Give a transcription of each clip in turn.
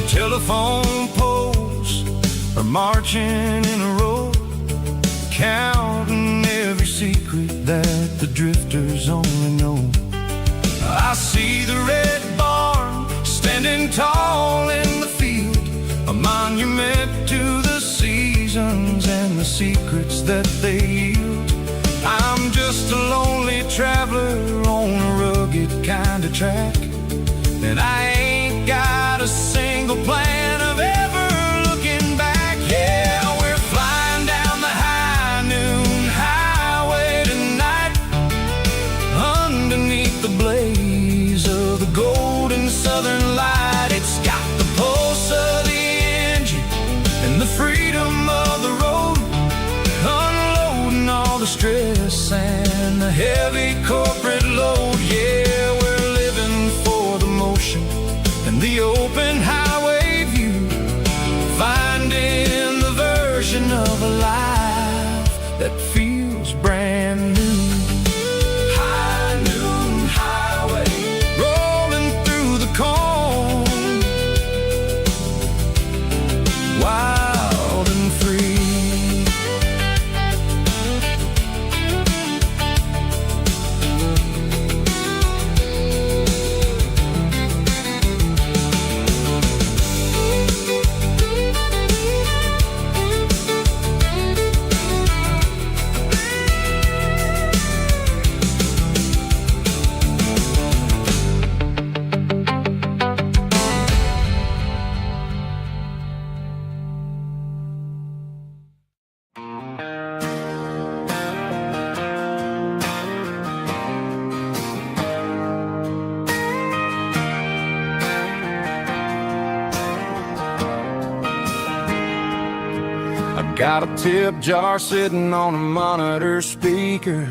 Telephone poles are marching in a row, counting every secret that the drifters only know. I see the red barn standing tall in the field, a monument to the seasons and the secrets that they yield. I'm just a lonely traveler on a rugged kind of track, and I ain't got a single plan of ever looking back. Yeah, we're flying down the high noon highway tonight, underneath the blaze of the golden southern light. It's got the pulse of the engine and the freedom of the road, unloading all the stress and the heavy corporate load. Yeah, we're living for the motion and the open highway view, finding the version of a life that feels brand new. High noon highway, rolling through the corn, wild and free. Got a tip jar sitting on a monitor speaker,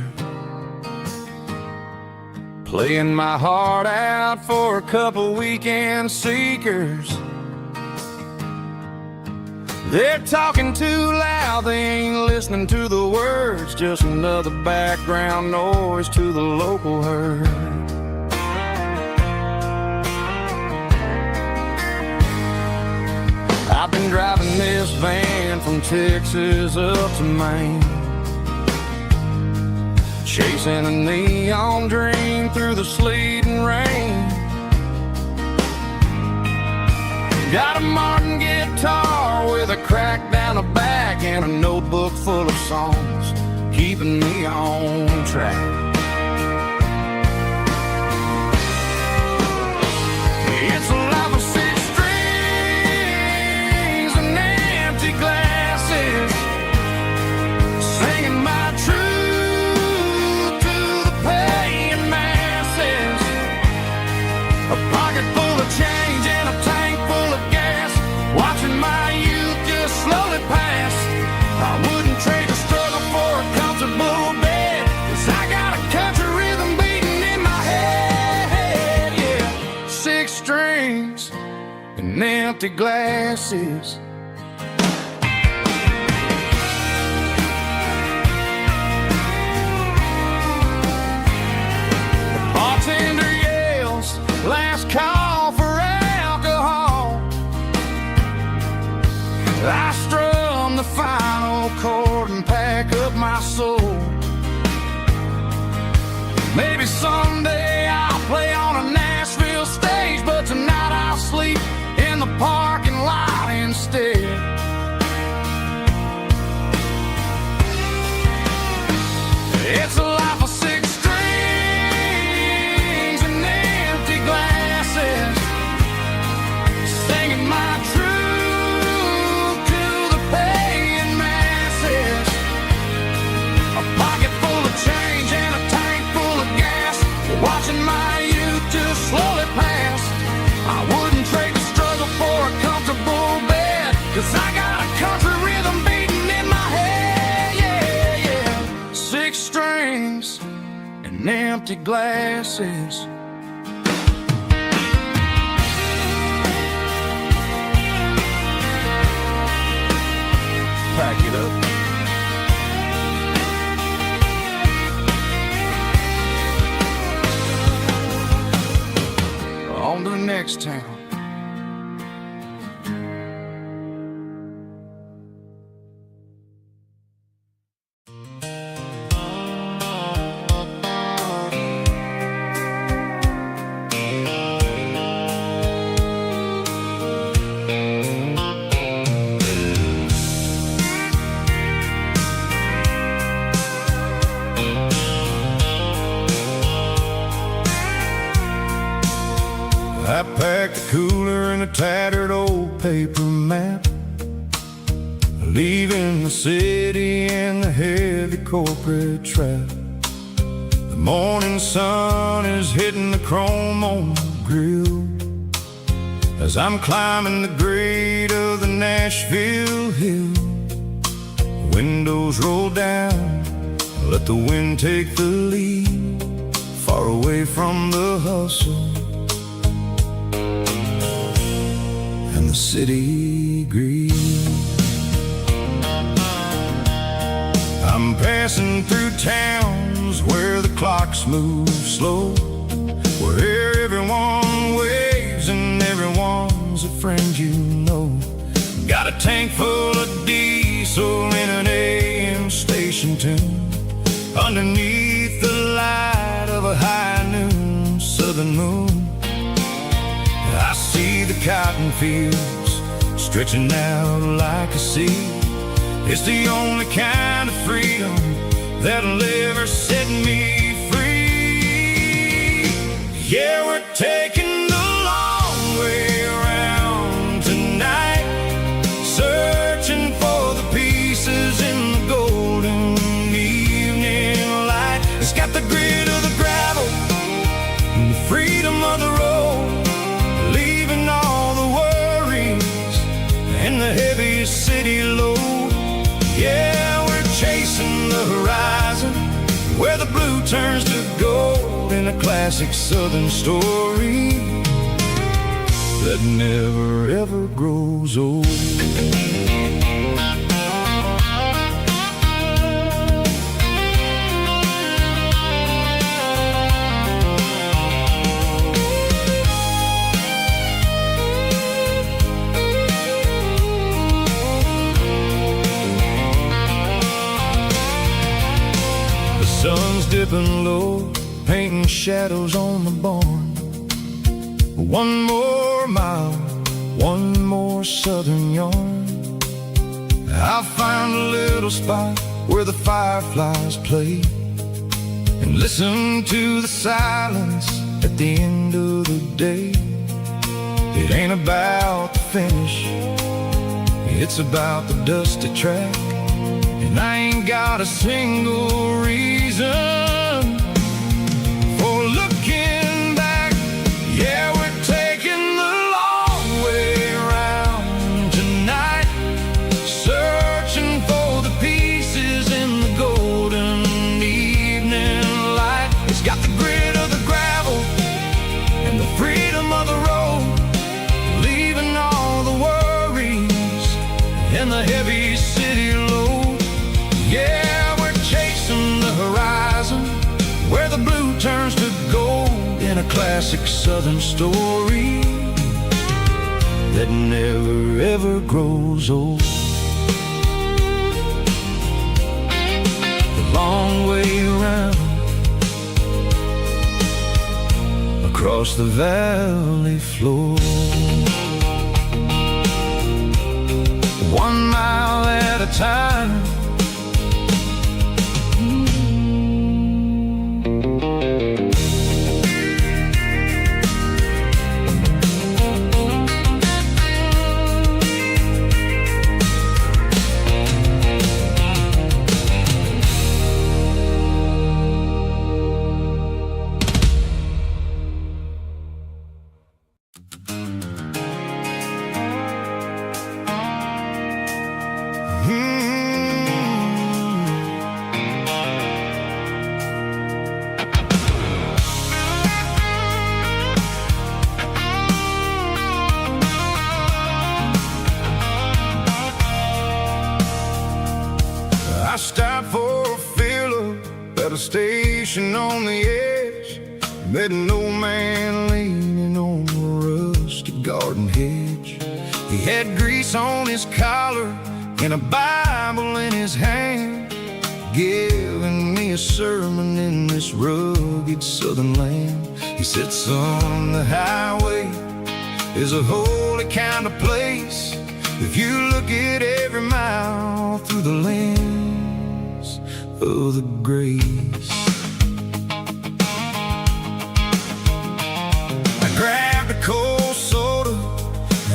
playing my heart out for a couple weekend seekers. They're talking too loud, they ain't listening to the words, just another background noise to the local herd. I've been driving this van from Texas up to Maine, chasing a neon dream through the sleet and rain. Got a Martin guitar with a crack down the back and a notebook full of songs, keeping me on track. It's a life of six strings and empty glasses, singing my truth to the paying masses. A pocket full of change and a tank full of gas, watching my youth just slowly pass. I wouldn't trade the struggle for a comfortable bed, 'cause I got a country rhythm beating in my head. Yeah, six strings and empty glasses. The bartender yells, last call for alcohol. I strum the final chord and pack up my soul. Maybe someday I'll play on a Nashville stage, but tonight I'll sleep in the parking lot instead. It's a life of six strings and empty glasses, singing my truth to the paying masses. A pocket full of change and a tank full of gas, watching my youth just slowly pass. I wouldn't trade the struggle for a comfortable bed, 'cause I got a country rhythm beating in my head. Yeah, yeah. Six strings and empty glasses. Pack it up. On to the next town. in a tattered old paper map, leaving the city in the heavy corporate trap. The morning sun is hitting the chrome on the grill as I'm climbing the grade of the Nashville hill. The windows roll down, let the wind take the lead, far away from the hustle and the city greed. I'm passing through towns where the clocks move slow, where everyone waves and everyone's a friend you know. Got a tank full of diesel in an AM station tune, underneath the light of a high noon southern moon. I see the cotton fields stretching out like a sea. It's the only kind of freedom that'll ever set me free. Yeah, we're taking the long way around tonight, searching for the pieces in the golden evening light. It's got the grit of the gravel and the freedom of the road, leaving all the worries and the heavy city load. Yeah, we're chasing the horizon, where the blue turns to gold, in a classic southern story that never ever grows old. Sun's dipping low, painting shadows on the barn. One more mile, one more southern yarn. I'll find a little spot where the fireflies play, and listen to the silence at the end of the day. It ain't about the finish, it's about the dusty track. And I ain't got a single reason for looking back. Yeah, we're taking the long way around tonight, searching for the pieces in the golden evening light. It's got the grit of the gravel and the freedom of the road, leaving all the worries and the heavy city load. Yeah, we're chasing the horizon, where the blue turns to gold, in a classic southern story that never ever grows old. The long way around, across the valley floor, 1 mile at a time. I stopped for a fill-up at a station on the edge, met an old man leaning on a rusty garden hedge. He had grease on his collar and a Bible in his hand, giving me a sermon in this rugged southern land. He said, son, the highway is a holy kind of place if you look at every mile through the lens of the grace. I grabbed a cold soda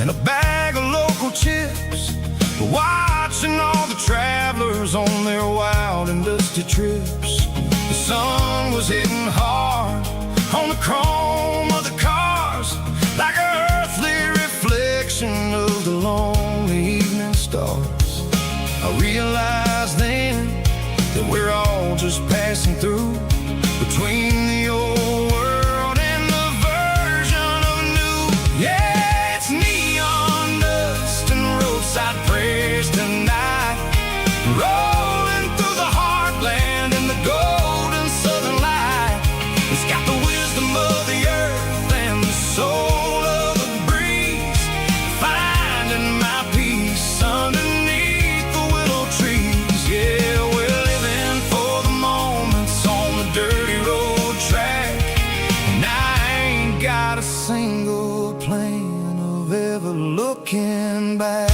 and a bag of local chips, watching all the travelers on their wild and dusty trips. The sun was hitting hard on the chrome of the cars, like an earthly reflection of the lonely evening stars. I realized then that we're all just passing through, between the old world and the version of new. Yeah, it's neon dust and roadside prayers tonight, rolling through the heartland in the golden southern light. It's got the wisdom of the earth and the soul of the breeze, finding my peace underneath the willow trees. Yeah, we're living for the moments on the dirty road track, and I ain't got a single plan of ever looking back.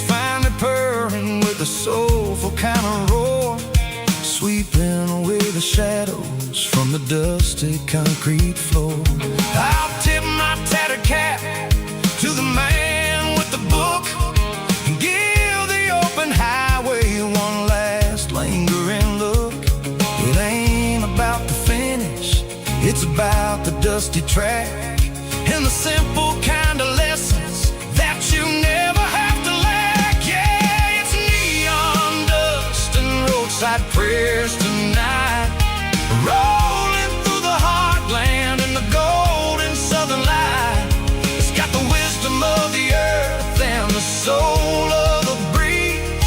Finally purring with a soulful kind of roar, sweeping away the shadows from the dusty concrete floor. I'll tip my tattered cap to the man with the book and give the open highway one last lingering look. It ain't about the finish, it's about the dusty track and the simple kind of lessons that you never have to lack. Yeah, it's neon dust and roadside prayers tonight, rolling through the heartland in the golden southern light. It's got the wisdom of the earth and the soul of the breeze,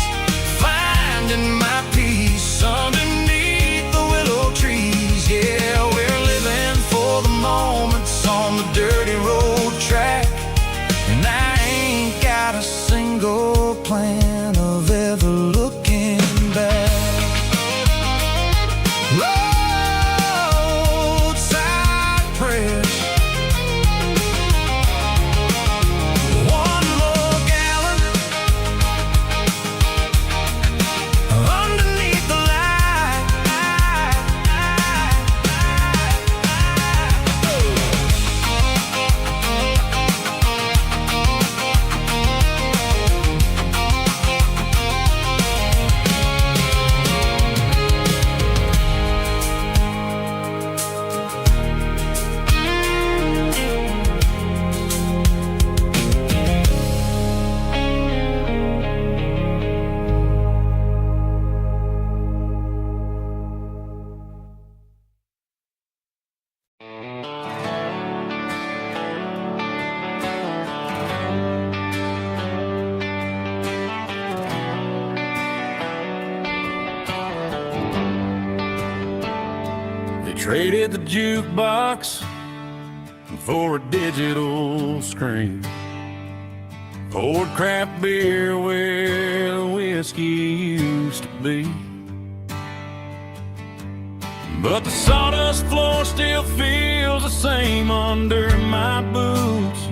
finding my peace underneath the willow trees. Yeah, we're living for the moments on the dirty road track, and I ain't got a single plan of ever looking back. Roadside prayers, one more gallon underneath the light. Traded the jukebox for a digital screen, poured craft beer where the whiskey used to be. But the sawdust floor still feels the same under my boots,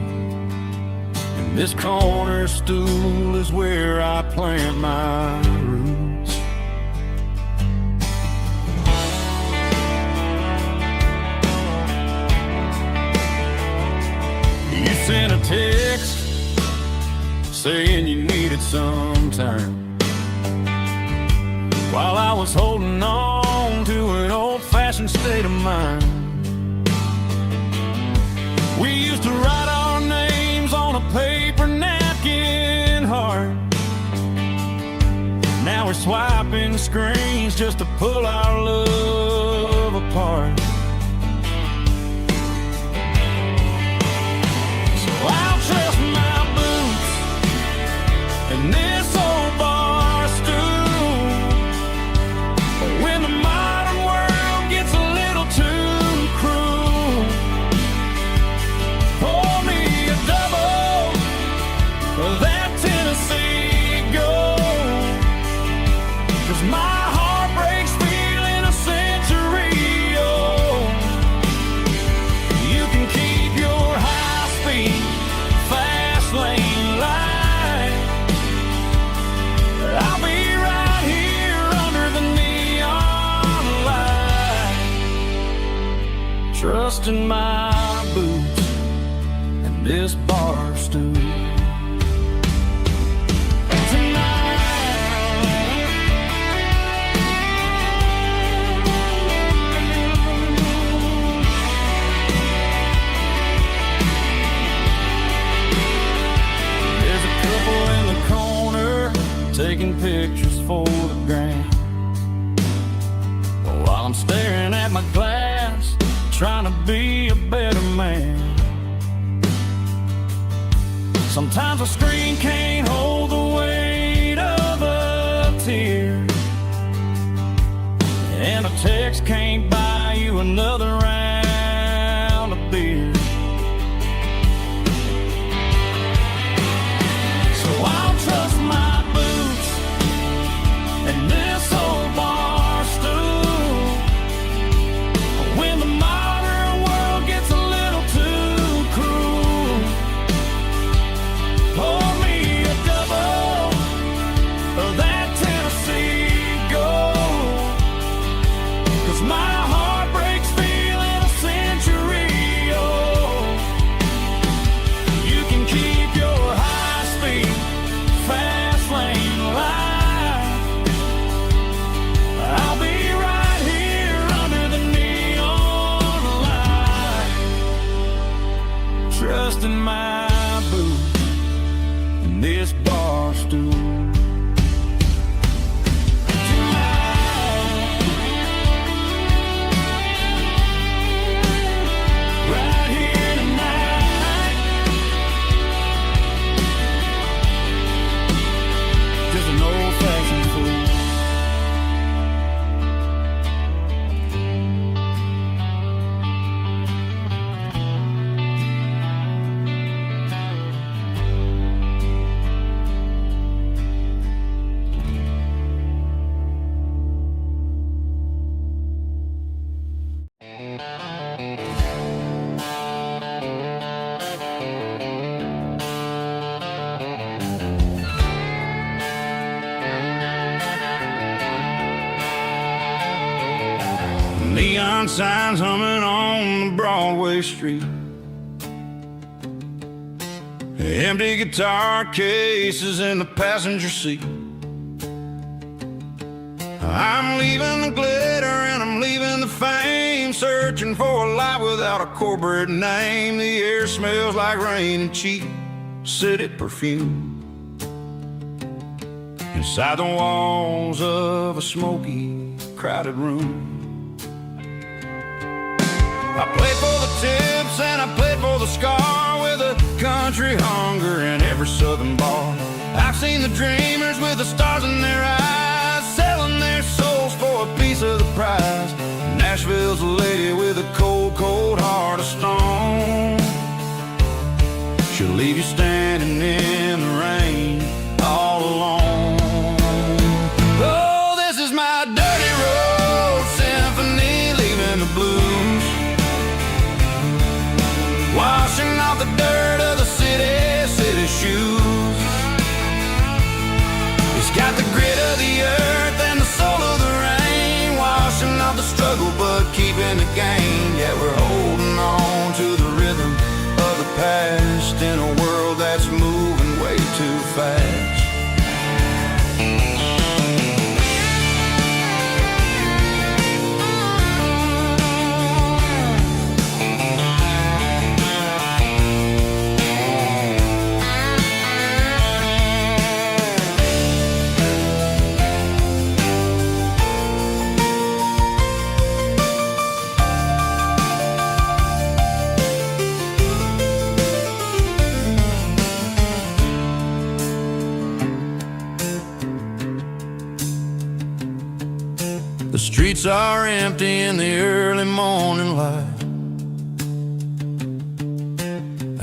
and this corner stool is where I plant my roots. You sent a text saying you needed some time, while I was holding on to an old-fashioned state of mind. We used to write our names on a paper napkin heart. Now we're swiping screens just to pull our love apart. I'll trust my boots and this old bar stool, but when the modern world gets a little too cruel, pour me a double of that Tennessee Gold, 'cause my heart breaks feeling a century trusting my boots and this bar stool. Taking pictures for the gram, while I'm staring at my glass, trying to be a better man. Sometimes a screen can't hold the weight of a tear, and a text can't buy you another round of beer. So I'll trust my and this old bar stool when the modern world gets a little too cruel. Pour me a double of that Tennessee Gold, 'cause my heart breaks feeling a century old. You can keep your high-speed fast lane life. I'll be right here under the neon light, trusting my boots and this bar stool. Right here tonight, just an old-fashioned fool. Neon signs humming on the Broadway street, empty guitar cases in the passenger seat. I'm leaving the glitter and I'm leaving the fame, searching for a life without a corporate name. The air smells like rain and cheap city perfume inside the walls of a smoky, crowded room. I played for the tips and I played for the scar, with a country hunger in every southern bar. I've seen the dreamers with the stars in their eyes, selling their souls for a piece of the prize. Nashville's a lady with a cold, cold heart of stone. She'll leave you standing in the rain all alone. Oh, this is my dirty road symphony, leaving the blues, washing off the dirt of the city shoes. It's got the grit of the earth and the soul of the rain, washing off the struggle but keeping the gain. Yeah, we're holding on to the rhythm of the past in a world that's moving way too fast. The streets are empty in the early morning light,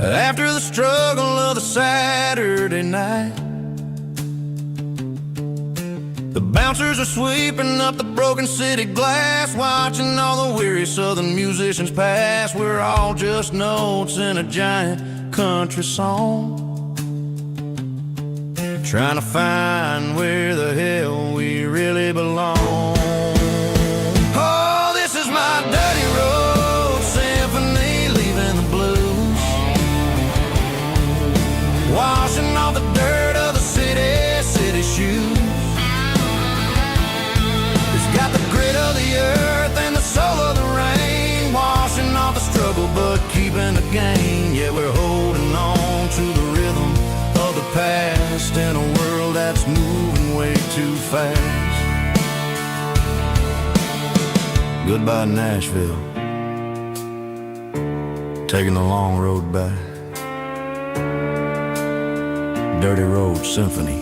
after the struggle of the Saturday night. The bouncers are sweeping up the broken city glass, watching all the weary southern musicians pass. We're all just notes in a giant country song, trying to find where the hell we really belong. Oh, this is my dirty road fast. Goodbye Nashville, taking the long road back. Dirty Road Symphony.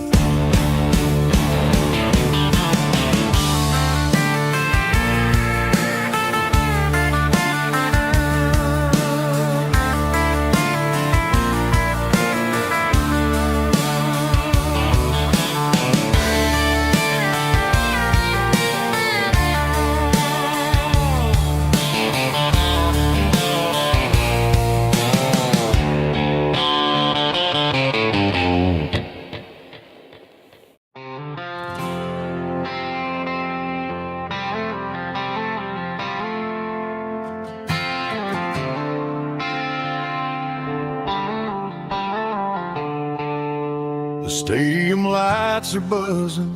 The stadium lights are buzzing,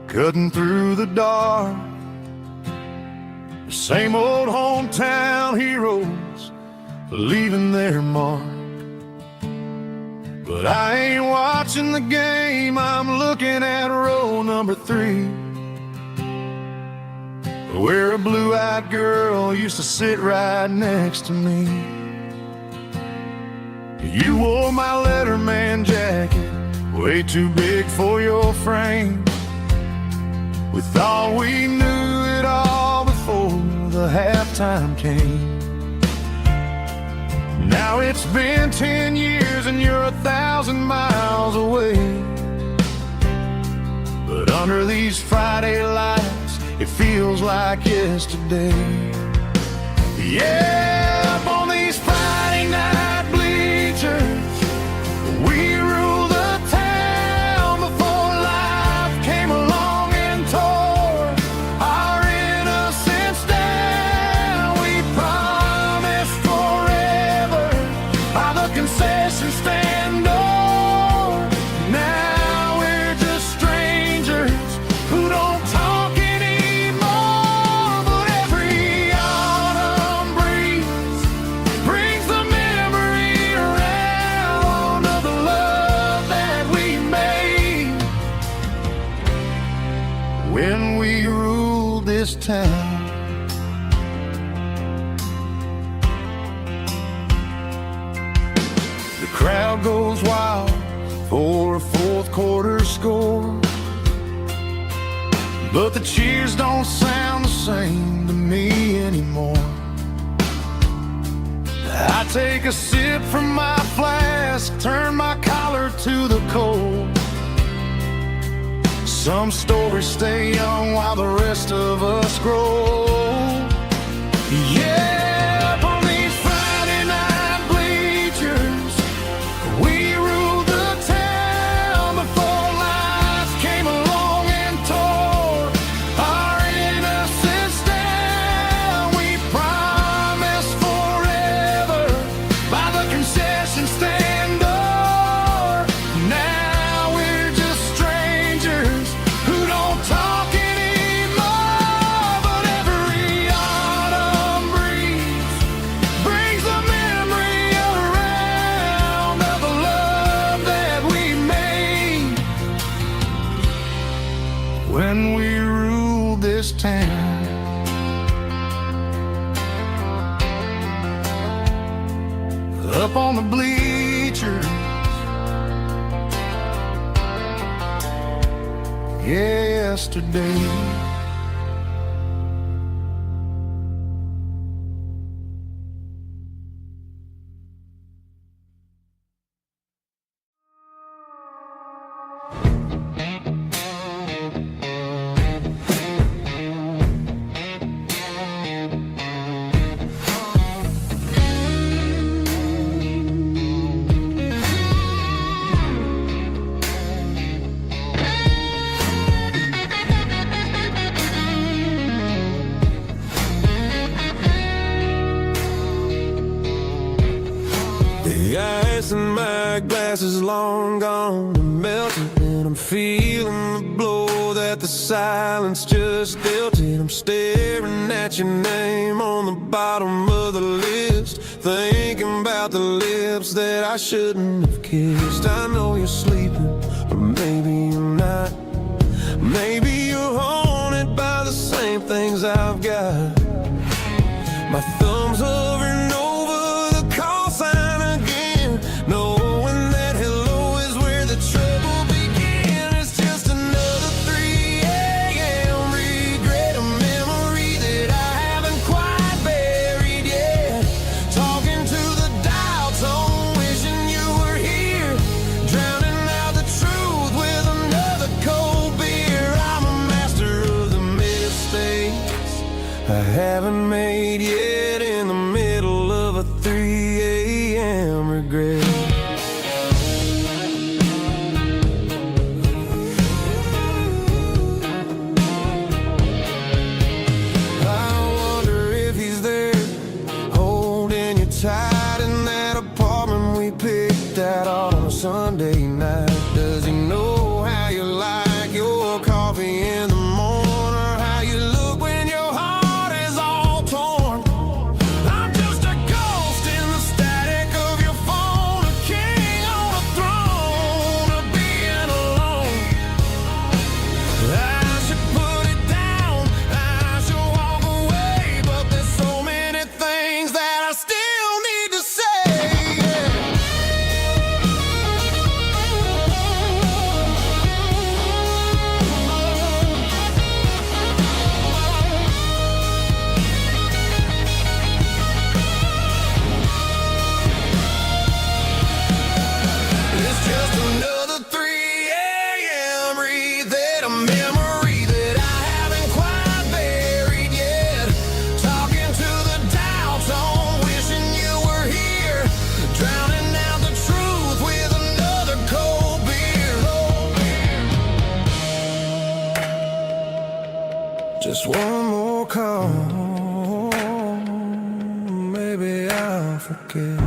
cutting through the dark. The same old hometown heroes leaving their mark. But I ain't watching the game, I'm looking at row number 3, where a blue-eyed girl used to sit right next to me. You wore my Letterman jacket, way too big for your frame. We thought we knew it all before the halftime came. Now it's been 10 years and you're 1,000 miles away. But under these Friday lights, it feels like yesterday. Yeah, up on these Friday night bleachers, we rule the town before life came along and tore our innocence down. We promised forever by the concession stand door. Now we're just strangers who don't talk anymore. But every autumn breeze brings the memory around of the love that we made when we ruled this town. The crowd goes wild for a fourth quarter score, but the cheers don't sound the same to me anymore. I take a sip from my flask, turn my collar to the cold. Some stories stay young while the rest of us grow. Yeah, up on these Friday night bleachers, we ruled the town before life came along and tore our innocence down. We promised forever by the concession stand door. Now we're just strangers who don't talk anymore. But every autumn breeze brings the memory around of the love that we made when we ruled this town. Up on the bleachers, yesterday. The ice in my glass is long gone and melted, and I'm feeling the blow that the silence just dealt it. I'm staring at your name on the bottom of the list, thinking about the lips that I shouldn't have kissed. I know you're sleeping, but maybe you're not. Maybe you're haunted by the same things I've got. My thumb's hovering over the call sign again, knowing that hello is where the trouble began. It's just another 3 a.m. regret, a memory that I haven't quite buried yet. Talking to the dial tone, wishing you were here, drowning out the truth with another cold beer. I'm a master of the mistakes I haven't made yet, in the middle of a 3 a.m. regret. I wonder if he's there, holding you tight in that apartment we picked out on a Sunday night. Does he know how you like your coffee in the morning, or how you look when your heart is all torn? I'm just a ghost in the static of your phone, a king on a throne of being alone. I should put it down, I should walk away, but there's so many things that I still need to say. It's just another 3 a.m. reset, a memory that I haven't quite buried yet. Talking to the dial tone, wishing you were here, drowning out the truth with another cold beer. Just one more call, maybe I'll forget.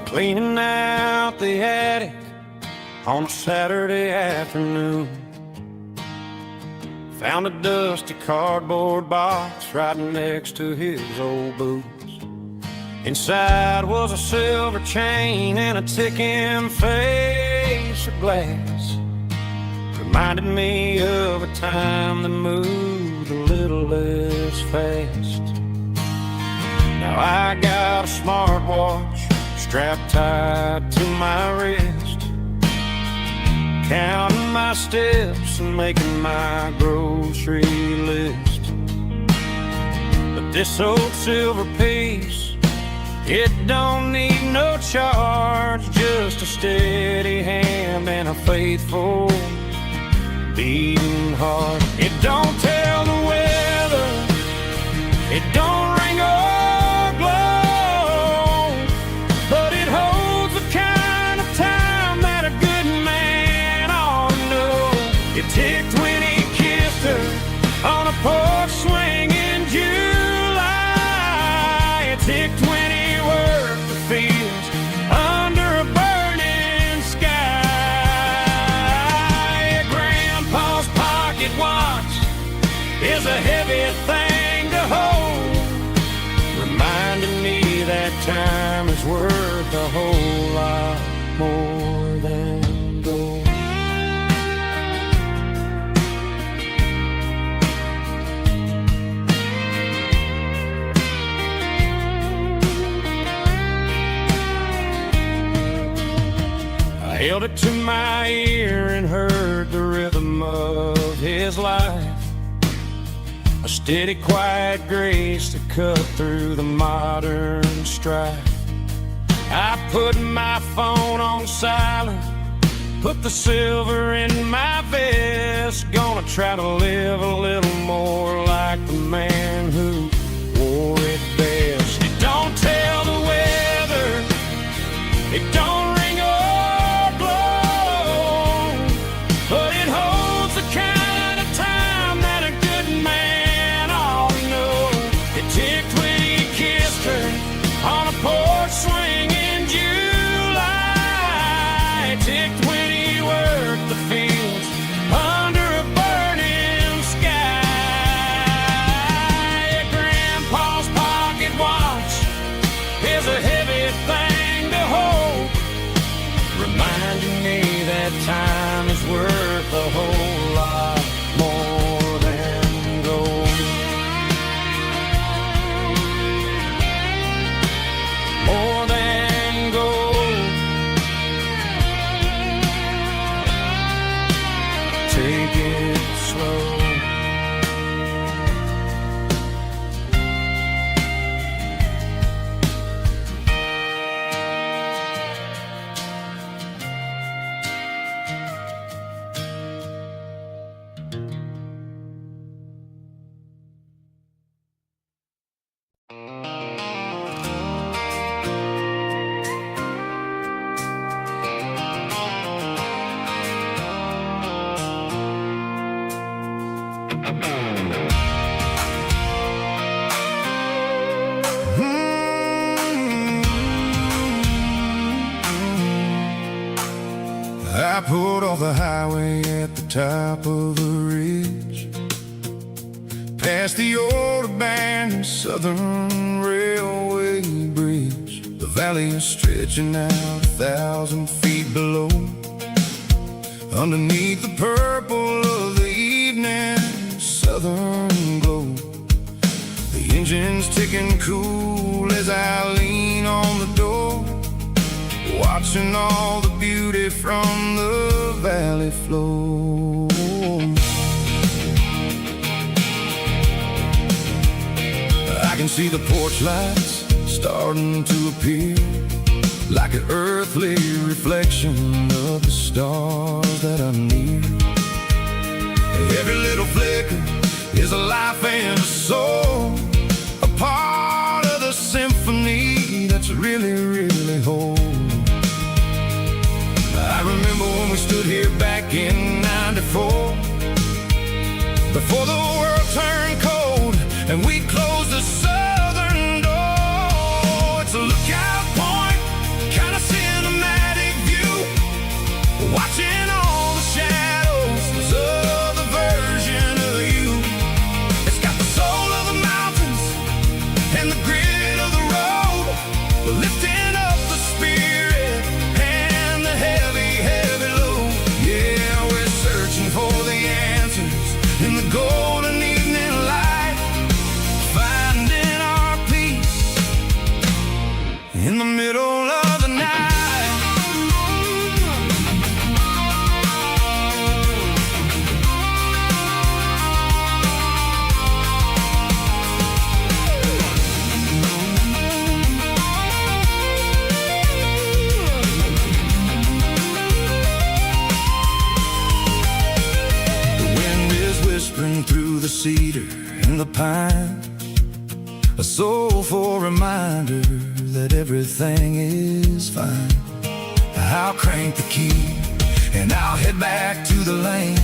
Cleaning out the attic on a Saturday afternoon, found a dusty cardboard box right next to his old boots. Inside was a silver chain and a ticking face of glass. Reminded me of a time that moved a little less fast. Now I got a smartwatch strapped tight to my wrist, counting my steps and making my grocery list. But this old silver piece, it don't need no charge, just a steady hand and a faithful beating heart. It don't tell the weather, it don't ring or glow, but it holds the kind of time that a good man ought to know. It ticked when he kissed her on a porch swing in July. It ticked when he worked the fields under a burning sky. Grandpa's pocket watch is a heavy thing to hold, reminding me that time is worth a whole lot more than gold. I held it to my ear and heard the rhythm of his life, a steady, quiet grace that cut through the modern strife. I put my phone on silent, put the silver in my vest. Gonna try to live a little more like the man who wore it best. It don't tell the weather, it don't ring or blow, but it holds the kind of time that a good man ought to know. It ticked when he kissed her on a porch swing in July. It ticked when he worked the fields under a burning sky. Grandpa's pocket watch is a heavy thing to hold, reminding me that time is worth a whole lot more than gold. More than gold. Take it slow. I pulled off the highway at the top of a ridge, past the old abandoned Southern Railway bridge. The valley is stretching out 1,000 feet below, underneath the purple of the evening southern glow. The engine's ticking cool as I lean on the door, watching all the beauty from the valley flow. I can see the porch lights starting to appear, like an earthly reflection of the stars that are near. Every little flicker is a life and a soul, a part of the symphony that's really, really whole. I remember when we stood here back in '94, before the world turned cold and we closed the southern door. It's a lookout point, kind of cinematic view, watching all the shadows of the version of you. It's got the soul of the mountains and the grit of the road, lifting up the spirit and the heavy, heavy load. Yeah, we're searching for the answers in the golden evening light, finding our peace in the middle of the night. Through the cedar and the pine, a soulful reminder that everything is fine. I'll crank the key and I'll head back to the lane,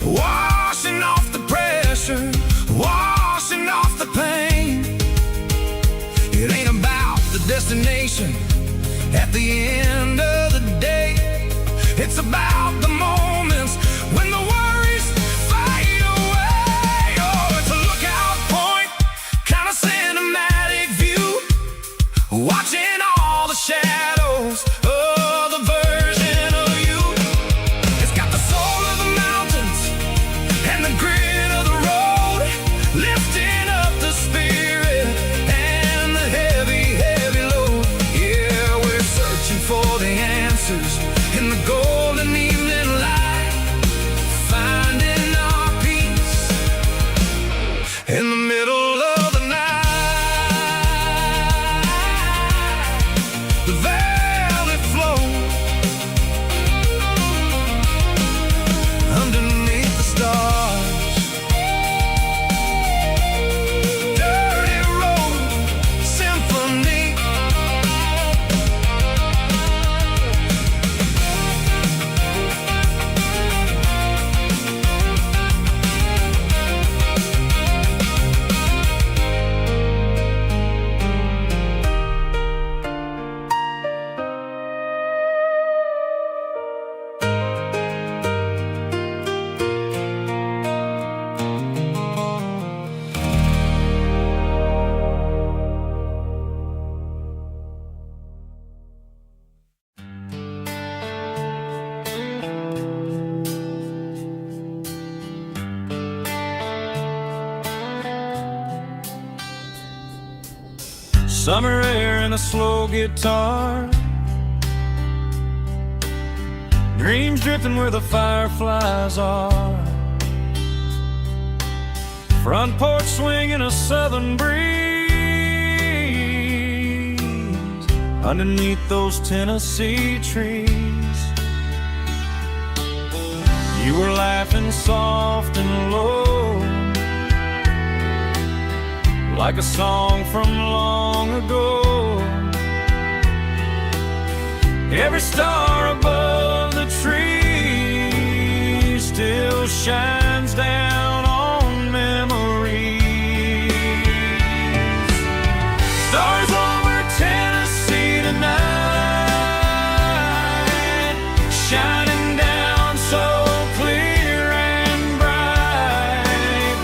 washing off the pressure, washing off the pain. It ain't about the destination at the end of the day, it's about the moments when the worries fade away. Oh, it's a lookout point, kind of cinematic view, watching all the shadows of the version of you. It's got the soul of the mountains and the grit of the road, lifting up the spirit and the heavy, heavy load. Yeah, we're searching for the answers in the golden evening Summer air and a slow guitar, dreams drifting where the fireflies are. Front porch swinging a southern breeze underneath those Tennessee trees. You were laughing soft and low, like a song from long ago. Every star above the tree still shines down on memories. Stars over Tennessee tonight, shining down so clear and bright.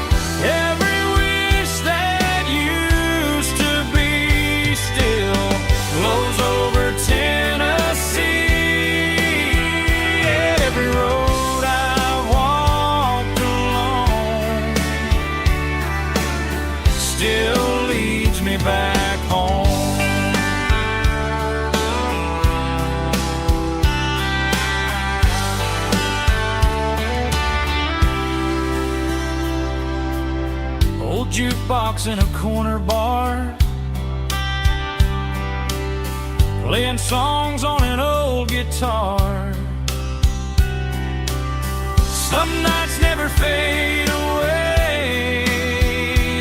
Every wish that used to be still glows over Tennessee. Every road I walked along still leads me back home. Old jukebox in a corner bar, playing songs on an old guitar. Some nights never fade away,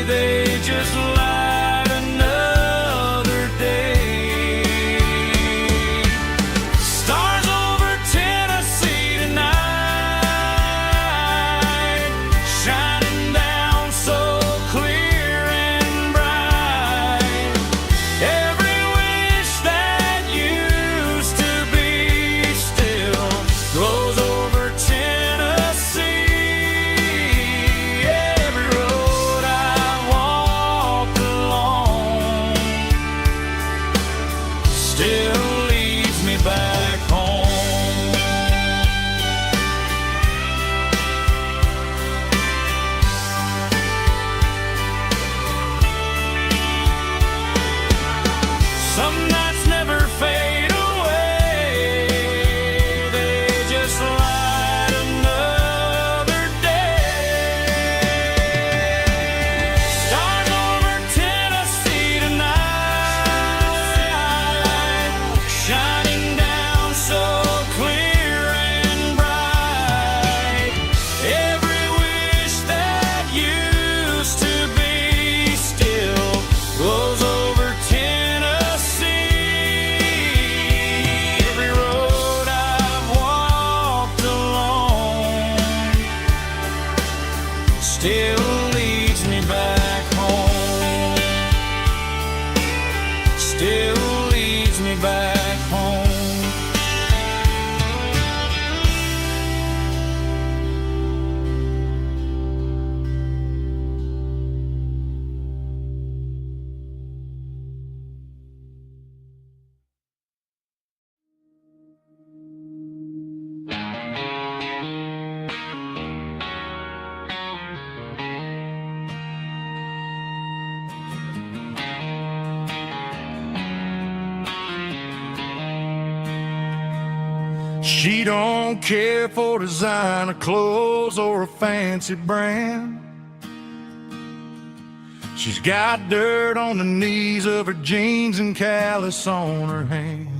they just light another day. Stars over Tennessee tonight, shining down so clear and bright. Every wish that used to be still glows over Tennessee. Every road I walked along still leads me back home. Some nights never fade away, they just light another day. Stars over Tennessee tonight, shining down so clear and bright. Every wish that used to be still glows over Tennessee. Every road I've walked along still leads me back home. Still leads me back home. She don't care for designer clothes or a fancy brand. She's got dirt on the knees of her jeans and callus on her hand.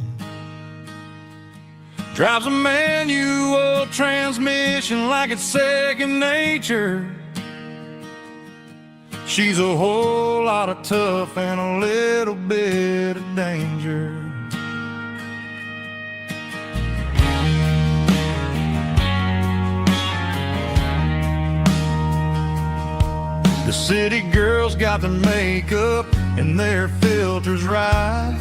Drives a manual transmission like it's second nature. She's a whole lot of tough and a little bit of danger. The city girls got their makeup and their filters right,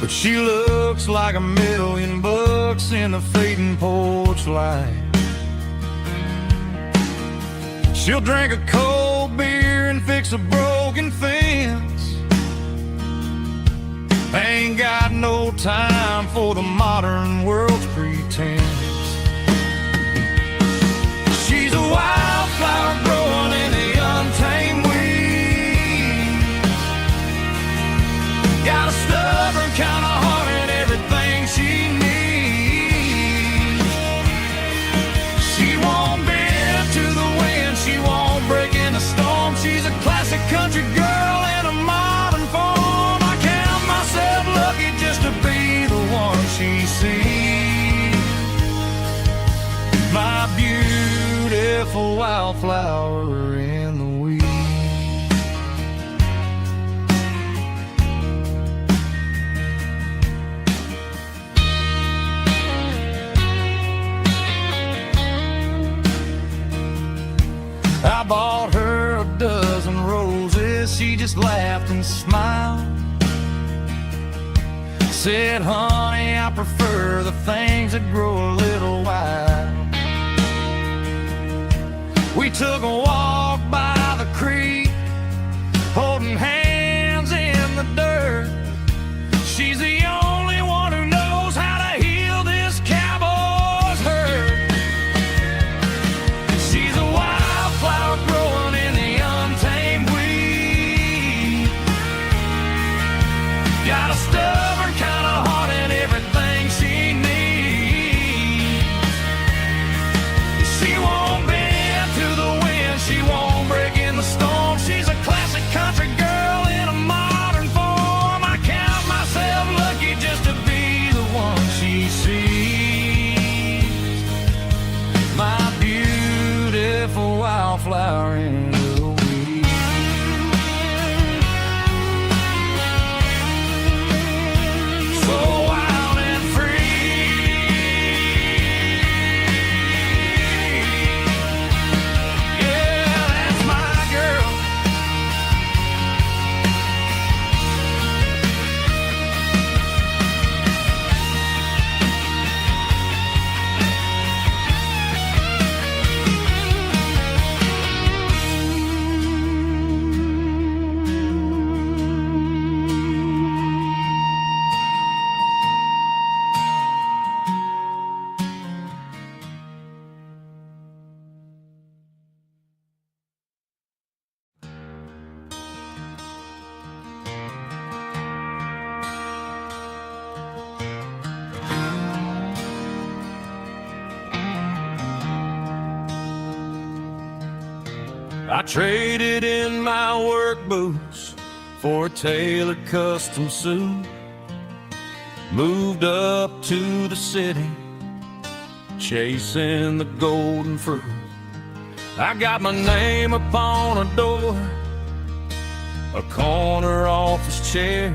but she looks like $1,000,000 in the fading porch light. She'll drink a cold beer and fix a broken fence. Ain't got no time for the modern world's pretense. She's a wildflower growing in the untamed weeds. beautiful wildflower in the weeds. I bought her a dozen roses, she just laughed and smiled. Said, honey, I prefer the things that grow a little wild. We took a walk by the creek, holding hands in the dirt. She's the only one who knows how to heal this cowboy's hurt. She's a wildflower growing in the untamed weed. Got a stubborn kind of heart and everything she needs. She won't bend to the wind, she won't break in the storm. She's a classic country girl in a modern form. I count myself lucky just to be the one she sees. My beautiful wildflower in the weeds. So wild and free. Yeah, that's my girl. I traded in my work boots for a tailored custom suit. Moved up to the city, chasing the golden fruit. I got my name upon a door, a corner office chair,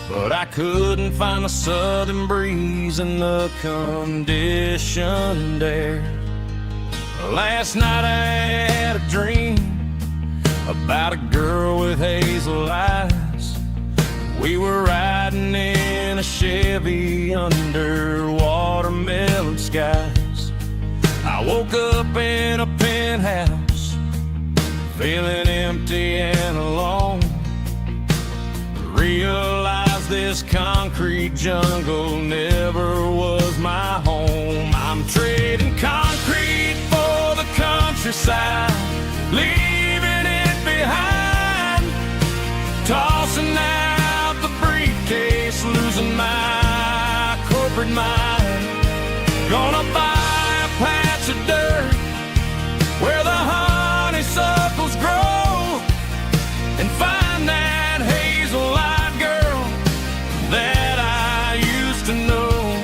but I couldn't find the southern breeze in the conditioned air. Last night I had a dream about a girl with hazel eyes. We were riding in a Chevy under watermelon skies. I woke up in a penthouse, feeling empty and alone. Realized this concrete jungle never was my home. I'm trading concrete for the countryside, leaving it behind. Tossing out the briefcase, losing my corporate mind. Gonna buy a patch of dirt where the honeysuckles grow, and find that hazel-eyed girl that I used to know.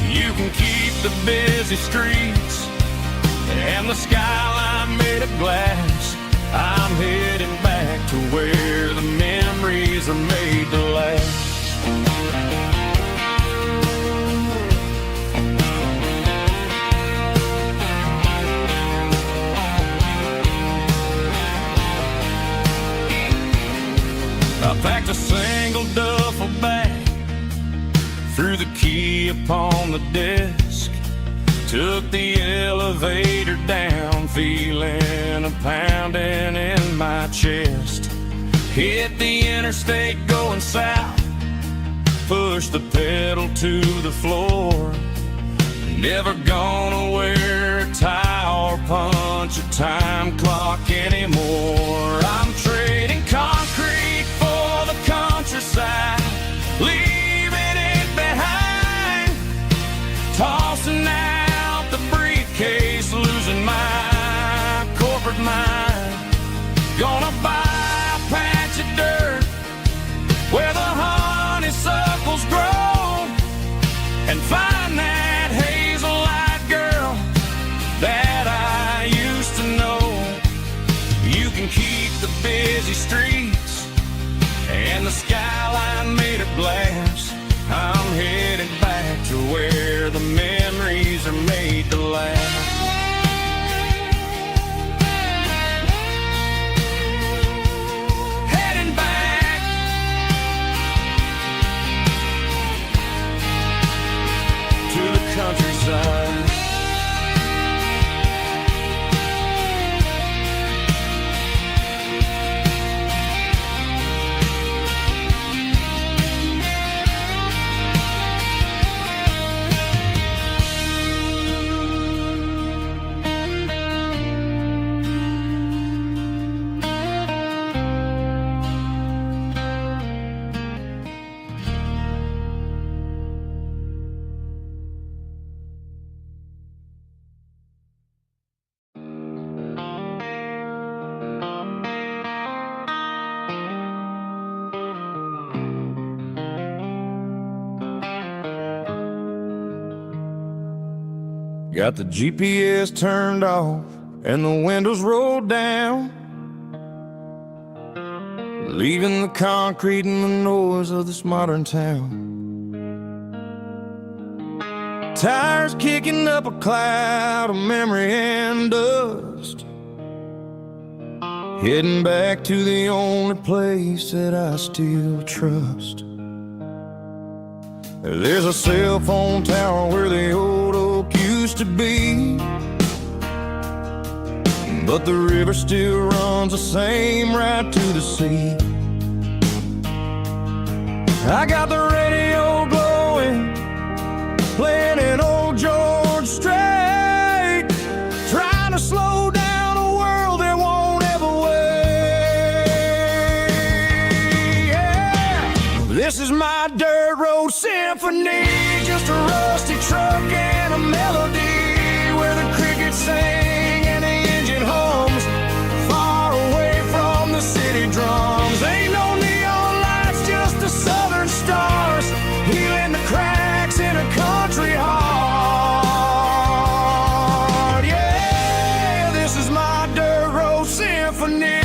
You can keep the busy streets and the skyline made of glass. I'm heading back to where the memories are made to last. I packed a single duffel bag, threw the key upon the desk, took the elevator down, feeling a pounding in my chest. Hit the interstate going south, pushed the pedal to the floor. Never gonna wear a tie or punch a time clock anymore. I'm trading concrete for the countryside, leaving it behind. Tossing out the briefcase, losing my corporate mind. Gonna buy a patch of dirt where the honeysuckles grow, and find that hazel-eyed girl that I and the skyline made of glass. I'm headed back to where the memories are made to last. Heading back to the countryside. Got the GPS turned off and the windows rolled down, leaving the concrete and the noise of this modern town. Tires kicking up a cloud of memory and dust, heading back to the only place that I still trust. There's a cell phone tower where the old oak used to be, but the river still runs the same right to the sea. I got the radio glowing, playing an old George Strait, trying to slow down a world that won't ever wait. Yeah. This is my dirt road symphony, just a rusty truck and a melody where the crickets sing and the engine hums, far away from the city drums. Ain't no neon lights, just the southern stars, healing the cracks in a country heart. Yeah, this is my dirt road symphony.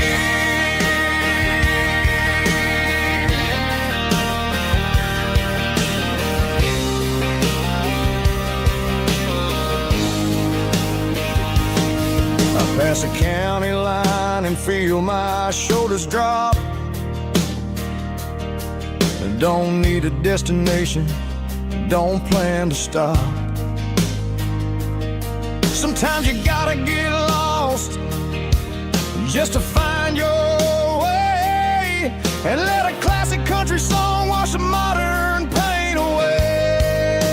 Pass a county line and feel my shoulders drop. Don't need a destination, don't plan to stop. Sometimes you gotta get lost just to find your way, and let a classic country song wash a modern pain away.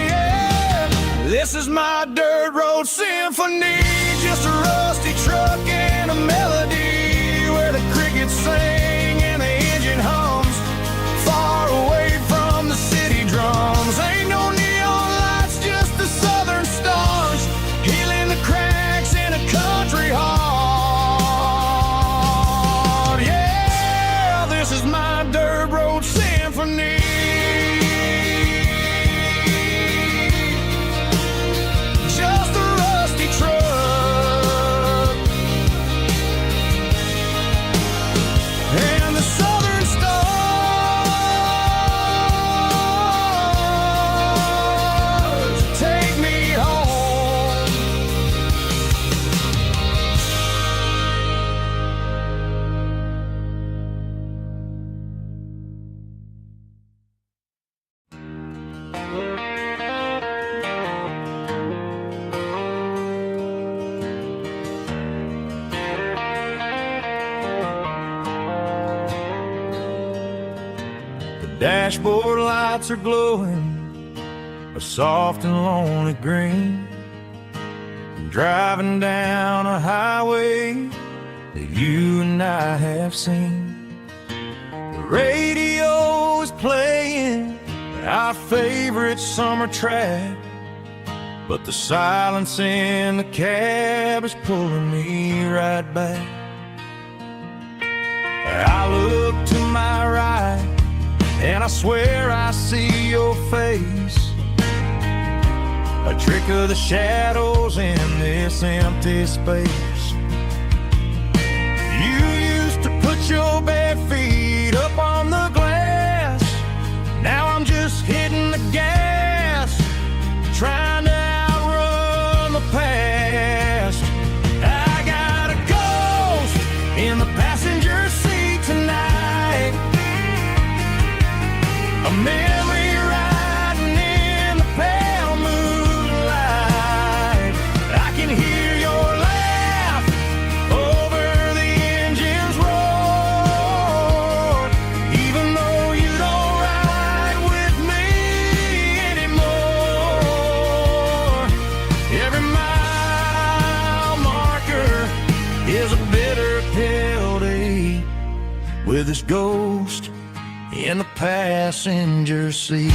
Yeah. This is my dirt road symphony, just a rusty truck and a melody where the crickets sing and the engine hums, far away from the city drums. Ain't no neon lights, just the southern stars, healing the cracks in a country heart. Yeah, this is my dirt road symphony. Dashboard lights are glowing a soft and lonely green. I'm driving down a highway that you and I have seen. The radio is playing our favorite summer track, but the silence in the cab is pulling me right back. I look to my right and I swear I see your face, a trick of the shadows in this empty space. You used to put your go bare feet up on the glass. Now I'm just hitting the gas, trying to outrun the past. I got a ghost in the passenger seat tonight, a memory riding in the pale moonlight. I can hear your laugh over the engine's roar, even though you don't ride with me anymore. Every mile marker is a bitter pill to eat, with this ghost in the passenger seat.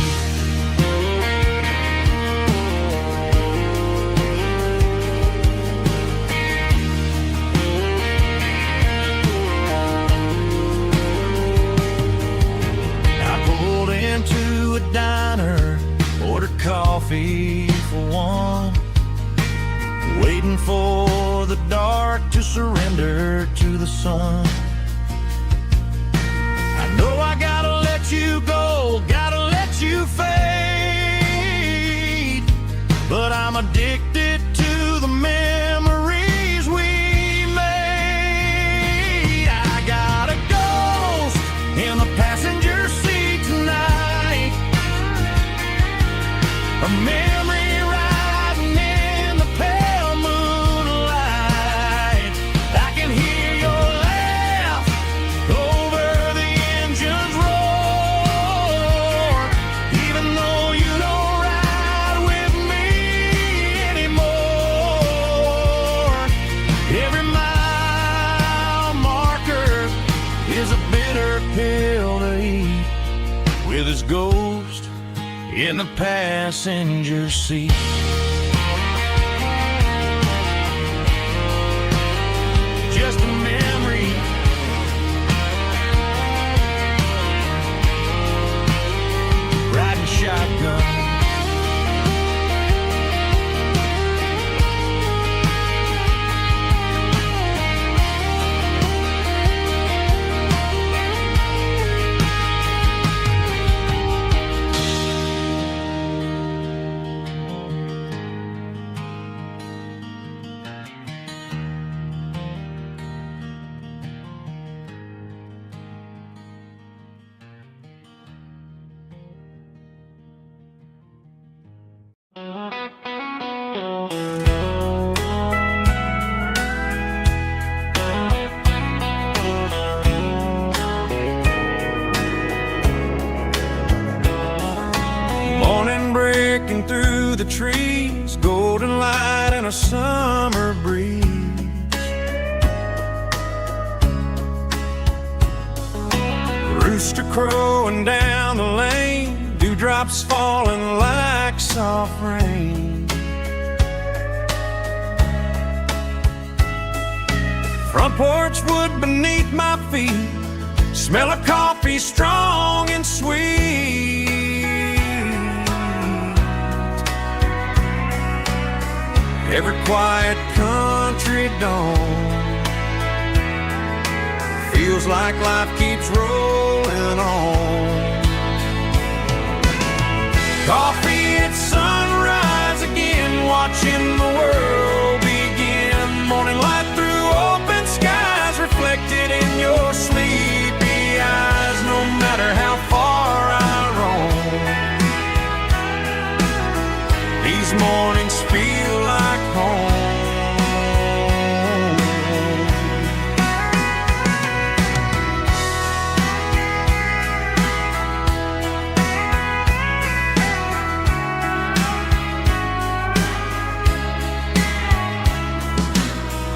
I pulled into a diner, ordered coffee for one, waiting for the dark to surrender to the sun. I know I gotta let you go, gotta let you fade, but I'm addicted to the memories we made. I got a ghost in the passenger seat tonight, a memory riding in the pale moonlight. I can hear your laugh over the engine's roar, even though you don't ride with me anymore. Every mile marker is a bitter pill to eat, with his ghost in the passenger seat. Just a memory, riding shotgun. Morning breaking through the trees, golden light and a summer breeze. Rooster crowing down the lane, dewdrops falling like soft rain. Front porch wood beneath my feet, smell of coffee strong and sweet. Every quiet country dawn feels like life keeps rolling on. Coffee at sunrise again, watching the world begin. Morning light through open skies, reflected in your sleepy eyes. No matter how far I roam, these mornings feel like home.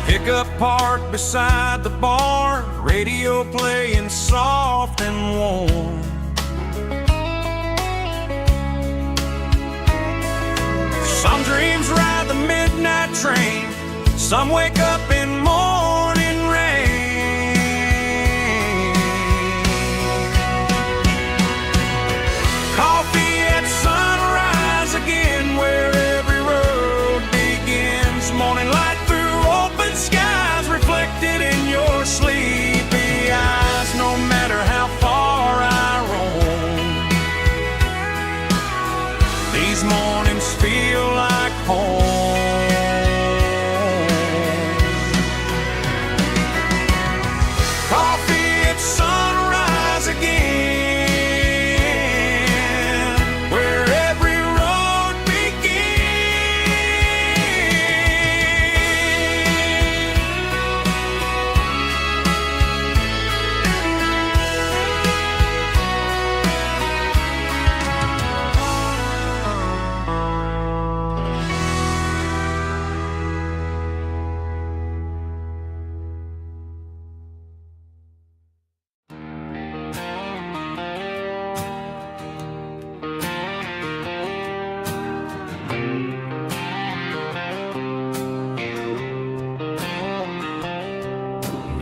Pickup parked beside the barn, radio playing soft and warm. Some dreams ride the midnight train, some wake up in morning rain. Coffee at sunrise again, where every road begins. Morning light through open skies, reflected in your sleepy eyes. No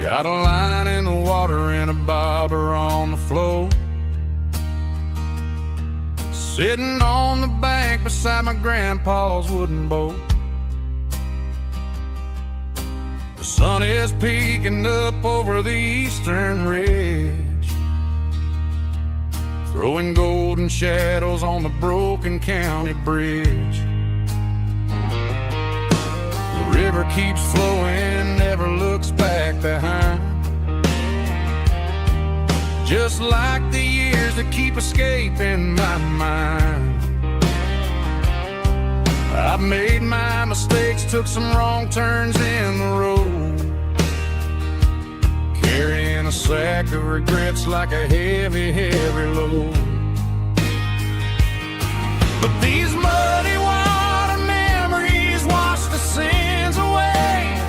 Got a line in the water and a bobber on the floor. Sitting on the bank beside my grandpa's wooden boat. The sun is peeking up over the eastern ridge, throwing golden shadows on the broken county bridge. The river keeps flowing, never looks back behind, just like the years that keep escaping my mind. I've made my mistakes, took some wrong turns in the road, carrying a sack of regrets like a heavy, heavy load. But these muddy water memories wash the sins away.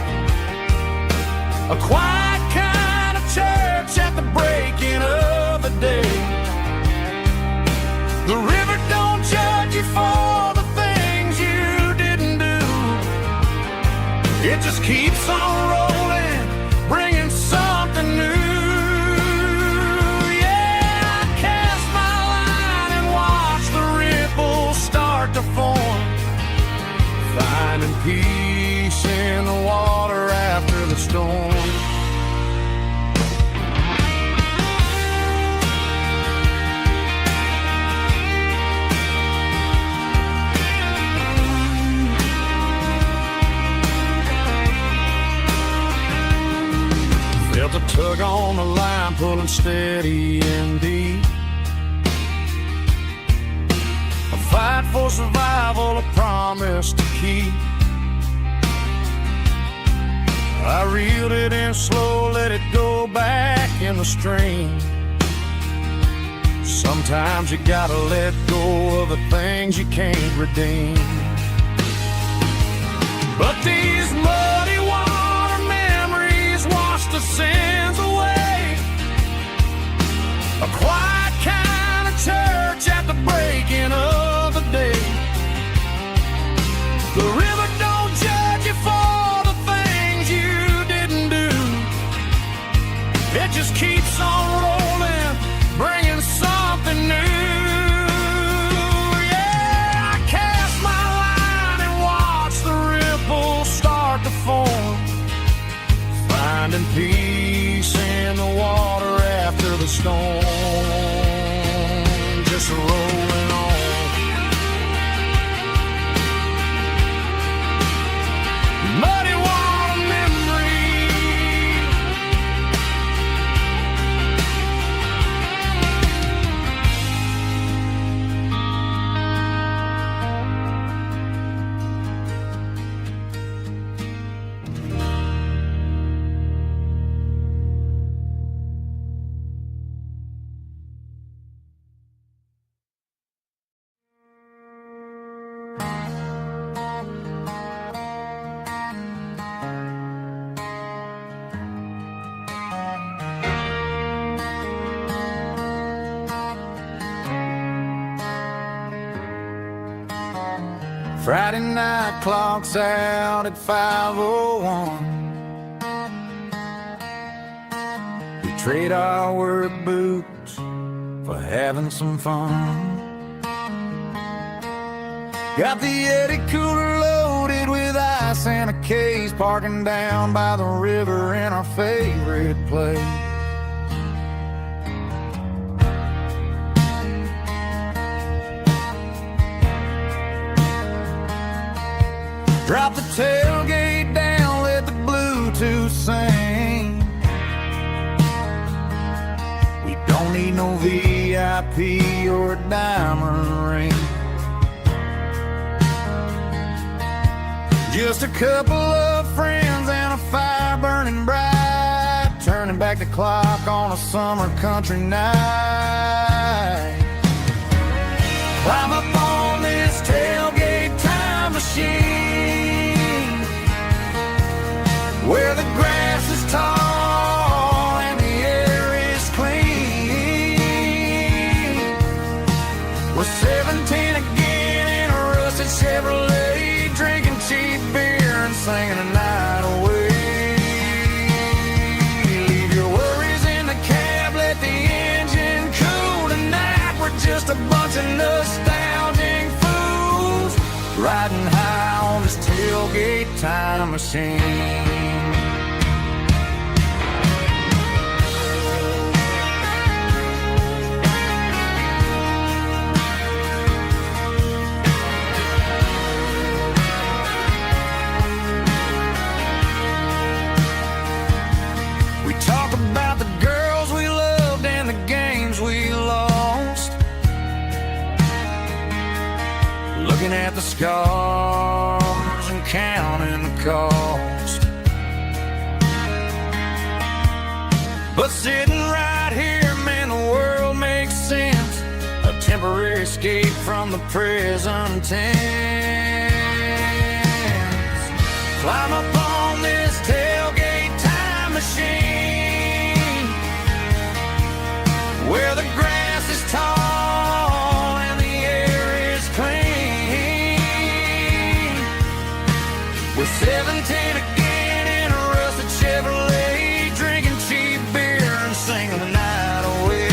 A quiet kind of church at the breaking of the day. The river don't judge you for the things you didn't do. It just keeps on rolling, bringing something new. Yeah, I cast my line and watch the ripples start to form, finding peace in the water after the storm. Felt a tug on the line, pulling steady and deep. A fight for survival, a promise to keep. I reeled it in slow, let it go back in the stream. Sometimes you gotta let go of the things you can't redeem. But these muddy water memories wash the sins away. A quiet kind of church at the breaking of the day. The river don't judge you for the things you didn't do. It just keeps on rolling, bringing something new. Yeah, I cast my line and watch the ripples start to form, finding peace in the water after the storm. Just rolling on. Muddy water memory. Friday night clock's out at 5:01. We trade our work boots for having some fun. Got the Eddie cooler loaded with ice and a case, parking down by the river in our favorite place. Drop the tailgate down, let the Bluetooth sing. We don't need no VIP or a diamond ring. Just a couple of friends and a fire burning bright, turning back the clock on a summer country night. Climb up on this tailgate time machine, where the grass is tall and the air is clean. We're 17 again in a rusted Chevrolet, drinking cheap beer and singing a night away. riding high on this tailgate time machine. We talk about the girls we loved and the games we lost, looking at the scars and counting the cost. But sitting right here, man, the world makes sense. A temporary escape from the present tense. Climb up on this tailgate time machine, where the grass is tall and the air is clean. With 17 again in a rusted Chevrolet, drinking cheap beer and singing the night away.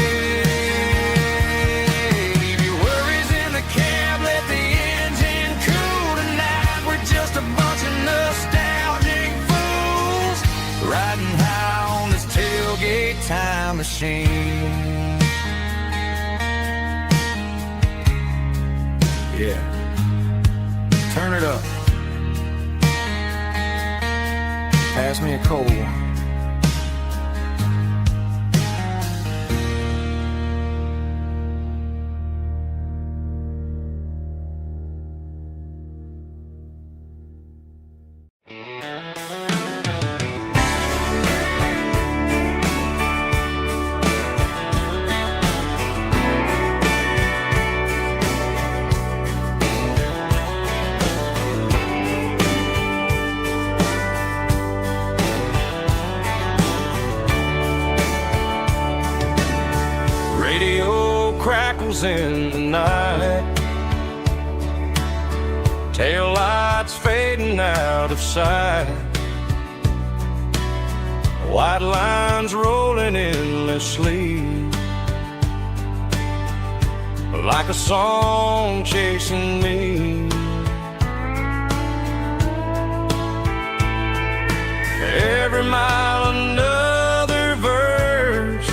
Leave your worries in the cab, let the engine cool tonight. We're just a bunch of nostalgic fools riding high on this tailgate time machine. Yeah, turn it up. Pass me a cold one. Radio crackles in the night, tail lights fading out of sight, white lines rolling endlessly, like a song chasing me. Every mile another verse,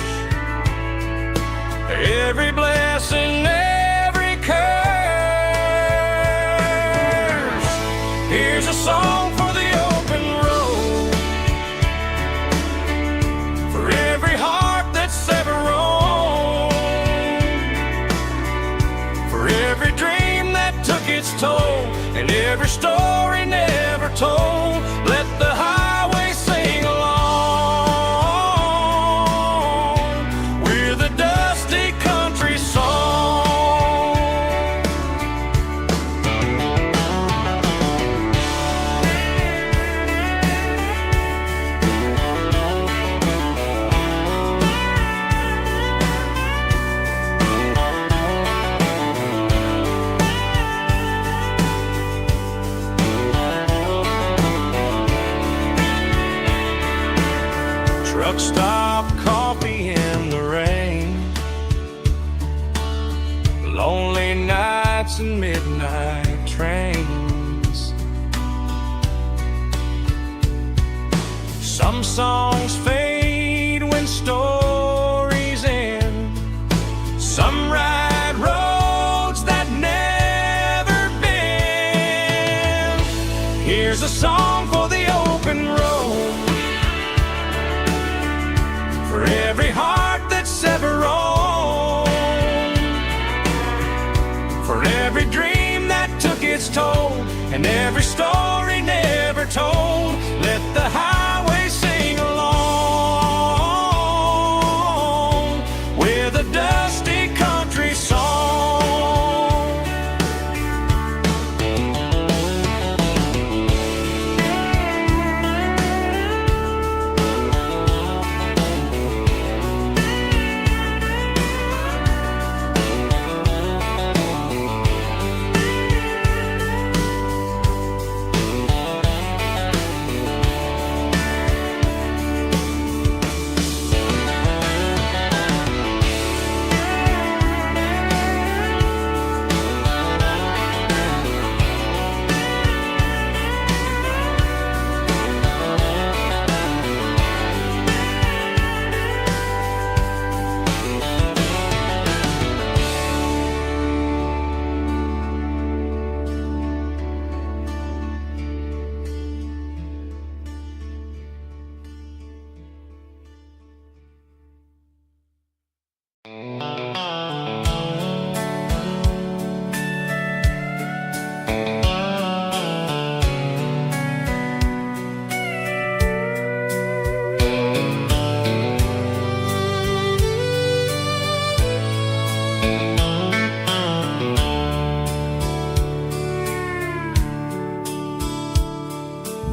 every blessing, every curse. Here's a song for the open road, for every heart that's ever roamed, for every dream that took its toll, and every story never told. Let the highway sing along with a dusty country song. Truck stop, coffee in the rain, lonely nights and midnight trains. Some songs fade when stories end, some ride roads that never bend. Here's a song for the open road, for every heart that's ever roamed, for every dream that took its toll, and every story never told. Let the highway sing along with a dusty country song.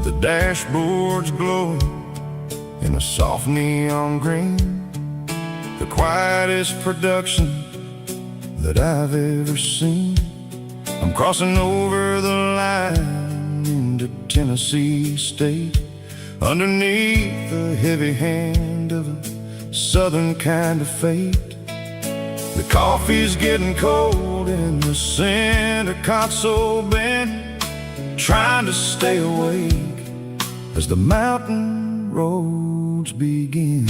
The dashboard's glowing in a soft neon green, the quietest production that I've ever seen. I'm crossing over the line into Tennessee State, underneath the heavy hand of a southern kind of fate. The coffee's getting cold in the center console bin, trying to stay awake as the mountain roads begin.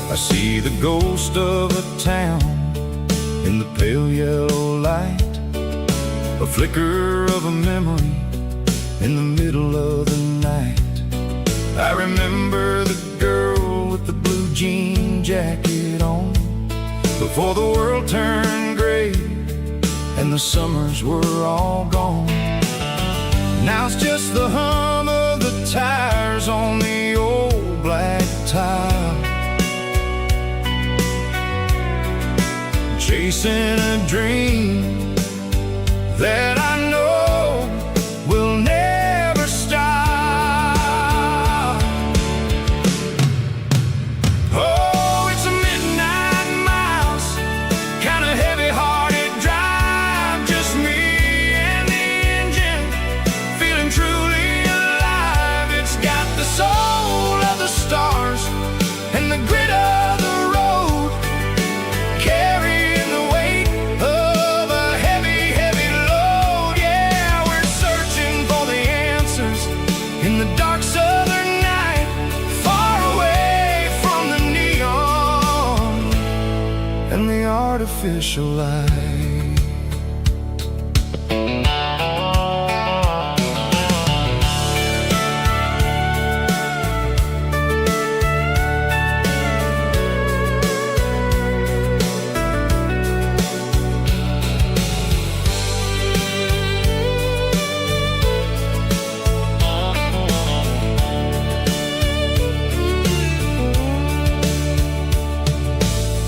I see the ghost of a town in the pale yellow light, a flicker of a memory in the middle of the night. I remember the girl with the blue jean jacket on, before the world turned gray and the summers were all gone. Now it's just the hum of the tires on the old black tile, chasing a dream that I know will never stop. Oh, it's a midnight miles, kind of heavy-hearted drive, just me and the engine, feeling truly alive. It's got the soul of the stars and the grit of the road, carrying the weight of a heavy, heavy load. Yeah, we're searching for the answers in the dark southern night, far away from the neon and the artificial light.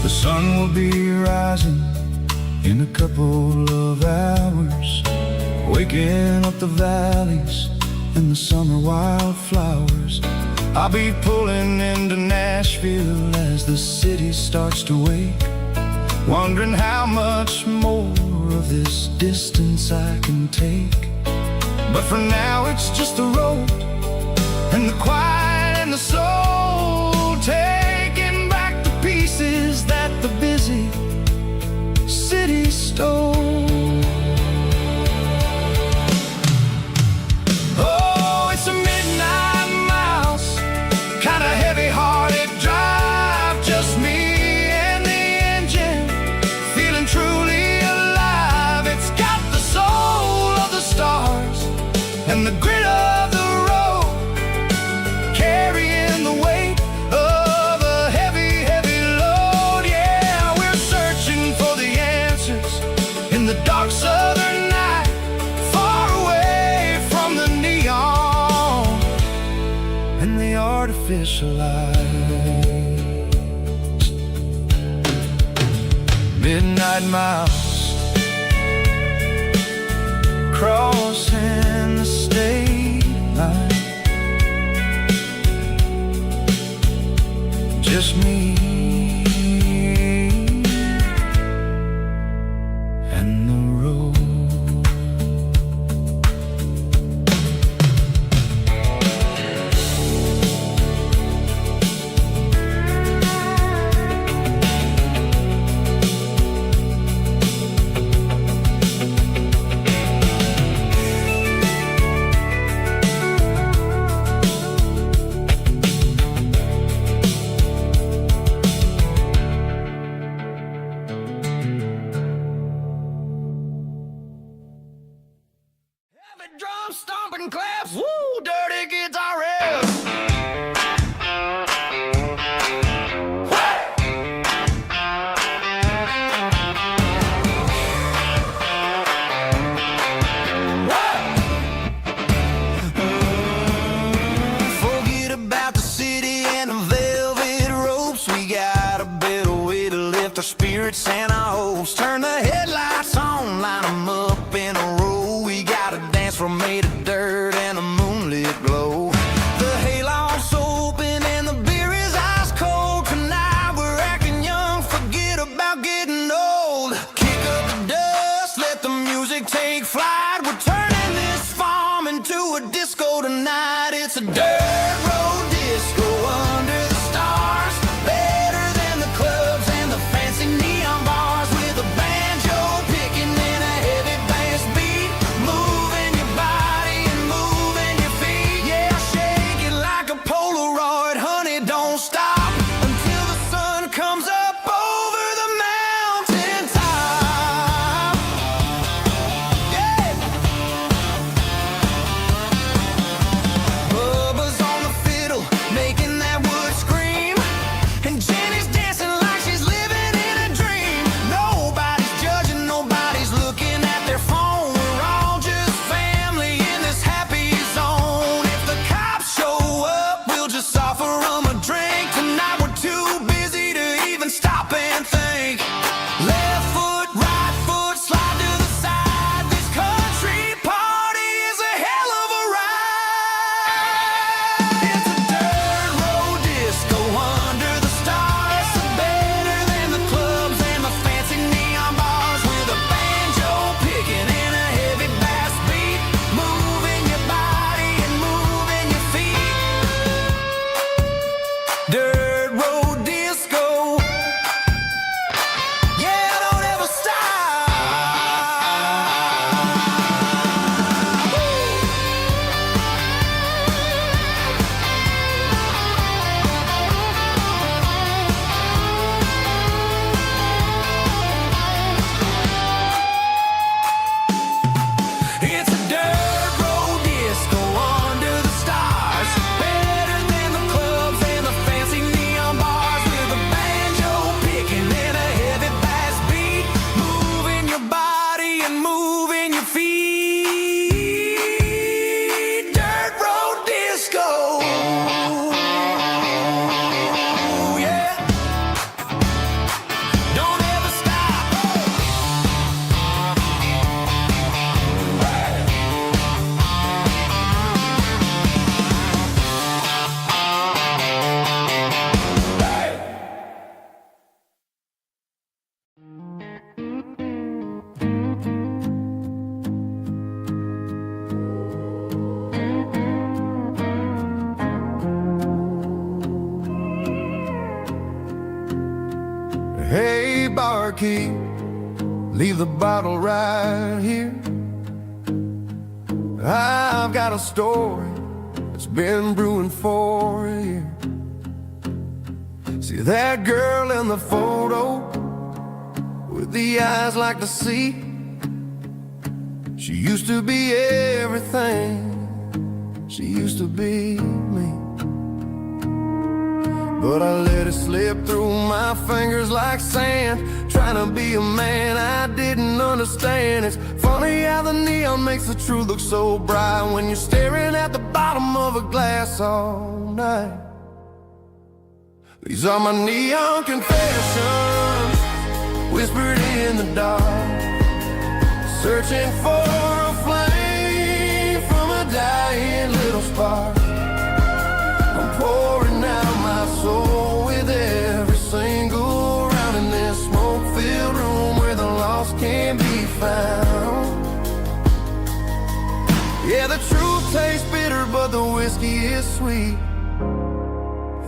The sun will be rising in a couple of hours, waking up the valleys and the summer wildflowers. I'll be pulling into Nashville as the city starts to wake, wondering how much more of this distance I can take. But for now it's just the road and the quiet and the soul, taking back the pieces that the busy city stole. Oh, it's a midnight miles, kind of heavy-hearted drive, just me and the engine, feeling truly alive. It's got the soul of the stars and the grit of the road, carrying the weight of a heavy, heavy load. Yeah, we're searching for the answers in the dark southern night, far away from the neon and the artificial lights. Midnight miles, crossing the state line, just me and the road. Heavy drum stomping claps, woo, dirty guitar riffs. Forget about the city and the velvet ropes. We got a better way to lift our spirits and our hopes. Turn the headlights on, line them up in a row. right, we're turning this farm into a disco tonight. It's a dirt road disco under the stars, better than the clubs and the fancy neon bars, with a banjo picking and a heavy bass beat, moving your body and moving your feet. Yeah, shake it like a Polaroid, honey, don't stop until the sun comes up over the mountain top. Yeah. Bubba's on the fiddle, making that wood scream, and Jenny's dancing like she's living in a dream. Nobody's judging, nobody's looking at their phone. We're all just family in this happy zone. If the cops show up, we'll just offer them a drink. Tonight we're too busy to even stop and think. Left foot, right foot, slide to the side. This country party is a hell of a ride. It's a dirt road disco under the stars, better than the clubs and the fancy neon bars, with a banjo picking and a heavy bass beat, moving your body and moving your feet. Dirt road disco, yeah, don't ever stop. It's a dirt road disco under the stars, better than the clubs and the fancy neon bars, with a banjo picking and a heavy bass beat, moving your body and moving your feet. Dirt road disco, yeah, don't ever stop. Hey, barkeep, leave the bottle right here. I've got a story that's been brewing for a year. See that girl in the photo with the eyes like the sea? She used to be everything, she used to be me. But I let it slip through my fingers like sand, trying to be a man I didn't understand. It's funny how the neon makes the truth look so bright when you're staring at the bottom of a glass all night. These are my neon confessions, whispered in the dark, searching for a flame from a dying little spark. I'm pouring out my soul with every single round in this smoke-filled room where the lost can be found. Yeah, the truth tastes bitter, but the whiskey is sweet.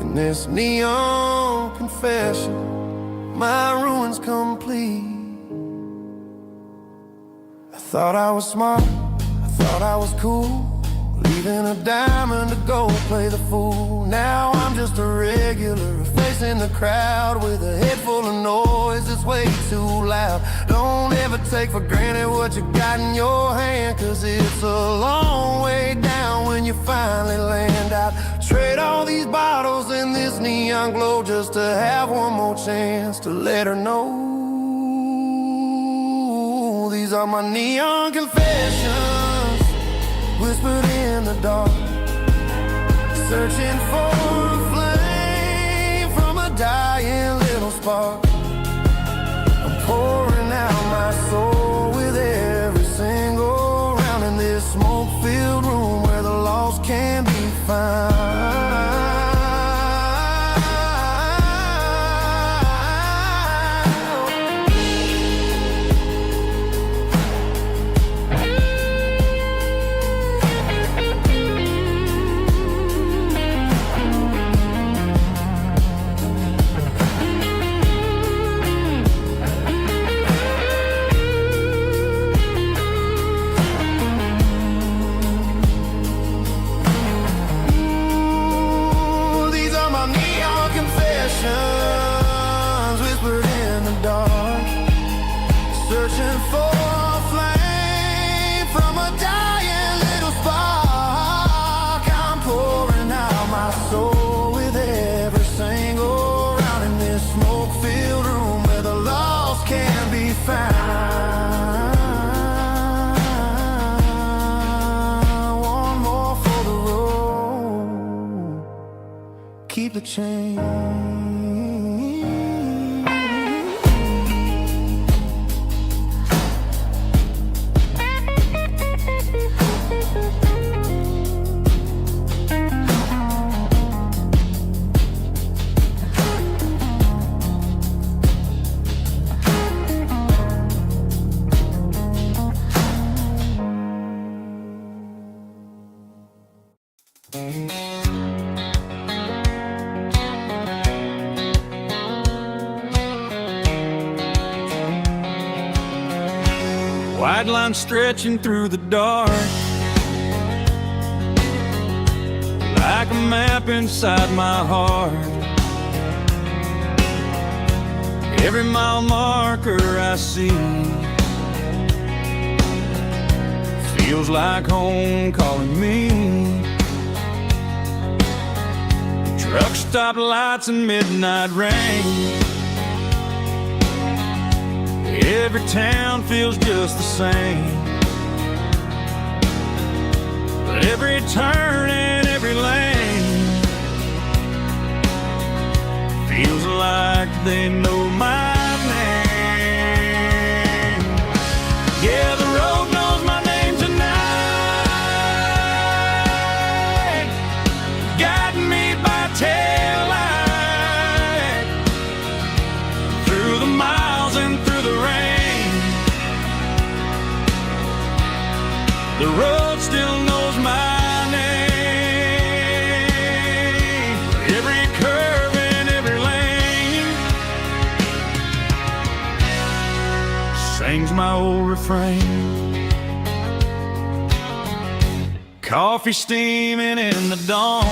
In this neon confession, my ruin's complete. I thought I was smart, I thought I was cool, leaving a diamond to go play the fool. Now I'm just a regular, facing the crowd with a head full of noise that's way too loud. Don't ever take for granted what you got in your hand, cause it's a long way down when you finally land out. Trade all these bottles and this neon glow just to have one more chance to let her know. These are my neon confessions, whispered in the dark, searching for a flame from a dying little spark. I'm pouring out my soul with every single round in this smoke-filled room where the lost can be found. keep the change. White line stretching through the dark, like a map inside my heart. Every mile marker I see feels like home calling me. Truck stop lights and midnight rain. Every town feels just the same, but every turn and every lane feels like they know my name. Yeah, the road knows my name tonight, guiding me by taillight through the miles and through the rain. The road still knows my name. Every curve and every lane sings my old refrain. Coffee steaming in the dawn,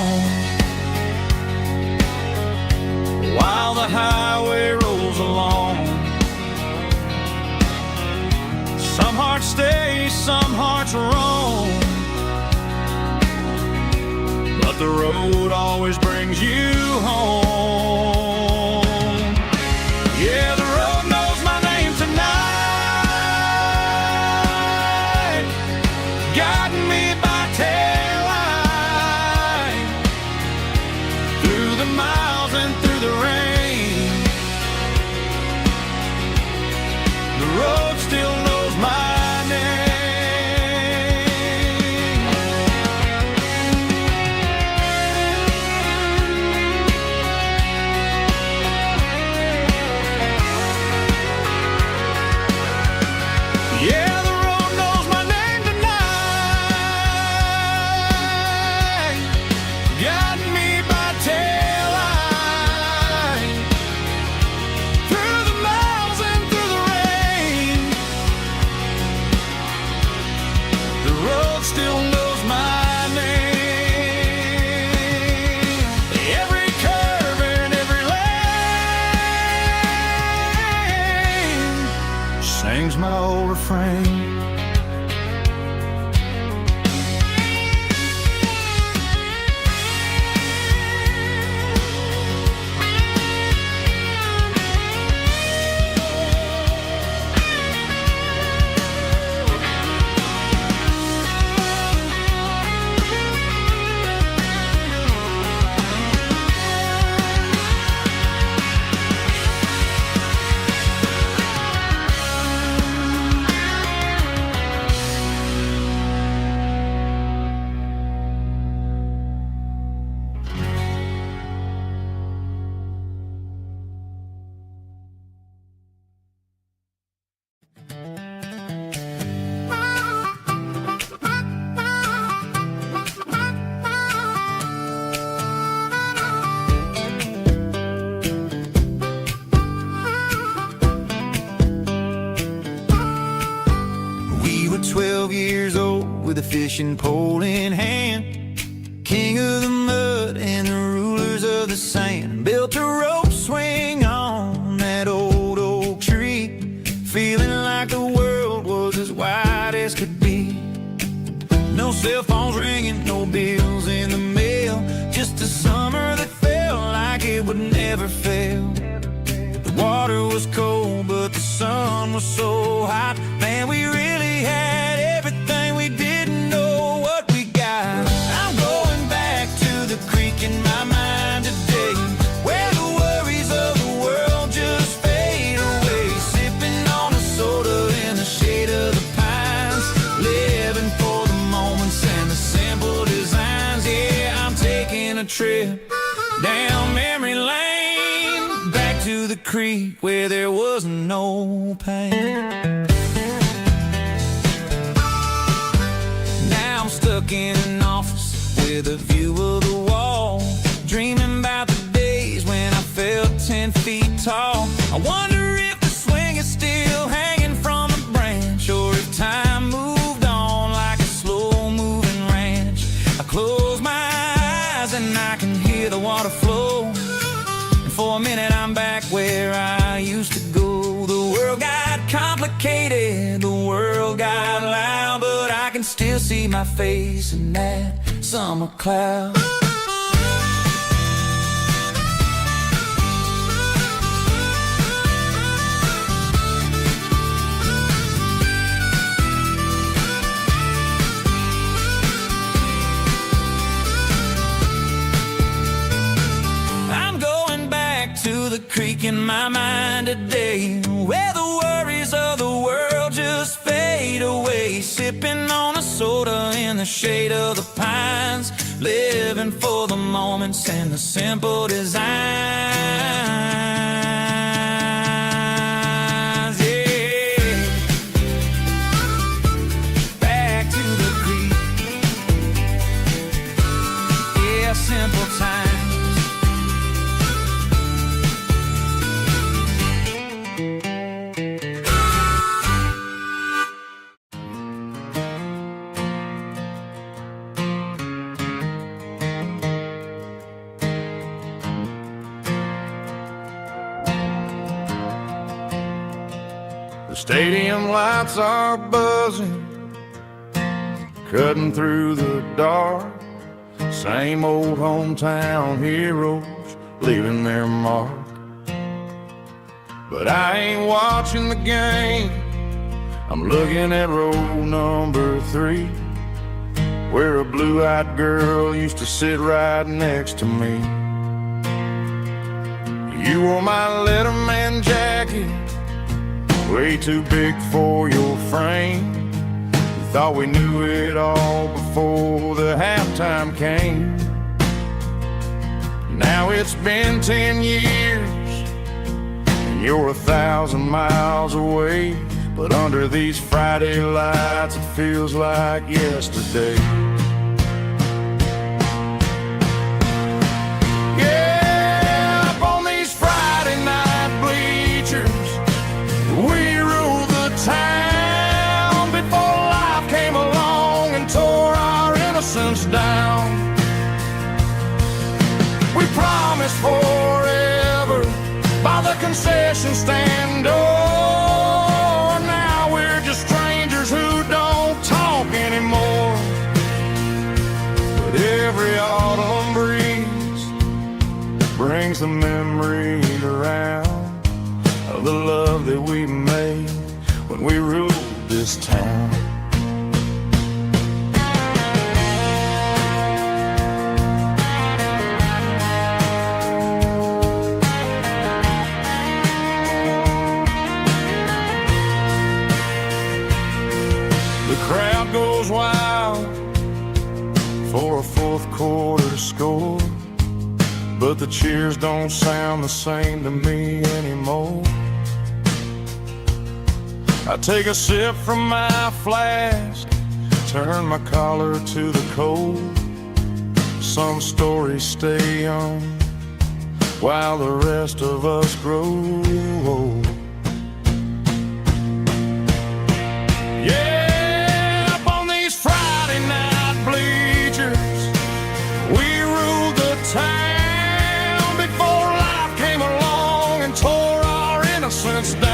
while the highway rolls along. Some hearts stay, some hearts roam, but the road always brings you home. Yeah, the road knows my name tonight, guiding me by taillight through the miles and through the rain. The road still knows my name. Yeah, the road knows my name tonight, guiding me by taillight through the miles and through the rain. The road still knows my name. Every curve and every lane sings my old refrain. We were 12 years old with a fishing pole in hand, king of the mud and the rulers of the sand. Built a rope swing on that old oak tree, feeling like the world was as wide as could be. No cell phones ringing, no bills in the mail, just a summer that felt like it would never fail. The water was cold, but the sun was so hot. Man, we really had everything, we didn't know what we got. I'm going back to the creek in my mind today, a trip down memory lane, back to the creek where there was no pain. Now I'm stuck in an office with a view of the wall, dreaming about the days when I felt 10 feet tall. I wonder if the swing is still hanging from a branch, or if time moved on like a slow-moving ranch. I close my eyes and I can hear the water flow, and for a minute I'm back where I used to go. The world got complicated, the world got loud, but I can still see my face in that summer cloud. To the creek in my mind today, where the worries of the world just fade away, sipping on a soda in the shade of the pines, living for the moments and the simple designs. Yeah, back to the creek. Yeah, simple times. The stadium lights are buzzing, cutting through the dark. Same old hometown heroes leaving their mark. But I ain't watching the game, I'm looking at row number 3, where a blue-eyed girl used to sit right next to me. You wore my Letterman jacket, way too big for your frame. We thought we knew it all before the halftime came. Now it's been 10 years, and you're 1,000 miles away. But under these Friday lights, it feels like yesterday. Yeah, up on these Friday night bleachers, we ruled the town before life came along and tore our innocence down. We promised forever by the concession stand door. Now we're just strangers who don't talk anymore. But every autumn breeze brings the memory around of the love that we made when we ruled this town. The crowd goes wild for a fourth quarter score, but the cheers don't sound the same to me anymore. I take a sip from my flask, turn my collar to the cold. Some stories stay young while the rest of us grow old. Yeah, up on these Friday night bleachers, we ruled the town before life came along and tore our innocence down.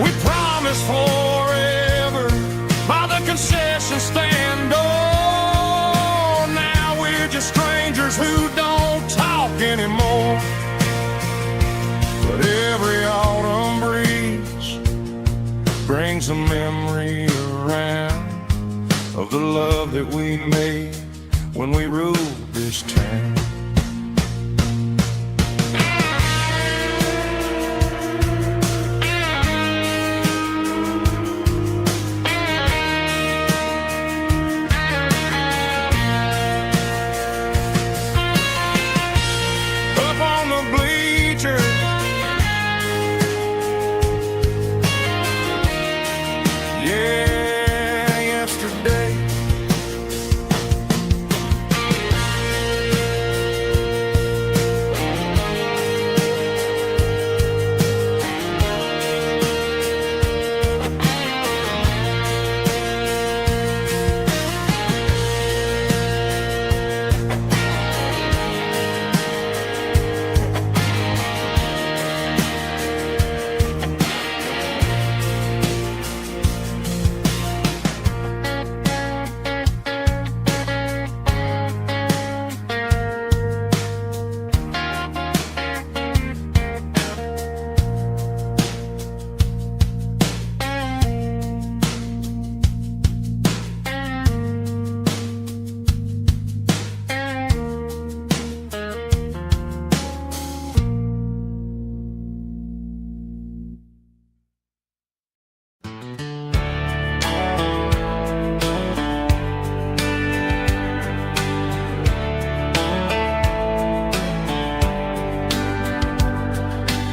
We promised forever by the concession stand door. Now we're just strangers who don't talk anymore. But every autumn breeze brings a memory around of the love that we made when we ruled this town. Yeah, yesterday.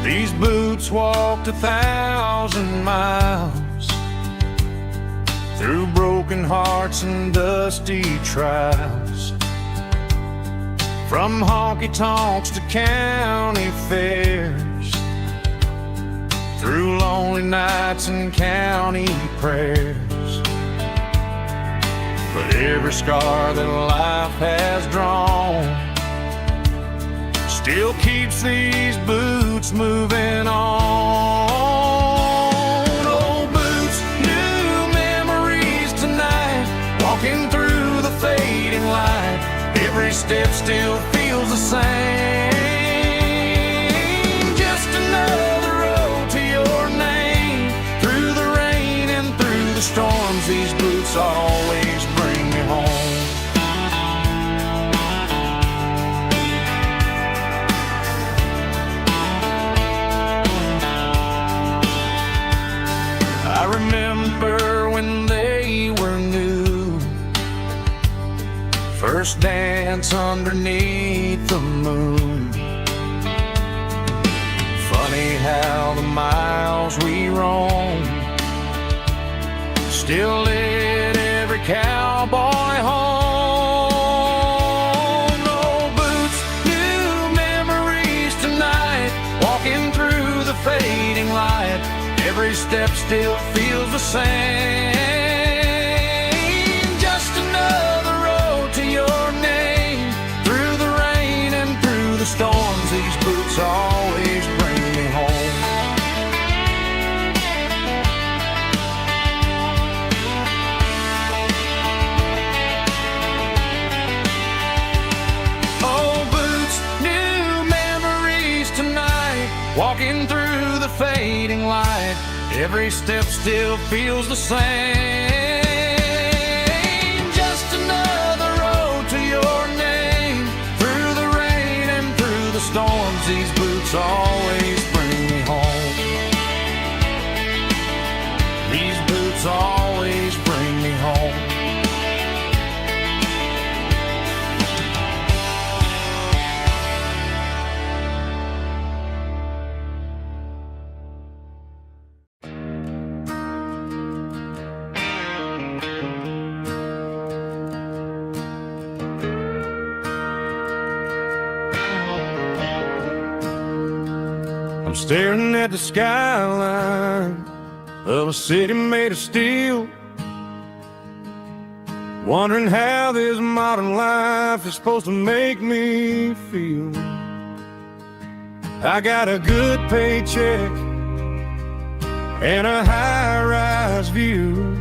These boots walked 1,000 miles through broken hearts and dusty trials, from honky-tonks to county fairs, through lonely nights and county prayers. But every scar that life has drawn still keeps these boots moving on. Old boots, new memories tonight, walking through the fading light. Every step still feels the same. Just another road to your name. Through the rain and through the storms, these boots always bring me home. I remember when they were new, first dance underneath the moon. Funny how the miles we roam still lit every cowboy home. Old boots, new memories tonight, walking through the fading light. Every step still feels the same. Just another road to your name. Through the rain and through the storms, these boots always bring me home. Old boots, new memories tonight, walking through the fading light. Every step still feels the same. Just another road to your name. Through the rain and through the storms, these boots always bring me home. These boots always bring me home. I'm staring at the skyline of a city made of steel, wondering how this modern life is supposed to make me feel. I got a good paycheck and a high-rise view,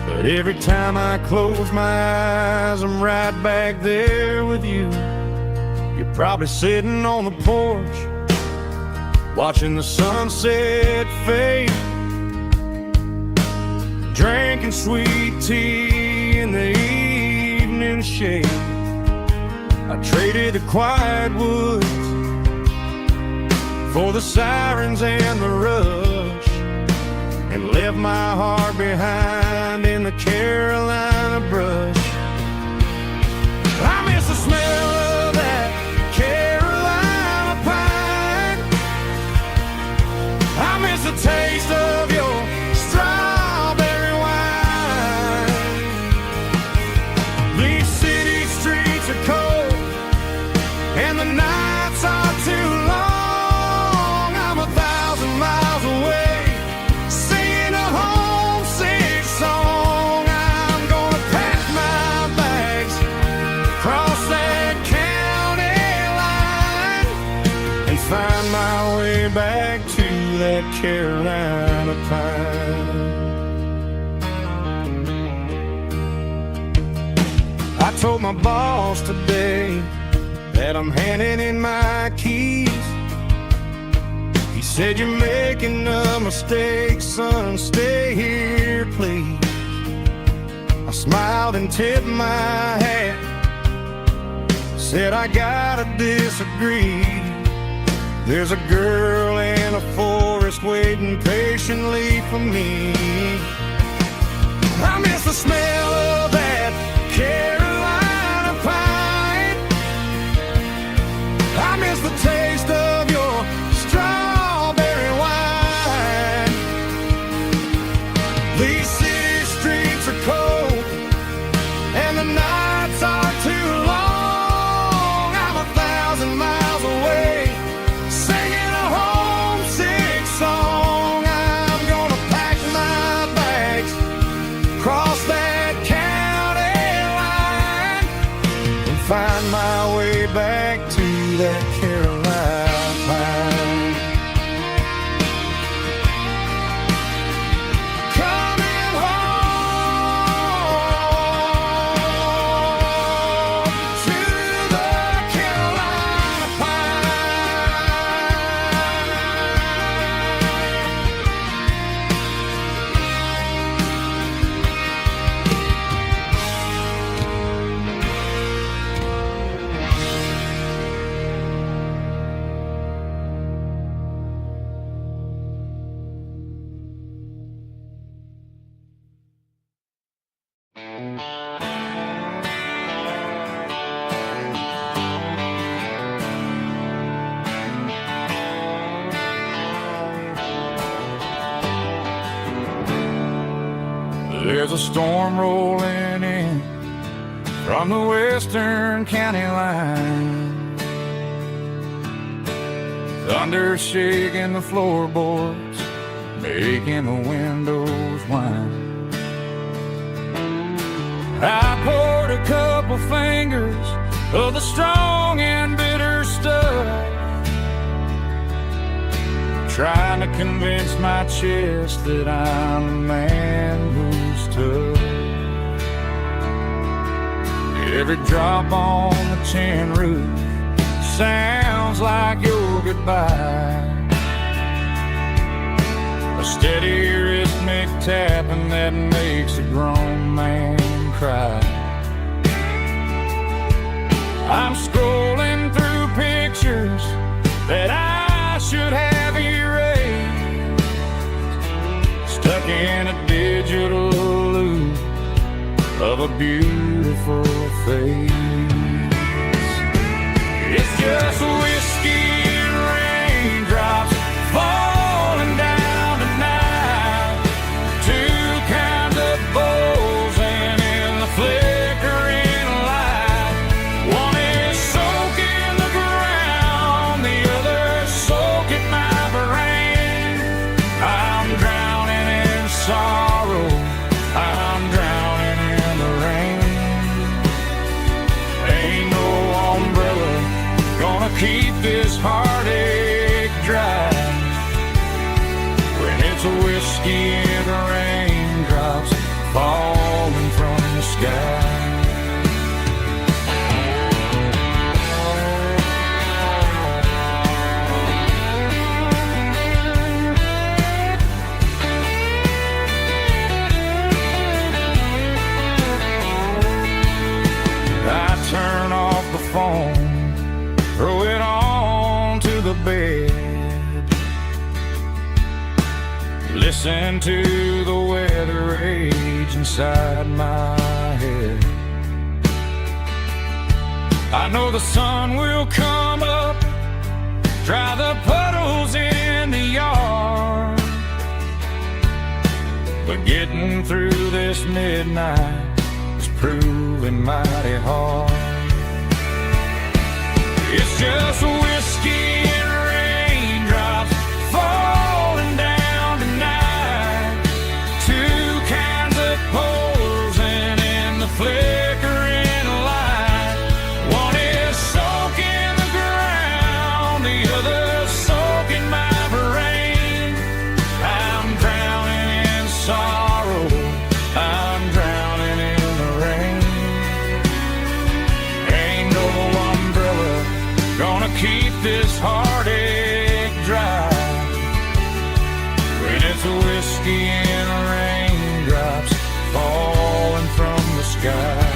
but every time I close my eyes, I'm right back there with you. You're probably sitting on the porch, watching the sunset fade, drinking sweet tea in the evening shade. I traded the quiet woods for the sirens and the rush, and left my heart behind in the Carolina brush. I miss the smell of that Carolina pine. I miss the taste of your strawberry that Carolina pine. I told my boss today that I'm handing in my keys. He said, "You're making a mistake, son, stay here, please." I smiled and tipped my hat, said, "I gotta disagree. There's a girl in a forest waiting patiently for me. I miss the smell of that Carolina pine. I miss the taste of your strawberry wine. These city streets are cold and the nights are too long. I'm 1,000 miles away, singing a homesick song. I'm gonna pack my bags, cross that county line, and find my way back to that Carolina pine. Coming home to the Carolina There's a storm rolling in from the western county line. Thunder shaking the floorboards, making the windows whine. I poured a couple fingers of the strong and bitter stuff, trying to convince my chest that I'm a man who's tough. Every drop on the tin roof sounds like your goodbye, a steady rhythmic tapping that makes a grown man cry. I'm scrolling through pictures that I should have erased, stuck in a digital loop of a beautiful face. It's just whiskey and raindrops falling down tonight, two kinds of bowls and in the flickering light. One is soaking the ground, the other soaking my brain. I'm drowning in sorrow, I'm drowning in the rain. Ain't no umbrella gonna keep this heartache dry when it's a whiskey and the raindrops falling from the sky. I turn off the phone, throw it on to the bed, listen to the weather rage inside my head. I know the sun will come up, dry the puddles in the yard, but getting through this midnight is proving mighty hard. It's just whiskey and raindrops falling down tonight, two kinds of pours and in the flickering light. One is soaking the ground, the other soaking my brain. keep this heartache dry. When it's a whiskey and raindrops falling from the sky.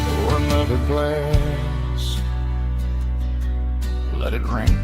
Pour another glass, let it rain.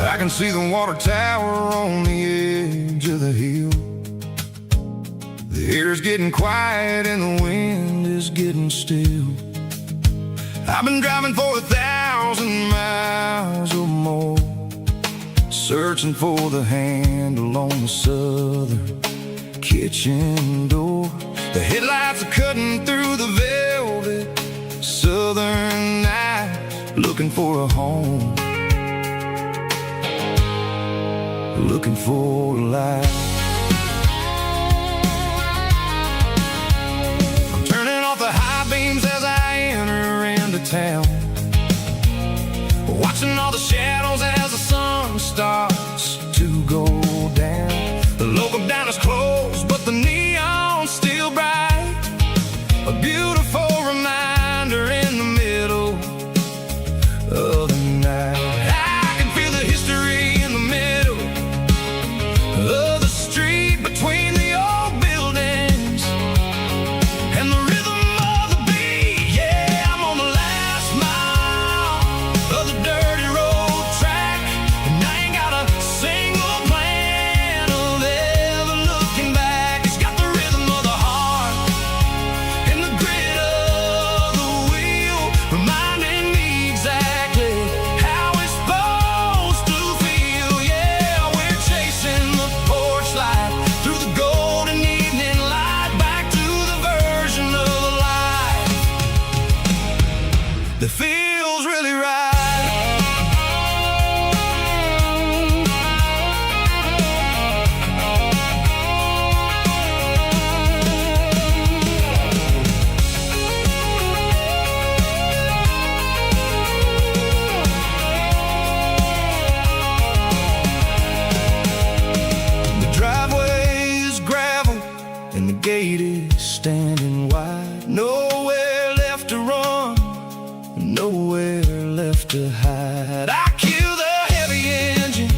I can see the water tower on the edge of the hill. The air's getting quiet and the wind is getting still. I've been driving for 1,000 miles or more, searching for the handle on the southern kitchen door. The headlights are cutting through the velvet southern night, looking for a home, looking for a life. I'm turning off the high beams as I enter into town, watching all the shadows as the sun starts to go down. The local diner's closed, but the neon's still bright, a beautiful reminder in the middle of the night. I can feel the history in the middle of the street between the old buildings and the rhythm of the beat. Yeah, I'm on the last mile of the dirty road track, and I ain't got a single plan of ever looking back. It's got the rhythm of the heart and the grit of the wheel, reminding me exactly how it's supposed to feel. Yeah, we're chasing the porch light through the golden evening light, back to the version of life that feels really right. The driveway is gravel and the gate is standing wide. Nowhere left to run, nowhere left to hide. I kill the heavy engine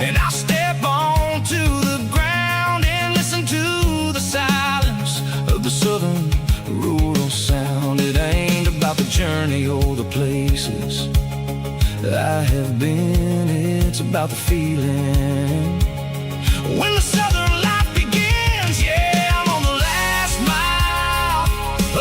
and I step onto the ground and listen to the silence of the southern rural sound. It ain't about the journey or the places I have been, it's about the feeling when the southern life begins. Yeah, I'm on the last mile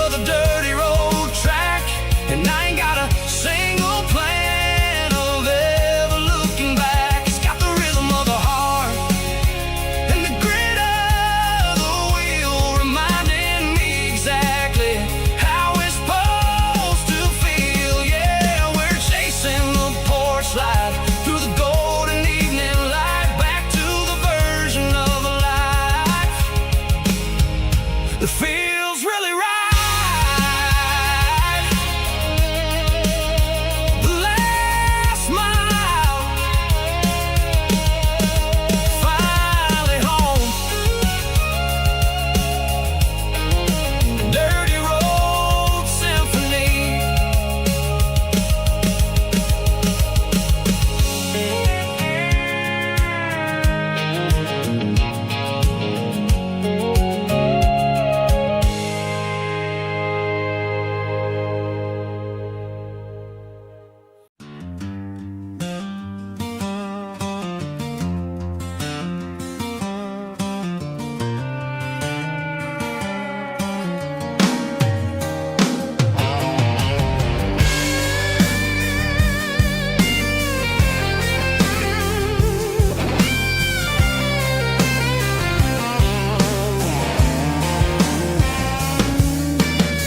of the dirty road track, and I ain't got a single plan of ever looking back. It's got the rhythm of the heart and the grit of the wheel, reminding me exactly how it's supposed to feel. Yeah, we're chasing the porch light through the golden evening light, back to the version of life that feels really right. The last mile, finally home. Dirty road symphony.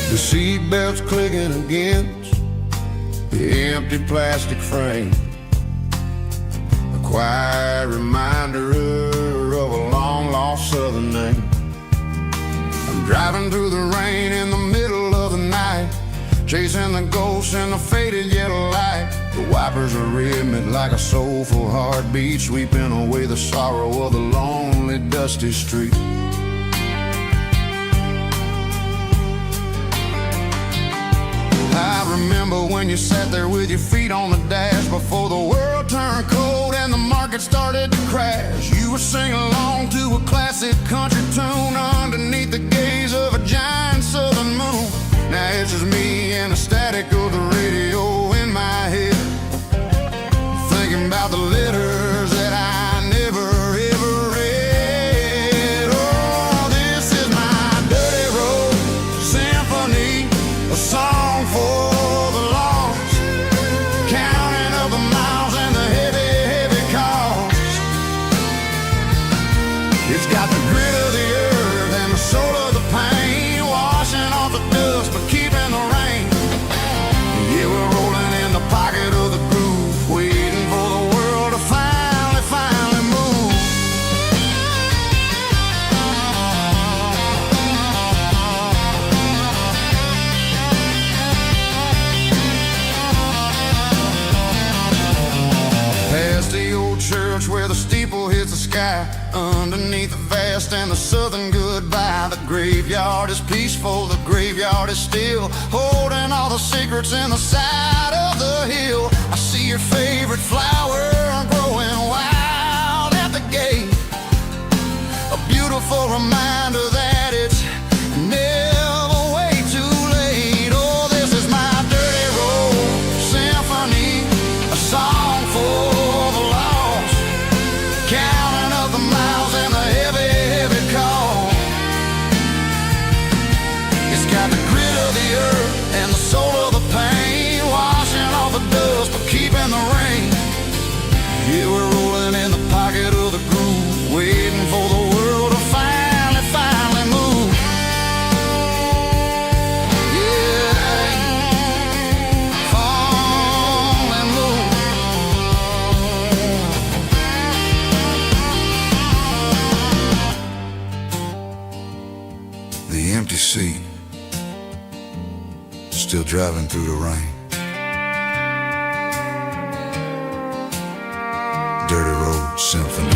The seat belts clicking against the empty plastic frame, a quiet reminder of a long-lost southern name. I'm driving through the rain in the middle of the night, chasing the ghosts in the faded yellow light. The wipers are rhythmic like a soulful heartbeat, sweeping away the sorrow of the lonely, dusty street. I remember when you sat there with your feet on the dash, before the world turned cold and the market started to crash. You were singing along to a classic country tune underneath the gaze of a giant southern moon. Now it's just me and the static of the radio in my head, thinking about the letters that I never ever read. Oh, this is my dirty road symphony, a song for the lost, counting up the miles and the heavy, heavy cost. It's got the grit of the earth and the soul of the pain, washing off the dust but keeping the rain. Yeah, we're rolling in the pocket of the groove, waiting for the world to finally move. Past the old church where the steeple hits the sky, underneath the vast and the southern goodbye. The graveyard is peaceful, the graveyard is still, holding all the secrets in the side of the hill. I see your favorite flower growing wild at the gate, a beautiful reminder that it's never way too late. Oh, this is my dirty road symphony, a song for the lost, counting up the miles and the heavy, heavy call. It's got the grit of the earth and the soul of the pain, washing off the dust but keeping the rain. Yeah, we're rolling in the pocket of the groove, waiting for the world to finally move. Yeah, finally move. The empty seat, still driving through the rain. Dirty road symphony.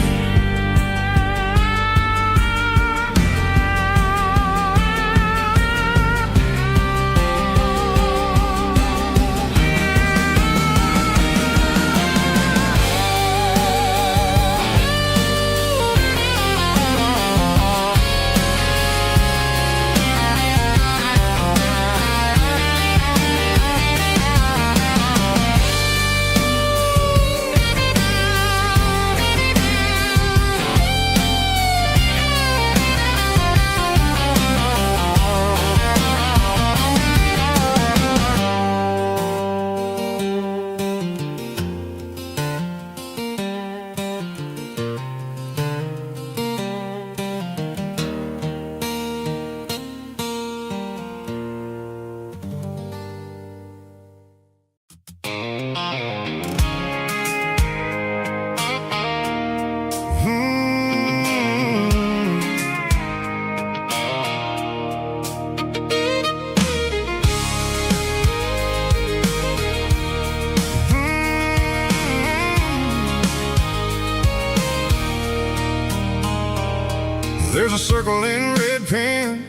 There's a circle in red pen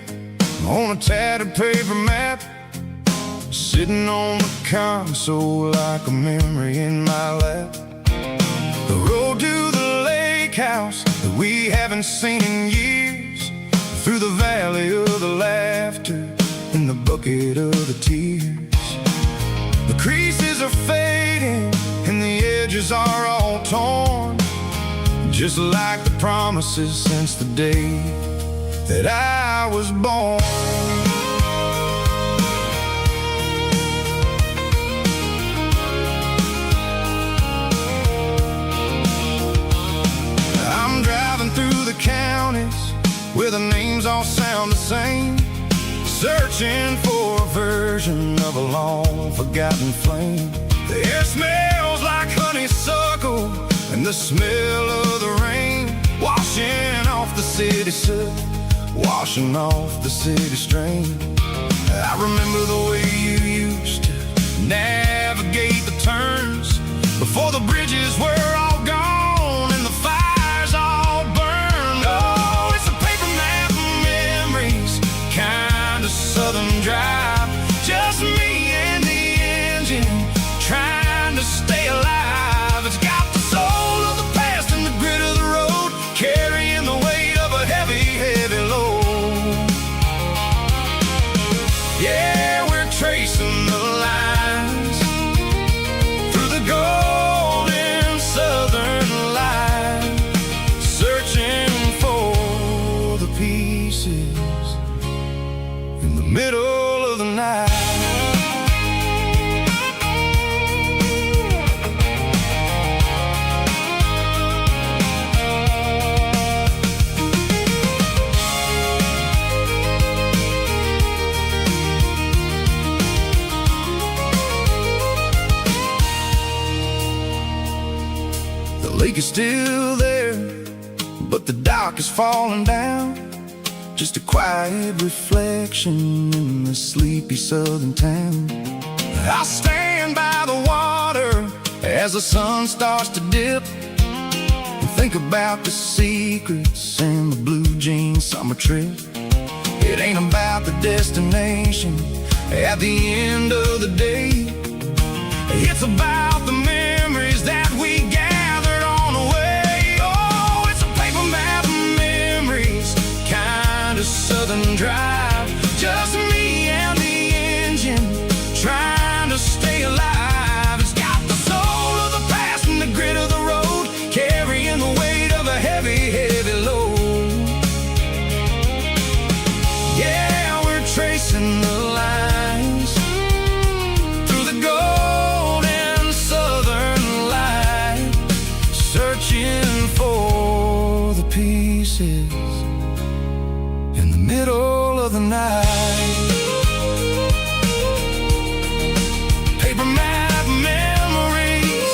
on a tattered paper map, sitting on the console like a memory in my lap. The road to the lake house that we haven't seen in years, through the valley of the laughter and the bucket of the tears. The creases are fading and the edges are all torn, just like the promises since the day that I was born. I'm driving through the counties where the names all sound the same, searching for version of a long forgotten flame. The air smells like honeysuckle and the smell of the rain, washing off the city soot, washing off the city strain. I remember the way you used to navigate the turns before the bridges were all gone and the fires all burned. Oh, it's a paper map of memories, kind of southern drive, just me and the engine trying to stay alive. It's got the soul of the past and the grit of the road, carrying the weight of a heavy, heavy load. Yeah, we're tracing the lines through the golden southern light, searching for the pieces in the middle of the night. The lake is still there, but the dock is falling down, just a quiet reflection in the sleepy southern town. I stand by the water as the sun starts to dip and think about the secrets and the blue jean summer trip. It ain't about the destination at the end of the day, it's about the memories that we gathered on the way. Oh, it's a paper map of memories, kind of southern drive, just me and the engine trying to stay alive. It's got the soul of the past and the grit of the road, carrying the weight of a heavy, heavy load. Yeah, we're tracing the lines through the golden southern light, searching for the pieces in the middle of the night. Paper map memories,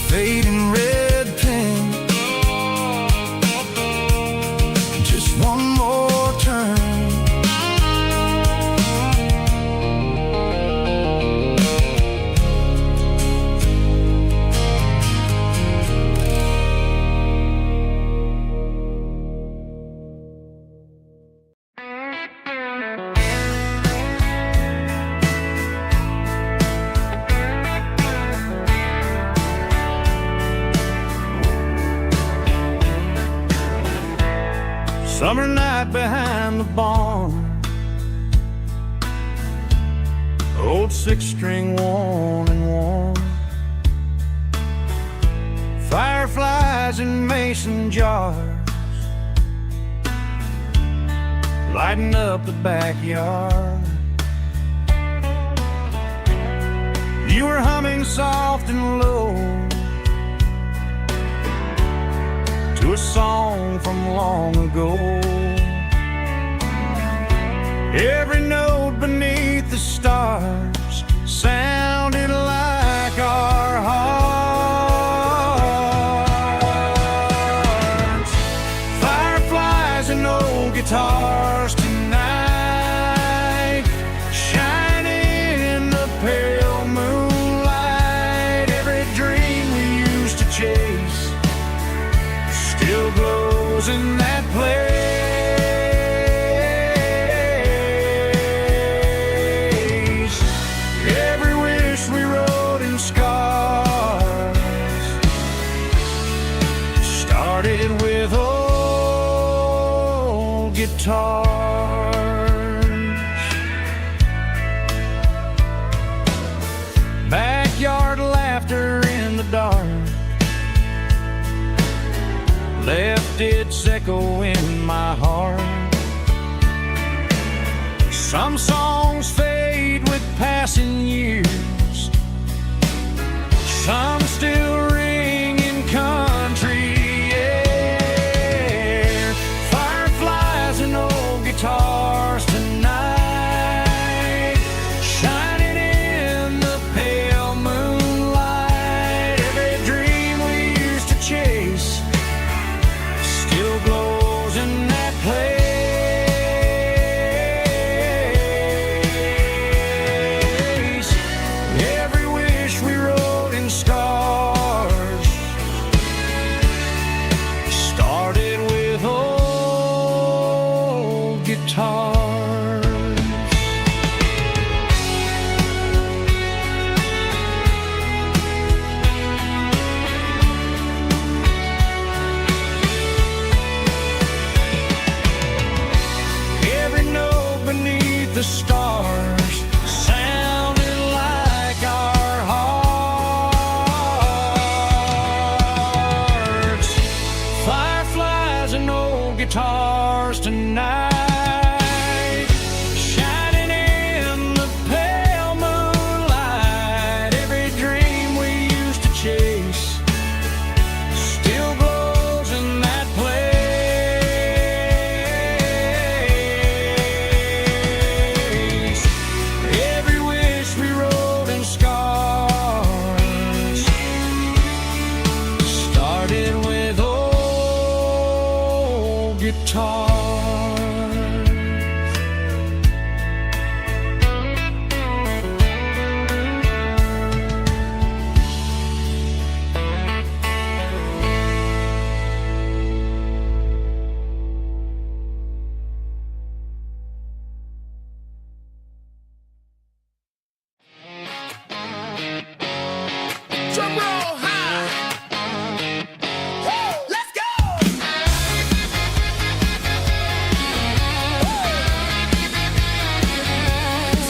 fading red pen, just one more turn. Summer night behind the barn, old six-string worn and worn, fireflies in mason jars, lighting up the backyard. You were humming soft and low to a song from long ago. Every note beneath the stars sounded like our hearts. Fireflies and old guitars tonight, shining in the pale moonlight. Every dream we used to chase still glows in that place. Every wish we wrote in scars started with old guitars. Backyard laughter in the dark left its echo in my heart. Some songs fade with passing years, some still ring in country air. Fireflies and old guitars tonight, guitars. Every note beneath the stars sounded like our hearts. Fireflies and old guitars tonight, shining in the pale moonlight. Every dream we used to chase still glows in that place. Every wish we wrote in scars started with old guitars. Drum roll high. Woo, let's go.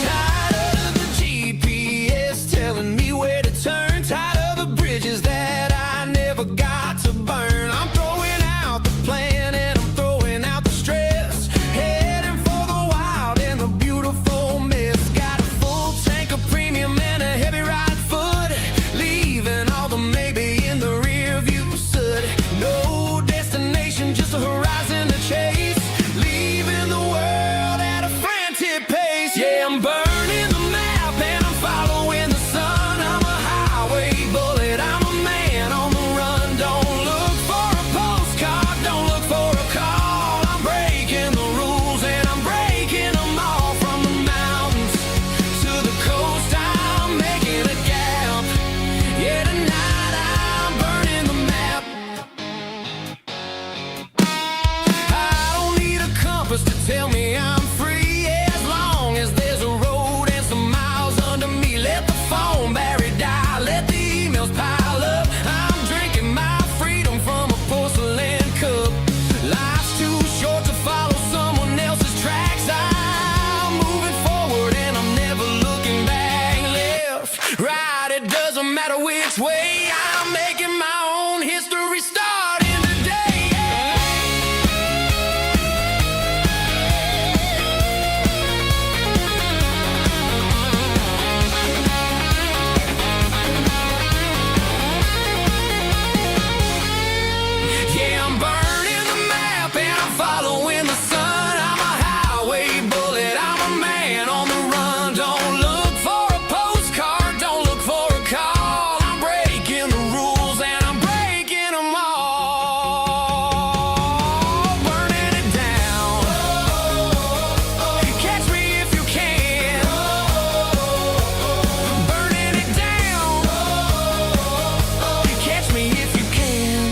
Tired of the GPS telling me where to turn. Tired of the bridges that I never got to burn. I'm throwing out the plan and I'm throwing out the stress. Heading for the wild and the beautiful mess. Got a full tank of premium and a heavy right foot. Leaving all the maybe in the rear view soot. No destination, just a horizon to chase. Leaving the world at a frantic pace. Yeah, I'm burning the map and I'm following the sun. I'm a highway bullet, I'm a man on the run. Don't look for a postcard, don't look for a call. I'm breaking the rules and I'm breaking them all. From the mountains to the coast, I'm making a gap. Yeah, tonight I'm burning the map. I don't need a compass to tell me I'm free. As long as there's a road and some miles under me. Let the phone battery die, let the emails pile up. I'm drinking my freedom from a porcelain cup. Life's too short to follow someone else's tracks. I'm moving forward and I'm never looking back. Left, right, it doesn't matter which way. I'm making my own history starting today. Yeah, I'm burning the map and I'm following the sun. I'm a highway bullet, I'm a man on the run. Don't look for a postcard, don't look for a call. I'm breaking the rules and I'm breaking them all. Burning it down. Catch me if you can. Burning it down. Catch me if you can.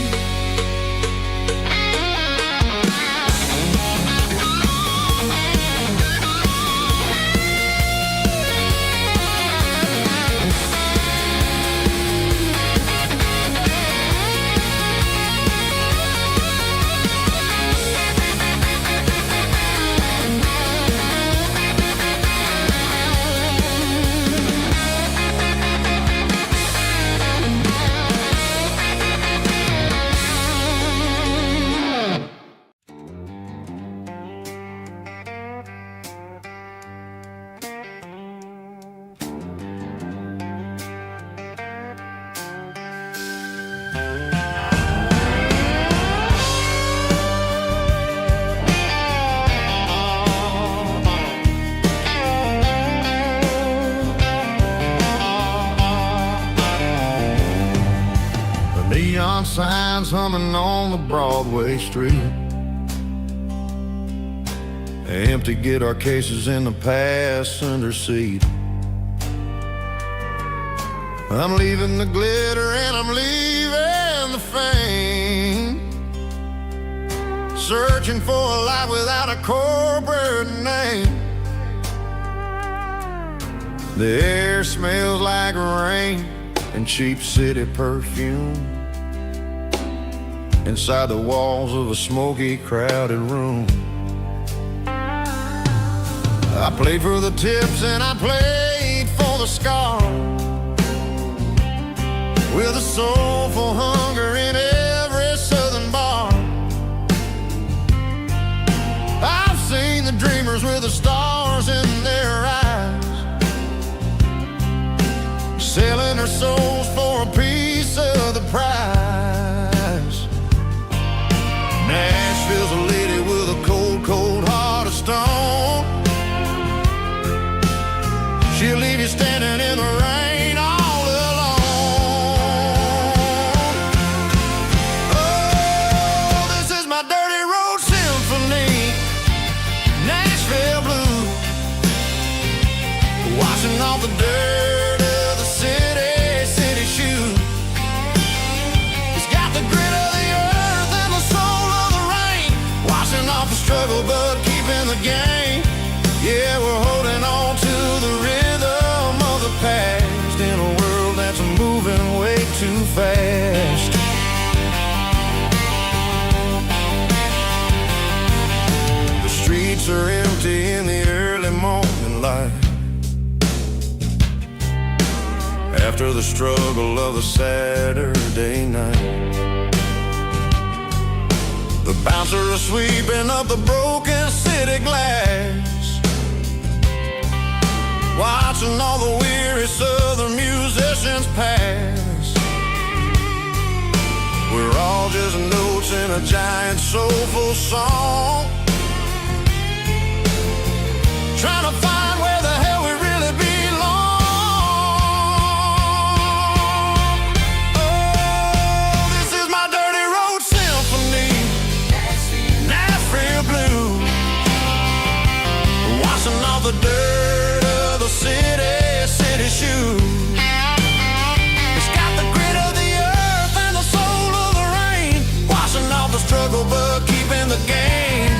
Neon signs humming on the Broadway street. Empty guitar cases in the passenger seat. I'm leaving the glitter and I'm leaving the fame. Searching for a life without a corporate certain name. The air smells like rain and cheap city perfume inside the walls of a smoky, crowded room. I played for the tips and I played for the scar, with a soulful hunger in every southern bar. I've seen the dreamers with the stars in their eyes, selling their souls for a piece of the prize. Nashville's a lady with a cold, cold heart of stone. She'll leave you standing in the rain all alone. Oh, this is my dirty road symphony, Nashville blue, washing off the dirt of the city shoe. It's got the grit of the earth and the soul of the rain, washing off the struggle but keeping the game. Yeah, we're holding on to the rhythm of the past in a world that's moving way too fast. The streets are empty in the early morning light, after the struggle of the Saturday night. The bouncers are sweeping up the broken city glass, watching all the weary southern musicians pass. We're all just notes in a giant soulful song, trying to find where the hell we really belong. Oh, this is my dirty road symphony, Nashville blue, washing off the dirt of the city shoe. It's got the grit of the earth and the soul of the rain, washing off the struggle but keeping the game.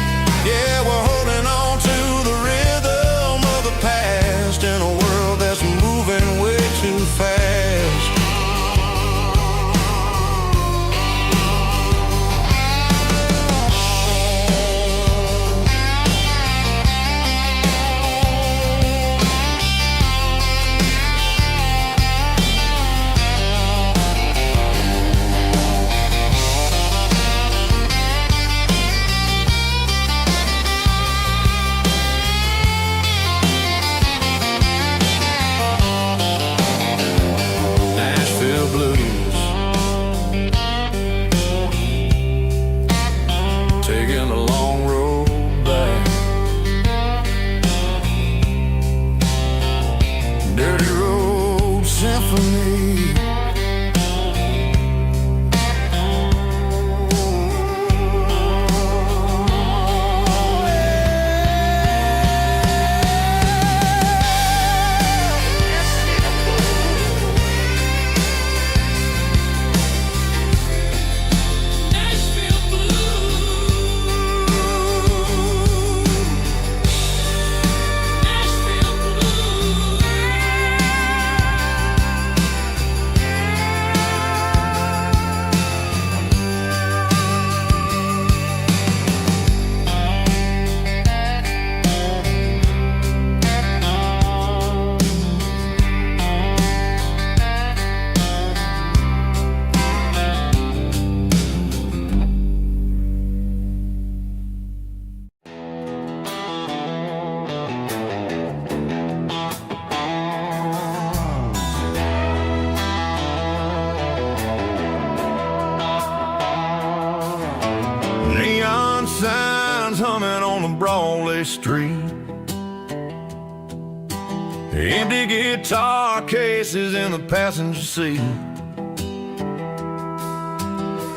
Yeah, we're holding on to the rhythm of the past in a world that's moving way too fast. Nashville blues, taking a long road back. Dirty road symphony. Neon signs humming on the Broadway street, empty guitar cases in the passenger seat.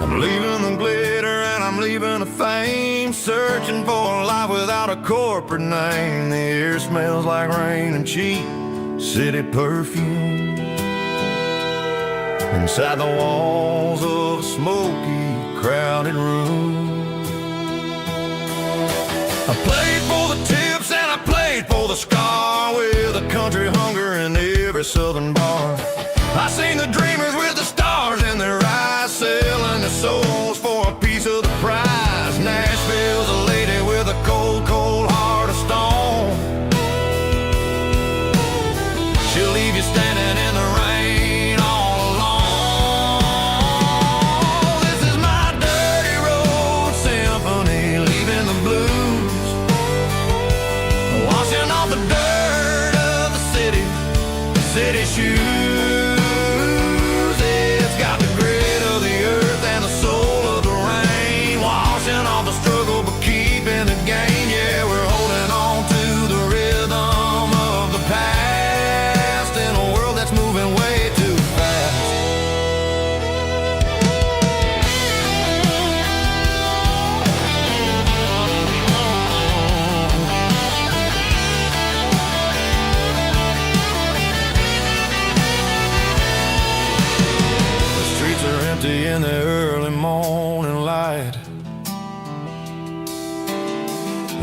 I'm leaving the glitter and I'm leaving the fame, searching for a life without a corporate name. The air smells like rain and cheap city perfume inside the walls of a smoky, crowded room. I played for the tips a scar with a country hunger in every southern bar. I seen the dreamers with the stars in their eyes, selling their souls for a piece of the prize. Nashville's a lady with a cold, cold heart of stone. She'll leave you standing in the rain all alone. This is my dirty road symphony, leaving the blues, washing off the dirt of the city shoes. It's got the grit of the earth and the soul of the rain, washing off the struggle but keeping the game. Yeah, we're holding on to the rhythm of the past in a world that's moving way too fast. The streets are empty in the early morning light,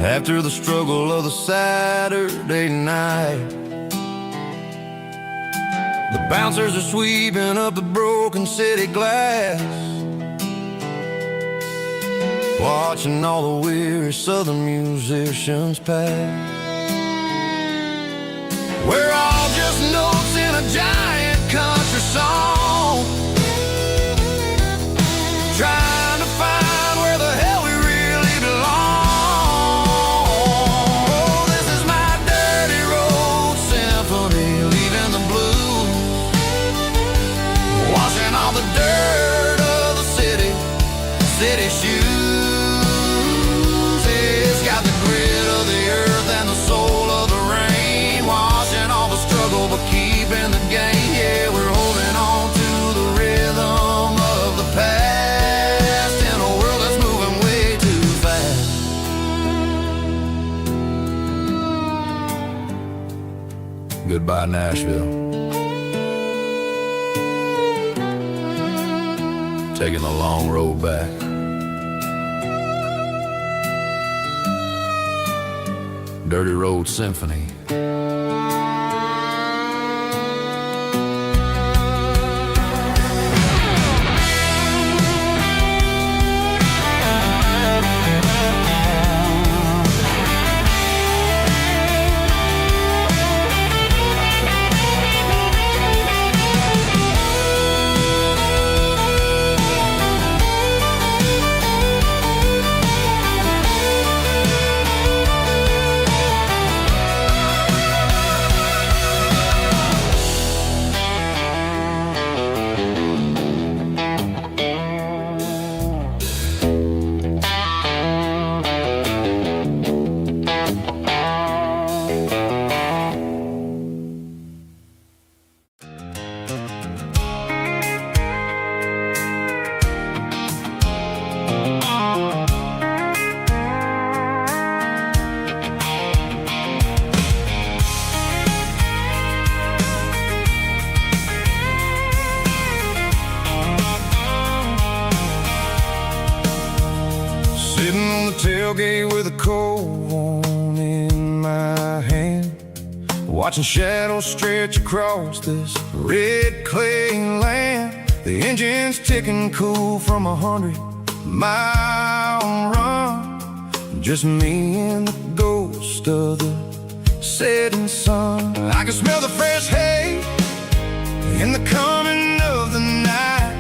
after the struggle of the Saturday night. The bouncers are sweeping up the broken city glass, watching all the weary southern musicians pass. We're all just notes in a giant country song, trying to find where the hell we really belong. Oh, this is my dirty road symphony, leaving the blues, washing all the dirt of the city shoes. It's got the grit of the earth and the soul of the rain, washing all the struggle but keeping the game. Yeah, we're holding on to the rhythm of the past in a world that's moving way too fast. Goodbye, Nashville. Taking the long road back. Dirty Road Symphony. Sitting on the tailgate with a cold one in my hand, watching shadows stretch across this red clay land. The engine's ticking cool from 100-mile run, just me and the ghost of the setting sun. I can smell the fresh hay in the coming of the night.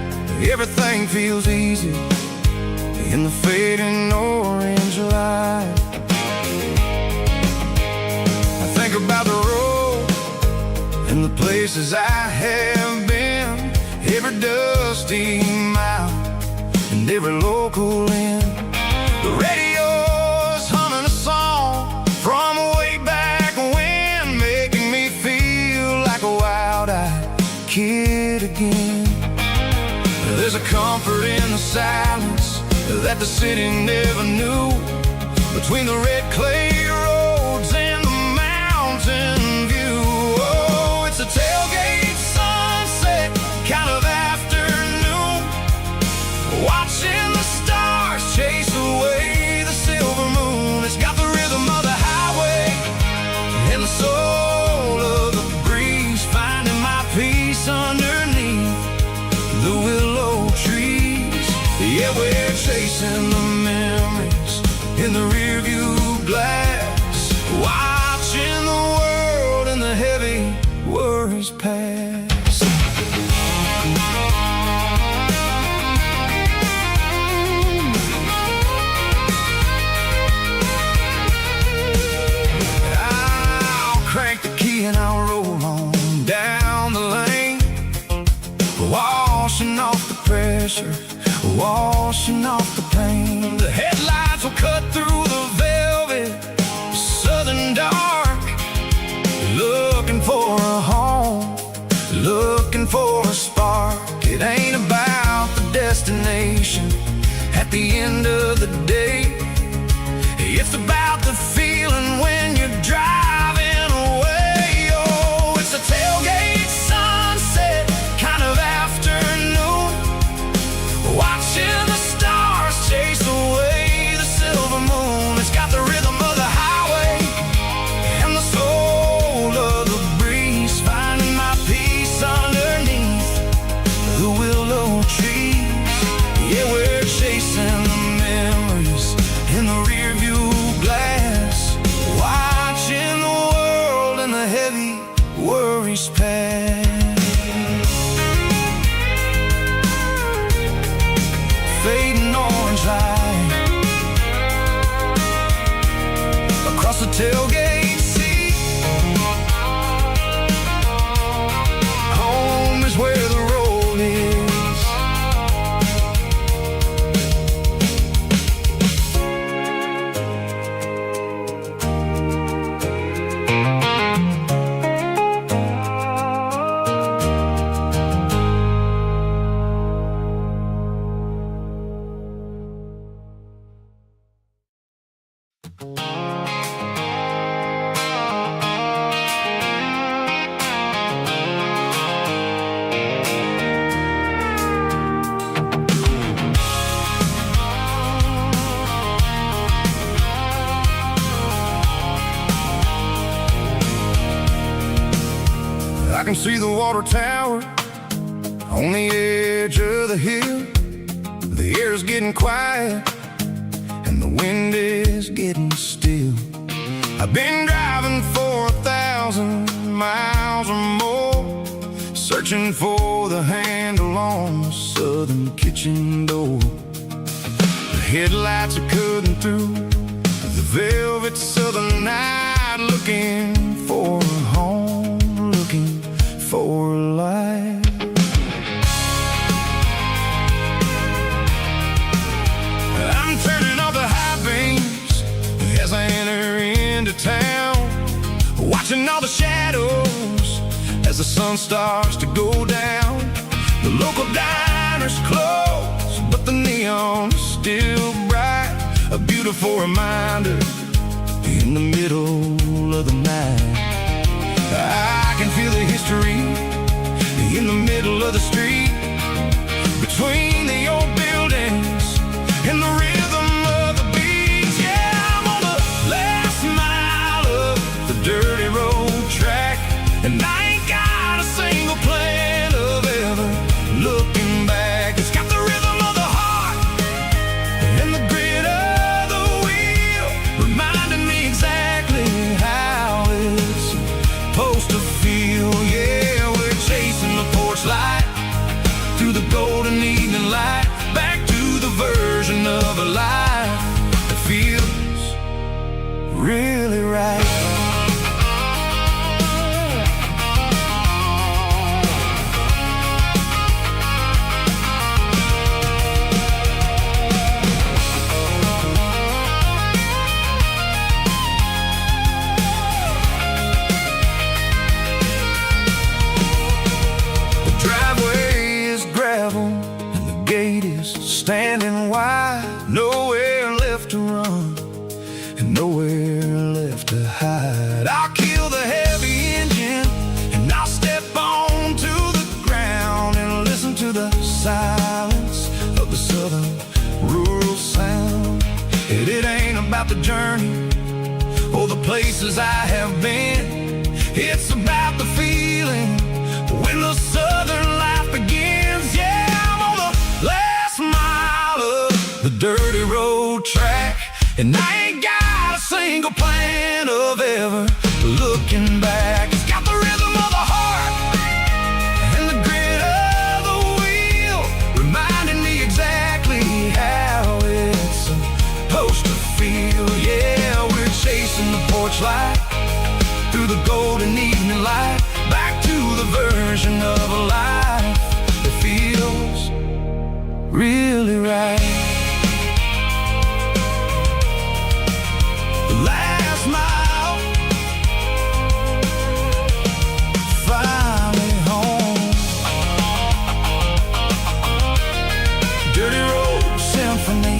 Everything feels easy in the fading orange light. I think about the road and the places I have been, every dusty mile and every local inn. The radio's humming a song from way back when, making me feel like a wild-eyed kid again. There's a comfort in the silence that the city never knew, between the red clay roads and the mountain view. Oh, it's a tailgate sunset kind of afternoon, watching the stars chase away the silver moon. It's got the rhythm of the highway and the pressure, washing off the pain. The headlights will cut through the velvet southern dark, looking for a home, looking for a spark. It ain't about the destination at the end of the day. It's about the feeling when you're driving away. Oh, it's a tailgate sunset kind of afternoon, watching the stars chase away the silver moon. It's got the rhythm of the highway and the soul of the breeze, finding my peace underneath the willow trees. Yeah, we're chasing the memories in the rear view glass, watching the world and the heavy worries pass. Fading orange light across the tailgate seat. Home is where the road is. I can see the water tower on the edge of the hill. The air's getting quiet and the wind is getting still. I've been driving for 1,000 miles or more, searching for the handle on the southern kitchen door. The headlights are cutting through the velvet southern night, looking for a home, looking for life. I'm turning off the high beams as I enter into town, watching all the shadows as the sun starts to go down. The local diner's closed, but the neon's still bright, a beautiful reminder in the middle of the night. I can feel the history in the middle of the street, between the old buildings and the rhythm of the beats. Yeah, I'm on the last mile of the dirty road track, and I ain't got a single plan of ever looking back. It's got the rhythm of the heart and the grit of the wheel, reminding me exactly how it's supposed to feel. Yeah, we're chasing the porch light through the golden evening light, back to the version of a life that feels really right. Standing wide, nowhere left to run and nowhere left to hide. I'll kill the heavy engine and I'll step onto the ground and listen to the silence of the southern rural sound. It ain't about the journey or the places I have been, it's about the feeling when the southern life begins. Yeah, I'm on the last mile of the dirty road track, and I ain't got a single plan of ever looking back. It's got the rhythm of the heart and the grit of the wheel, reminding me exactly how it's supposed to feel. Yeah, we're chasing the porch light through the golden evening light, back to the version of a life that feels really right. The last mile, finally home. Dirty road symphony.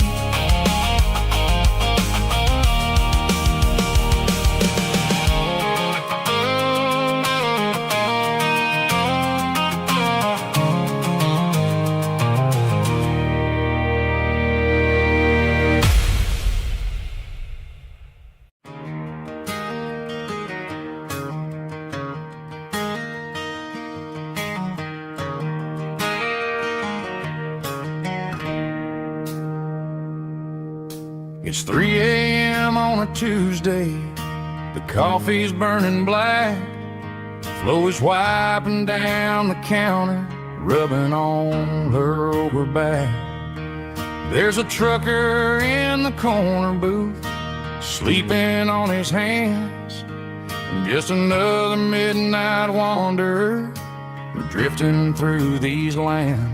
It's 3 a.m. on a Tuesday. The coffee's burning black. Flo is wiping down the counter, rubbing on her over back. There's a trucker in the corner booth, sleeping on his hands. Just another midnight wanderer, drifting through these lands.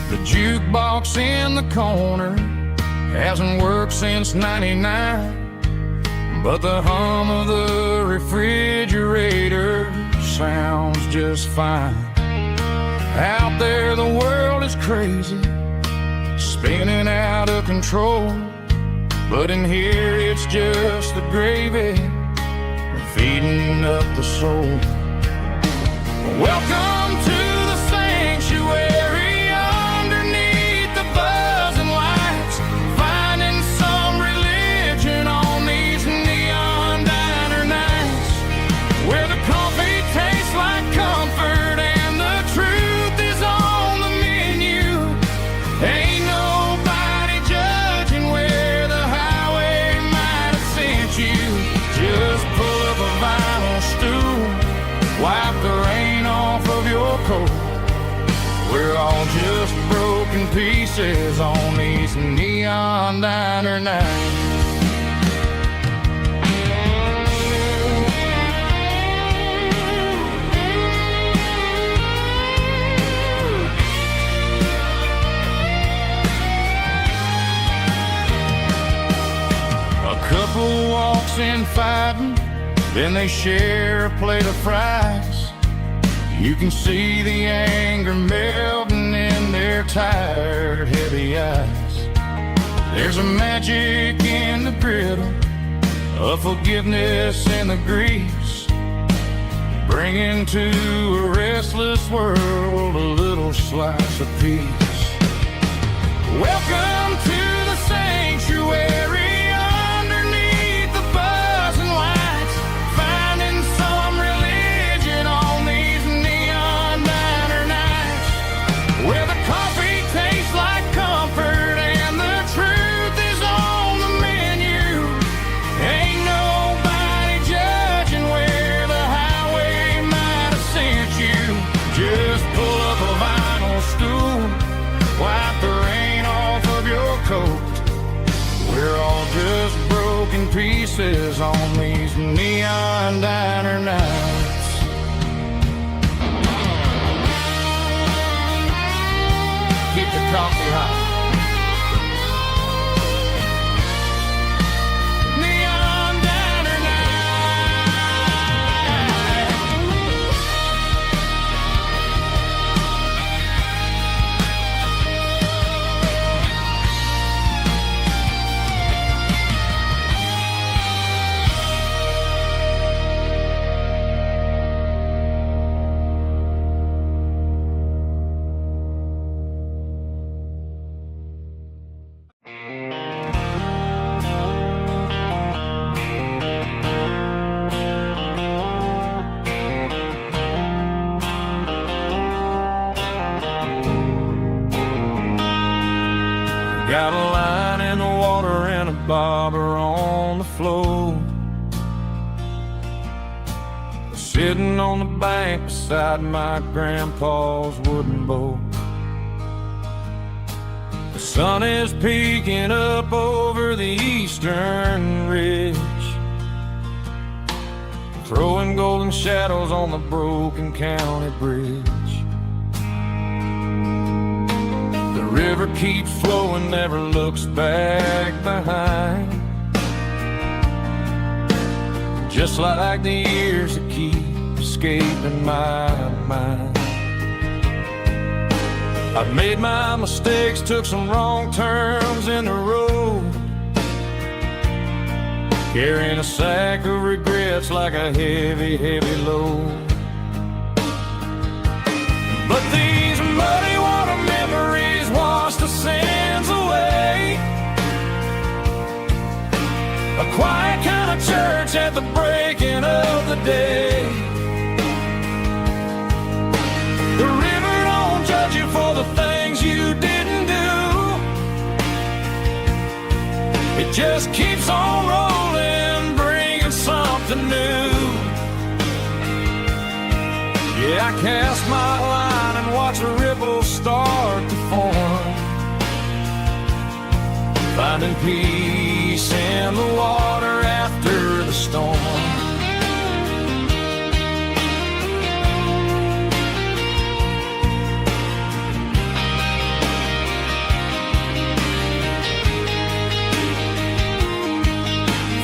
The jukebox in the corner hasn't worked since '99, but the hum of the refrigerator sounds just fine. Out there the world is crazy, spinning out of control, but in here it's just the gravy feeding up the soul. Welcome to the sanctuary, underneath the buzzing lights, finding some religion on these neon diner nights, where the coffee tastes like comfort and the truth is on the menu. Ain't nobody judging where the highway might have sent you. Just pull up a vinyl stool, wipe the rain off of your coat. We're all just broken pieces on these neon diner nights. A couple walks in fighting, then they share a plate of fries. You can see the anger melting in their tired, heavy eyes. There's a magic in the griddle, a forgiveness in the grease, bringing to a restless world a little slice of peace. Welcome to the sanctuary, underneath the buzzing lights, finding some religion on these neon diner nights, where the coffee tastes like comfort and the truth is on the menu. Ain't nobody judging where the highway might have sent you. Just pull up a vinyl stool, wipe the rain off of your coat. We're all just broken pieces on these neon diner nights. Keep the coffee hot. Neon diner night. Got a line in the water and a bobber on the floor, sitting on the bank beside my grandpa's wooden boat. The sun is peeking up over the eastern ridge, throwing golden shadows on the broken county bridge. The river keeps flowing, never looks back behind, just like the years that keep escaping my mind. I've made my mistakes, took some wrong turns in the road, carrying a sack of regrets like a heavy, heavy load. But these muddy water memories wash the sins away. A quiet kind of church at the breaking of the day. The river don't judge you for the things you didn't do. It just keeps on rolling, bringing something new. Yeah, I cast my line and watch the ripples start to form, finding peace in the water after the storm.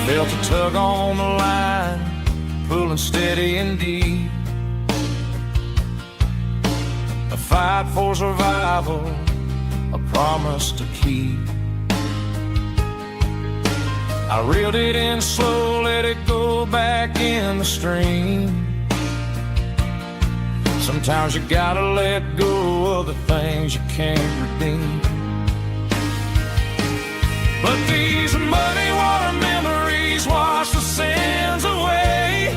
Felt a tug on the line, pulling steady and deep. A fight for survival, a promise to keep. I reeled it in slow, let it go back in the stream. Sometimes you gotta let go of the things you can't redeem. But these muddy water memories wash the sins away.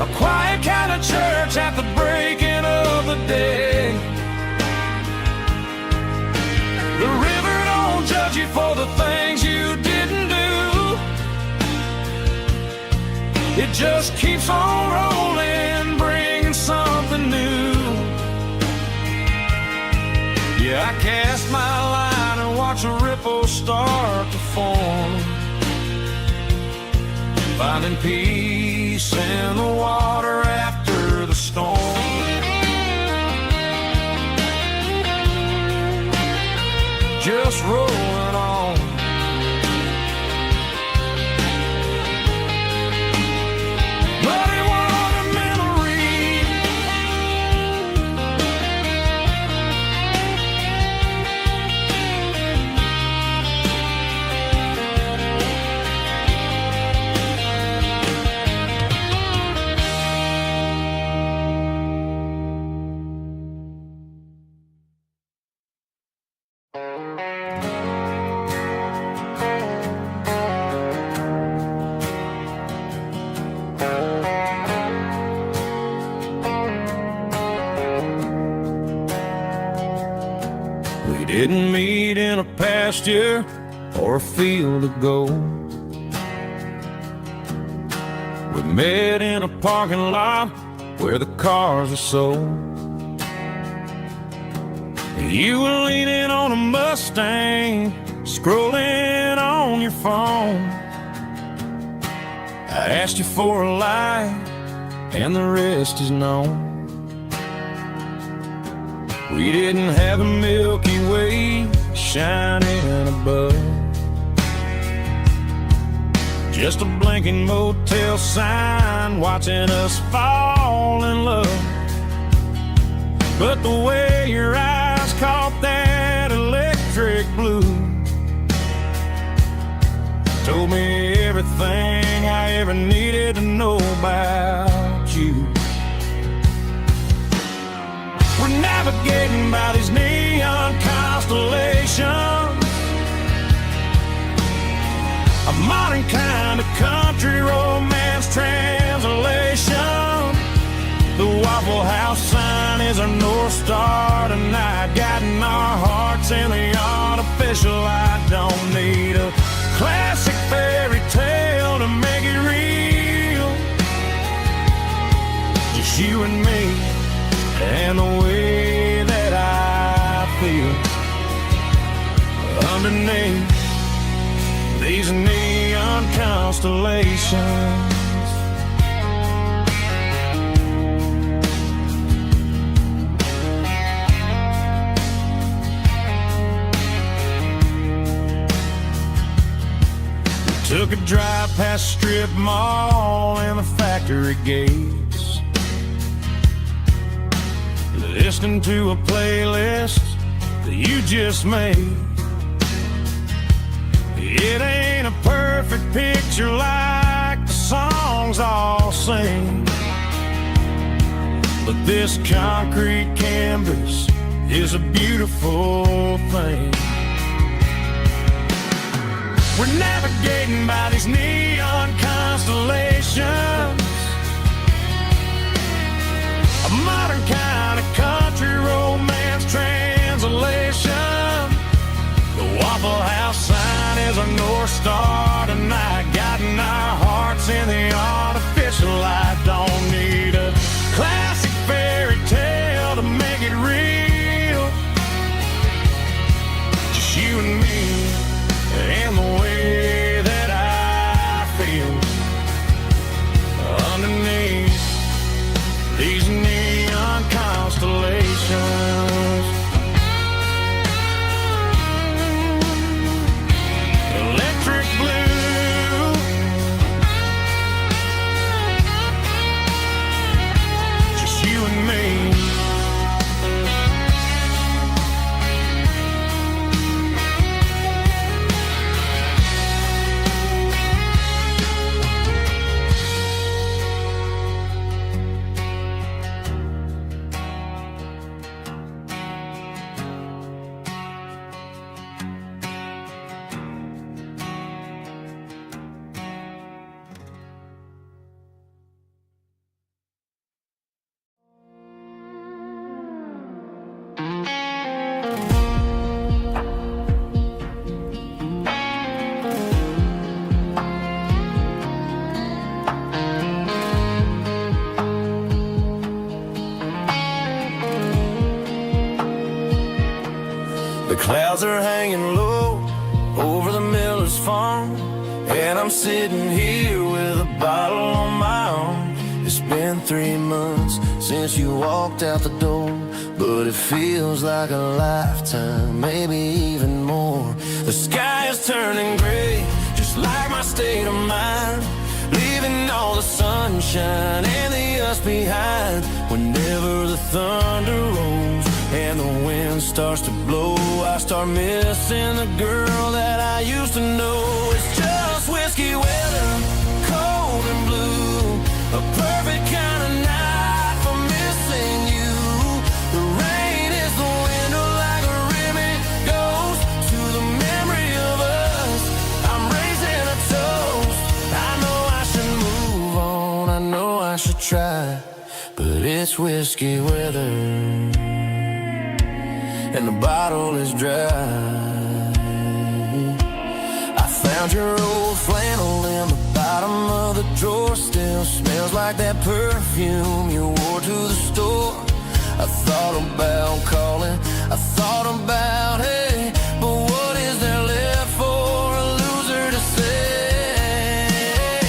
A quiet kind of church at the breaking of the day. The river don't judge you for the things you didn't do. It just keeps on rolling, bringing something new. Yeah, I cast my line and watch a ripple start to form, finding peace in the water after the storm. Just rolling on. Muddy water memories. We didn't meet in a pasture or a field of gold. We met in a parking lot where the cars are sold. You were leaning on a Mustang, scrolling on your phone. I asked you for a light, and the rest is known. We didn't have a Milky Way shining above, just a blinking motel sign watching us fall in love. But the way your eyes caught that electric blue told me everything I ever needed to know about you. We're navigating by these neon constellations, a modern kind of country romance translation. The Waffle House sign is our North Star tonight, guiding our hearts in the artificial. I don't need a classic fairy tale to make it real, just you and me and the way that I feel underneath these neon colors. constellations. Took a drive past strip mall and the factory gates, listening to a playlist that you just made. It ain't a perfect picture like the songs all sing, but this concrete canvas is a beautiful thing. We're navigating by these neon constellations, a modern kind of country romance translation. The Waffle House sign is a North Star tonight, guiding our hearts in the artificial light. Don't need a classic fairy tale to make it real, just you and me and the way that I feel underneath these neon constellations. Electric blue, just you and me. The clouds are hanging low over the miller's farm, and I'm sitting here with a bottle on my arm. It's been 3 months since you walked out the door, but it feels like a lifetime, maybe even more. The sky is turning gray, just like my state of mind, leaving all the sunshine and the us behind. Whenever the thunder rolls and the wind starts to blow, I start missing the girl that I used to know. It's just whiskey weather, cold and blue, a perfect kind of night for missing you. The rain is the window like a ribbon goes to the memory of us. I'm raising a toast. I know I should move on, I know I should try, but it's whiskey weather and the bottle is dry. I found your old flannel in the bottom of the drawer, still smells like that perfume you wore to the store. I thought about calling, I thought about, hey, but what is there left for a loser to say?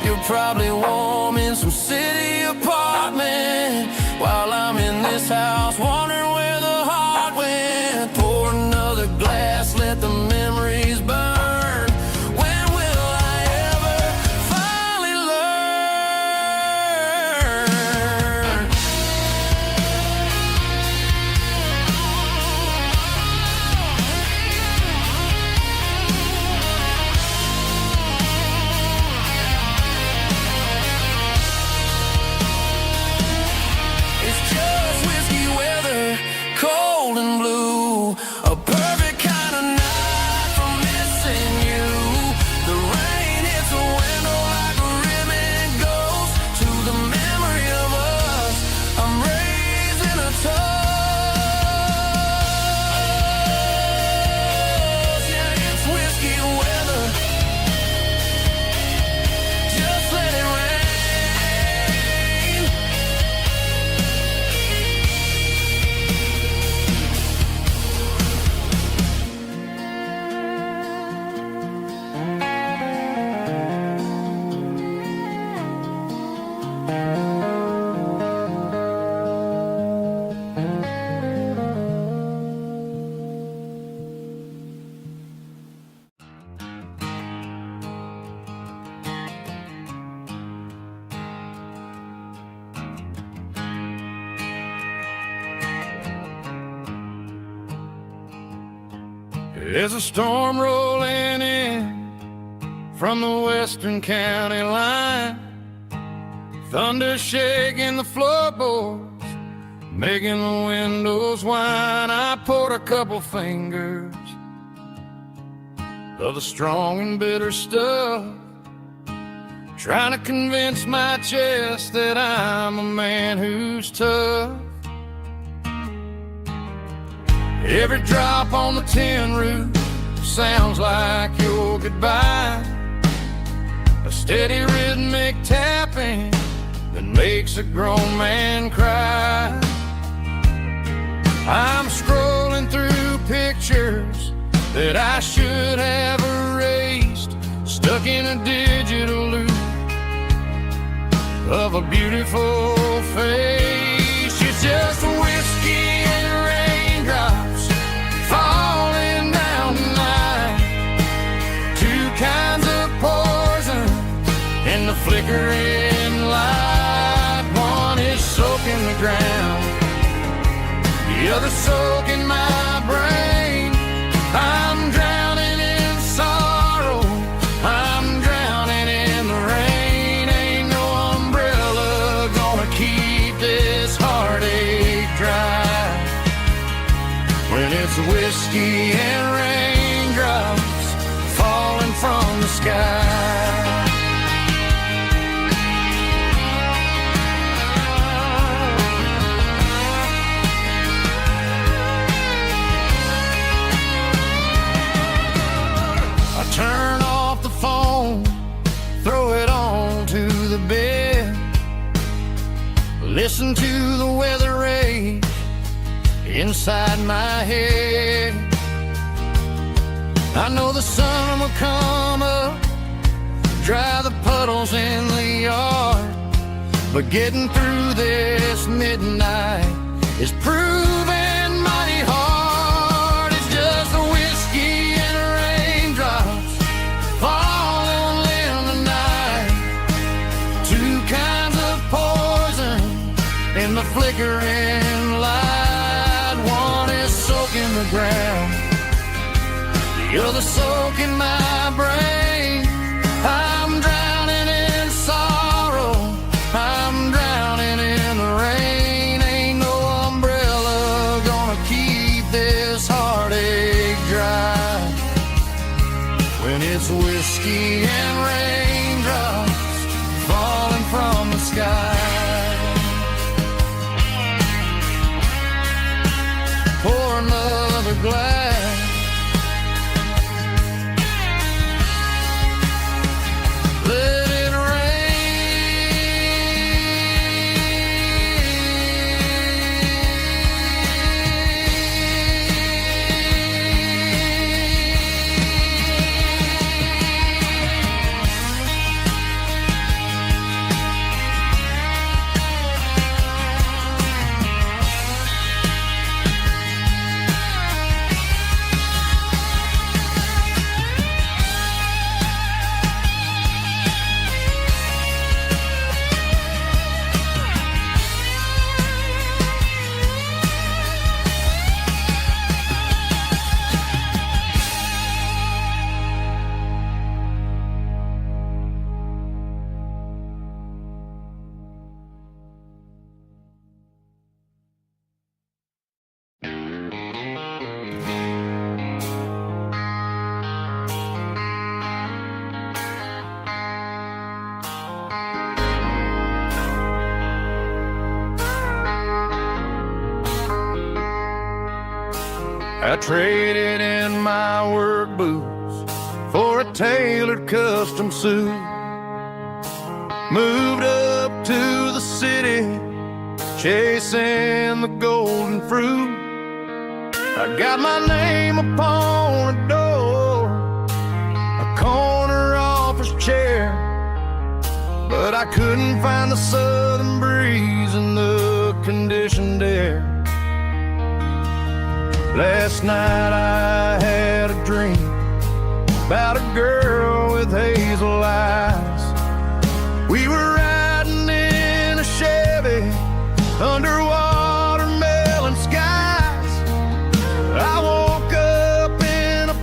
You're probably warm in some city apartment while I'm in this house wondering where the heart went. Pour another glass, let the memories burn. When will I ever finally learn? There's a storm rolling in from the western county line, thunder shaking the floorboards, making the windows whine. I poured a couple fingers of the strong and bitter stuff, trying to convince my chest that I'm a man who's tough. Every drop on the tin roof sounds like your goodbye, a steady rhythmic tapping that makes a grown man cry. I'm scrolling through pictures that I should have erased, stuck in a digital loop of a beautiful face. It's just whiskey and raindrops falling down tonight, two kinds of poison in the flickering light. One is soaking the ground, the other soaking my brain. I'm drowning in sorrow, I'm drowning in the rain. Ain't no umbrella gonna keep this heartache dry when it's whiskey and raindrops falling from the sky. Turn off the phone, throw it on to the bed, listen to the weather rage inside my head. I know the sun will come up, dry the puddles in the yard, but getting through this midnight is proving mighty hard. It's just a whiskey and raindrops falling in the night, two kinds of poison in the flickering light. One is soaking the ground, the other soaking my brain. I'm drowning in sorrow, I'm drowning in the rain. Ain't no umbrella gonna keep this heartache dry when it's whiskey and raindrops falling from the sky. Pour another glass, let it I traded in my work boots for a tailored custom suit, moved up to the city, chasing the golden fruit. I got my name upon a door, a corner office chair, but I couldn't find the southern breeze in the conditioned air. Last night I had a dream about a girl with hazel eyes. We were riding in a Chevy under watermelon skies. I woke up in a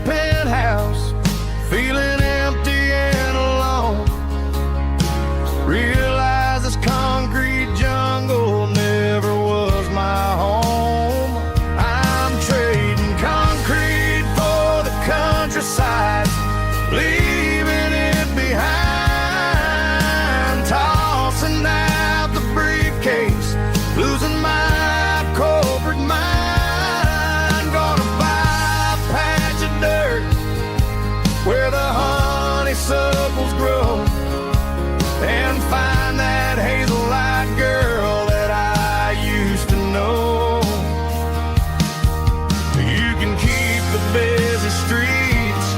streets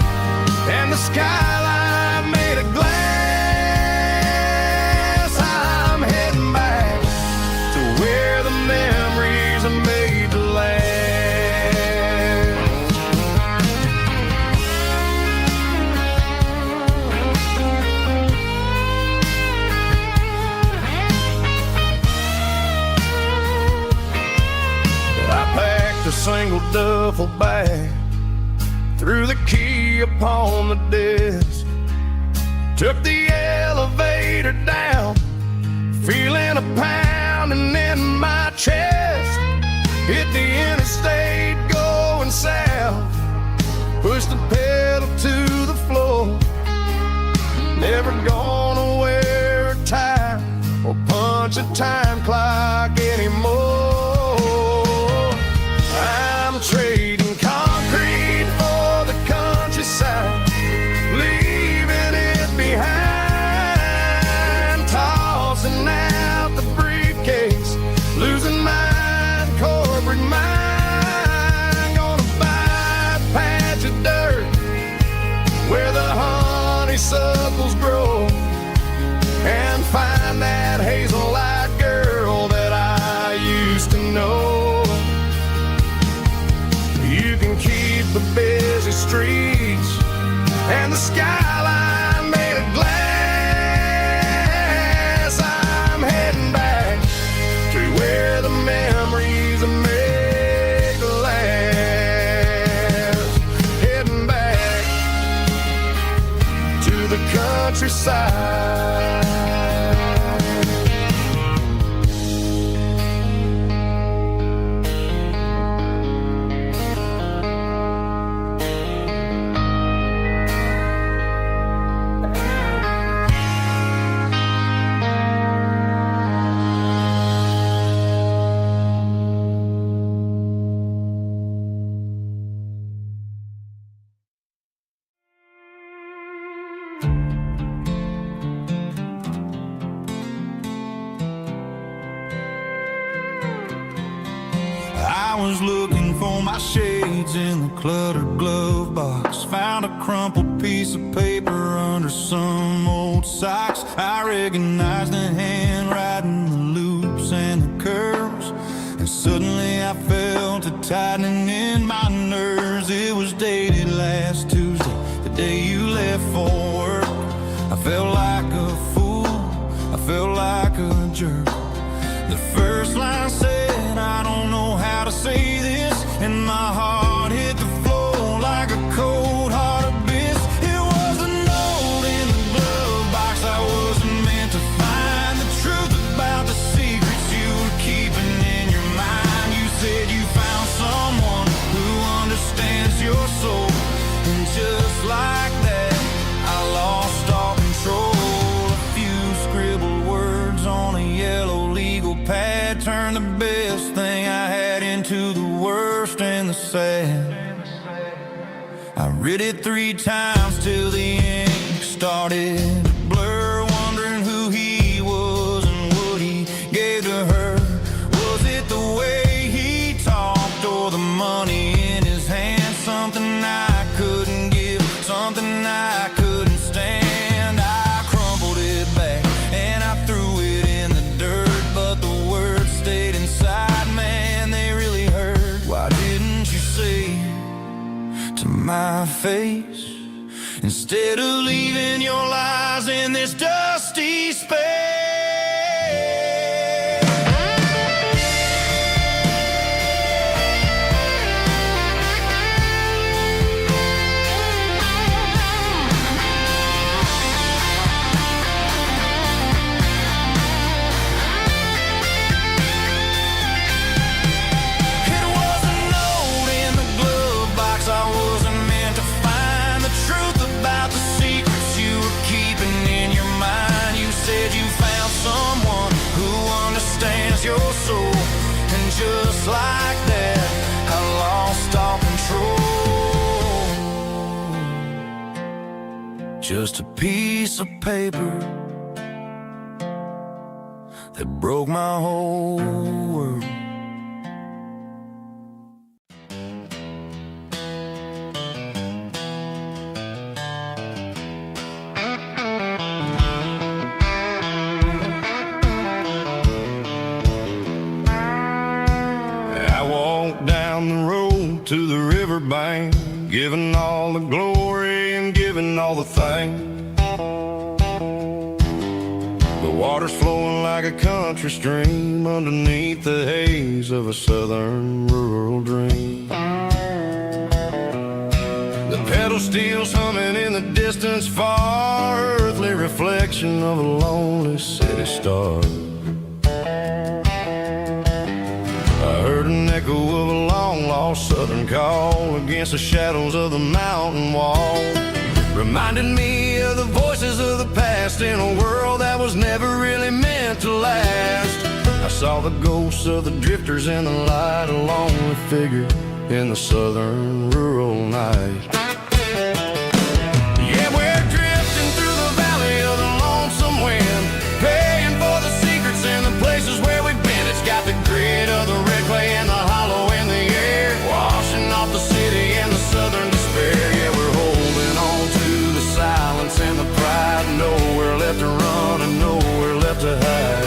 and the skyline made of glass. I'm heading back to where the memories are made to last. I packed a single duffel bag, threw the key upon the desk, took the elevator down, feeling a pounding in my chest. Hit the interstate going south, pushed the pedal to the floor. Never gonna wear a tie or punch a time clock anymore. I'm trading concrete for the countryside, leaving it behind, tossing out the briefcase, losing my corporate mind. Gonna buy a patch of dirt where the honeysuckles grow and find that hazel-eyed girl that I used to know. You can keep the busy streets and the skyline made of glass. I'm heading back to where the memories are made to last. Heading back to the countryside. I was looking for my shades in the cluttered glove box, found a crumpled piece of paper under some old socks. I recognized the handwriting, the loops and the curves, and suddenly I felt a tightening in my nerves. It was dated last Tuesday, the day you left for work. I felt like a fool, I felt like a jerk. The first line said, I don't know how to say this, and my heart hit the floor like a cold heart abyss. It was a note in the glove box I wasn't meant to find, the truth about the secrets you were keeping in your mind. You said you found someone who understands your soul, and just like that, I lost all control. A few scribbled words on a yellow legal pad turned the best thing I had into the worst and the sad. I read it 3 times till the ink started to blur, wondering who he was and what he gave to her. Was it the way he talked or the money in his hand? Something I couldn't give, something I couldn't stand. I crumpled it back and I threw it in the dirt, but the words stayed inside, man, they really hurt. Why didn't you say to my face, instead of leaving your lies in this dusty space? It was a note in the glove box I wasn't meant to find, the truth about the secrets you were keeping in your mind. You said you found someone who understands your soul, and just like that, I lost all control. Just a piece of paper that broke my whole world. to the riverbank, giving all the glory and giving all the thanks. The water's flowing like a country stream underneath the haze of a southern rural dream. The pedal steel's humming in the distance far, earthly reflection of a lonely city star. I heard an echo of a long-lost southern call against the shadows of the mountain wall, reminded me of the voices of the past in a world that was never really meant to last. I saw the ghosts of the drifters in the light, a lonely figure in the southern rural night. Yeah, we're drifting through the valley of the lonesome wind, paying for the secrets and the places where we've been. It's got the grit of the red clay and the hollow in the air, washing off the city and the southern despair. Yeah, we're holding on to the silence and the pride, nowhere left to run and nowhere left to hide.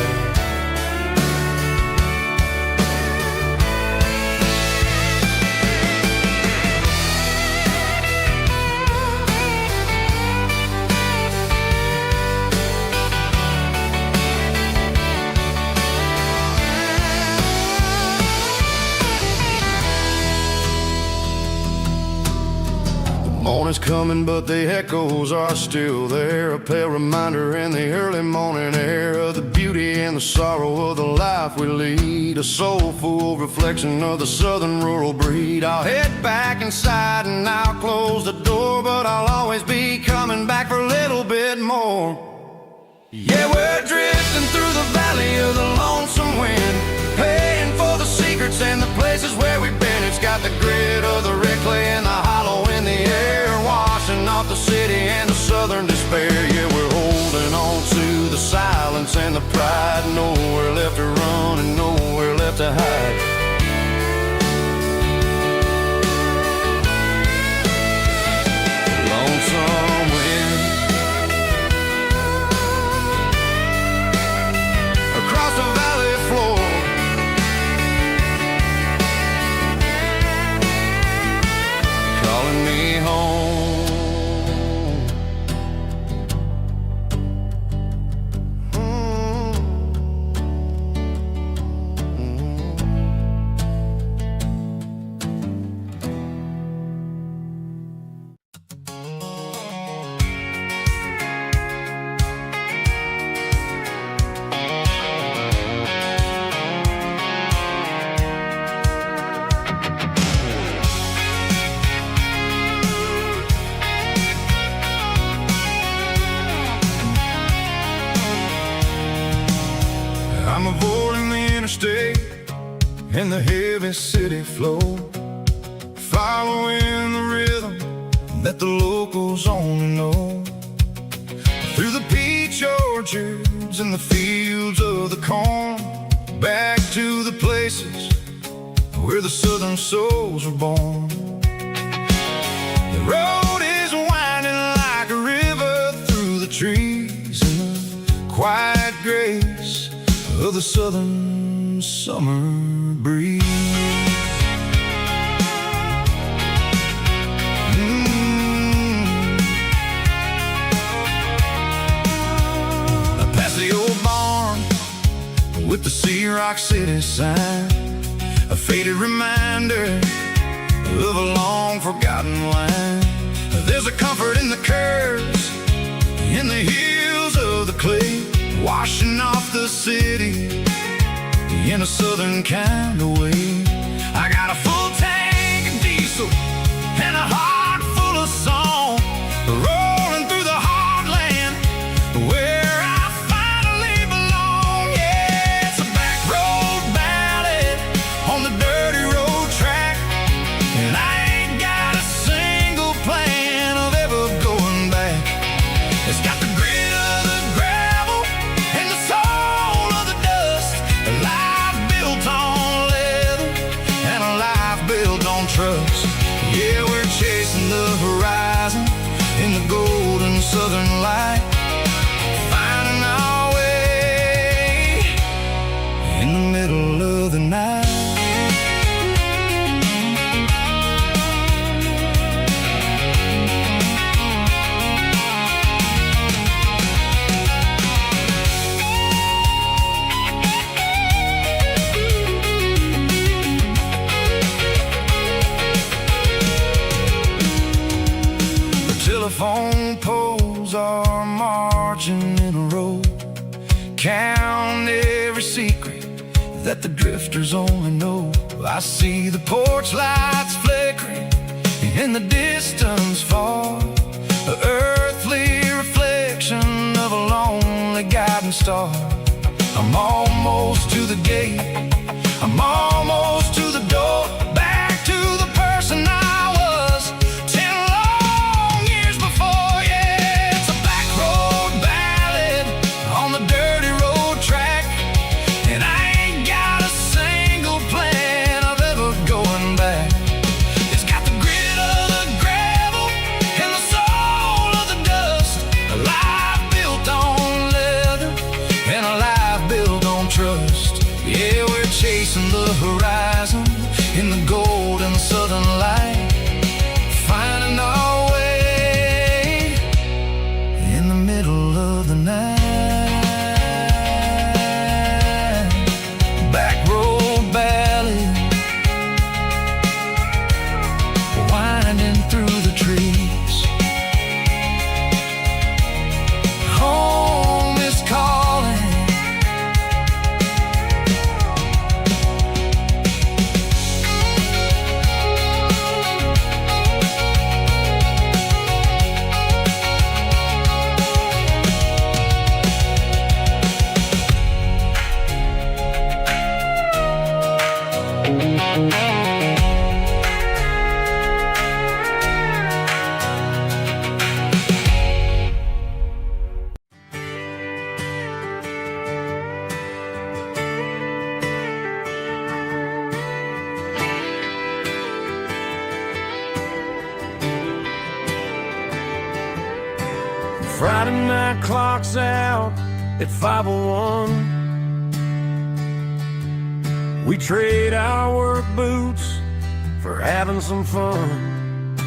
Morning's coming, but the echoes are still there, a pale reminder in the early morning air of the beauty and the sorrow of the life we lead, a soulful reflection of the southern rural breed. I'll head back inside and I'll close the door, but I'll always be coming back for a little bit more. Yeah, we're drifting through the valley of the lonesome wind, paying for the secrets and the places where we've been. It's got the grit of the red clay and the hollow in the air, washing off the city and the southern despair. Yeah, we're holding on to the silence and the pride, nowhere left to run and nowhere left to hide. Lonesome wind across the valley floor, calling me home. I'm avoiding the interstate and the heavy city flow, following the rhythm that the locals only know. Through the peach orchards and the fields of the corn, back to the places where the southern souls were born. The road is winding like a river through the trees in the quiet grace of the southern summer breeze. Past the old barn with the Sea Rock City sign, a faded reminder of a long forgotten line. There's a comfort in the curves, in the hills of the clay, washing off the city in a southern kind of way. I got a full tank of diesel and a heart full of song, rolling through the heartland where I finally belong. Yeah, it's a back road ballad on the dirty road track, and I ain't got a single plan of ever going back. It's got the grit of the gravel and the soul of the dust, a life built on leather and a life built on trust. Yeah, we're chasing the horizon in the golden southern light, finding our way in the middle of the night. drifters only know. I see the porch lights flickering in the distance far, an earthly reflection of a lonely guiding star. I'm almost to the gate, I'm almost to the door, back to the person I was 10 long years before. Yeah, it's a back road ballad on the dirty road track, and I ain't got a single plan of ever going back. It's got the grit of the gravel and the soul of the dust, a life built on leather and a life built on trust. Yeah, we're chasing the horizon in the golden southern light, finding our way in the middle of the night. Back road ballad, winding through the trees. Home is calling. Friday night clock's out at 5:01. We trade our work boots for having some fun.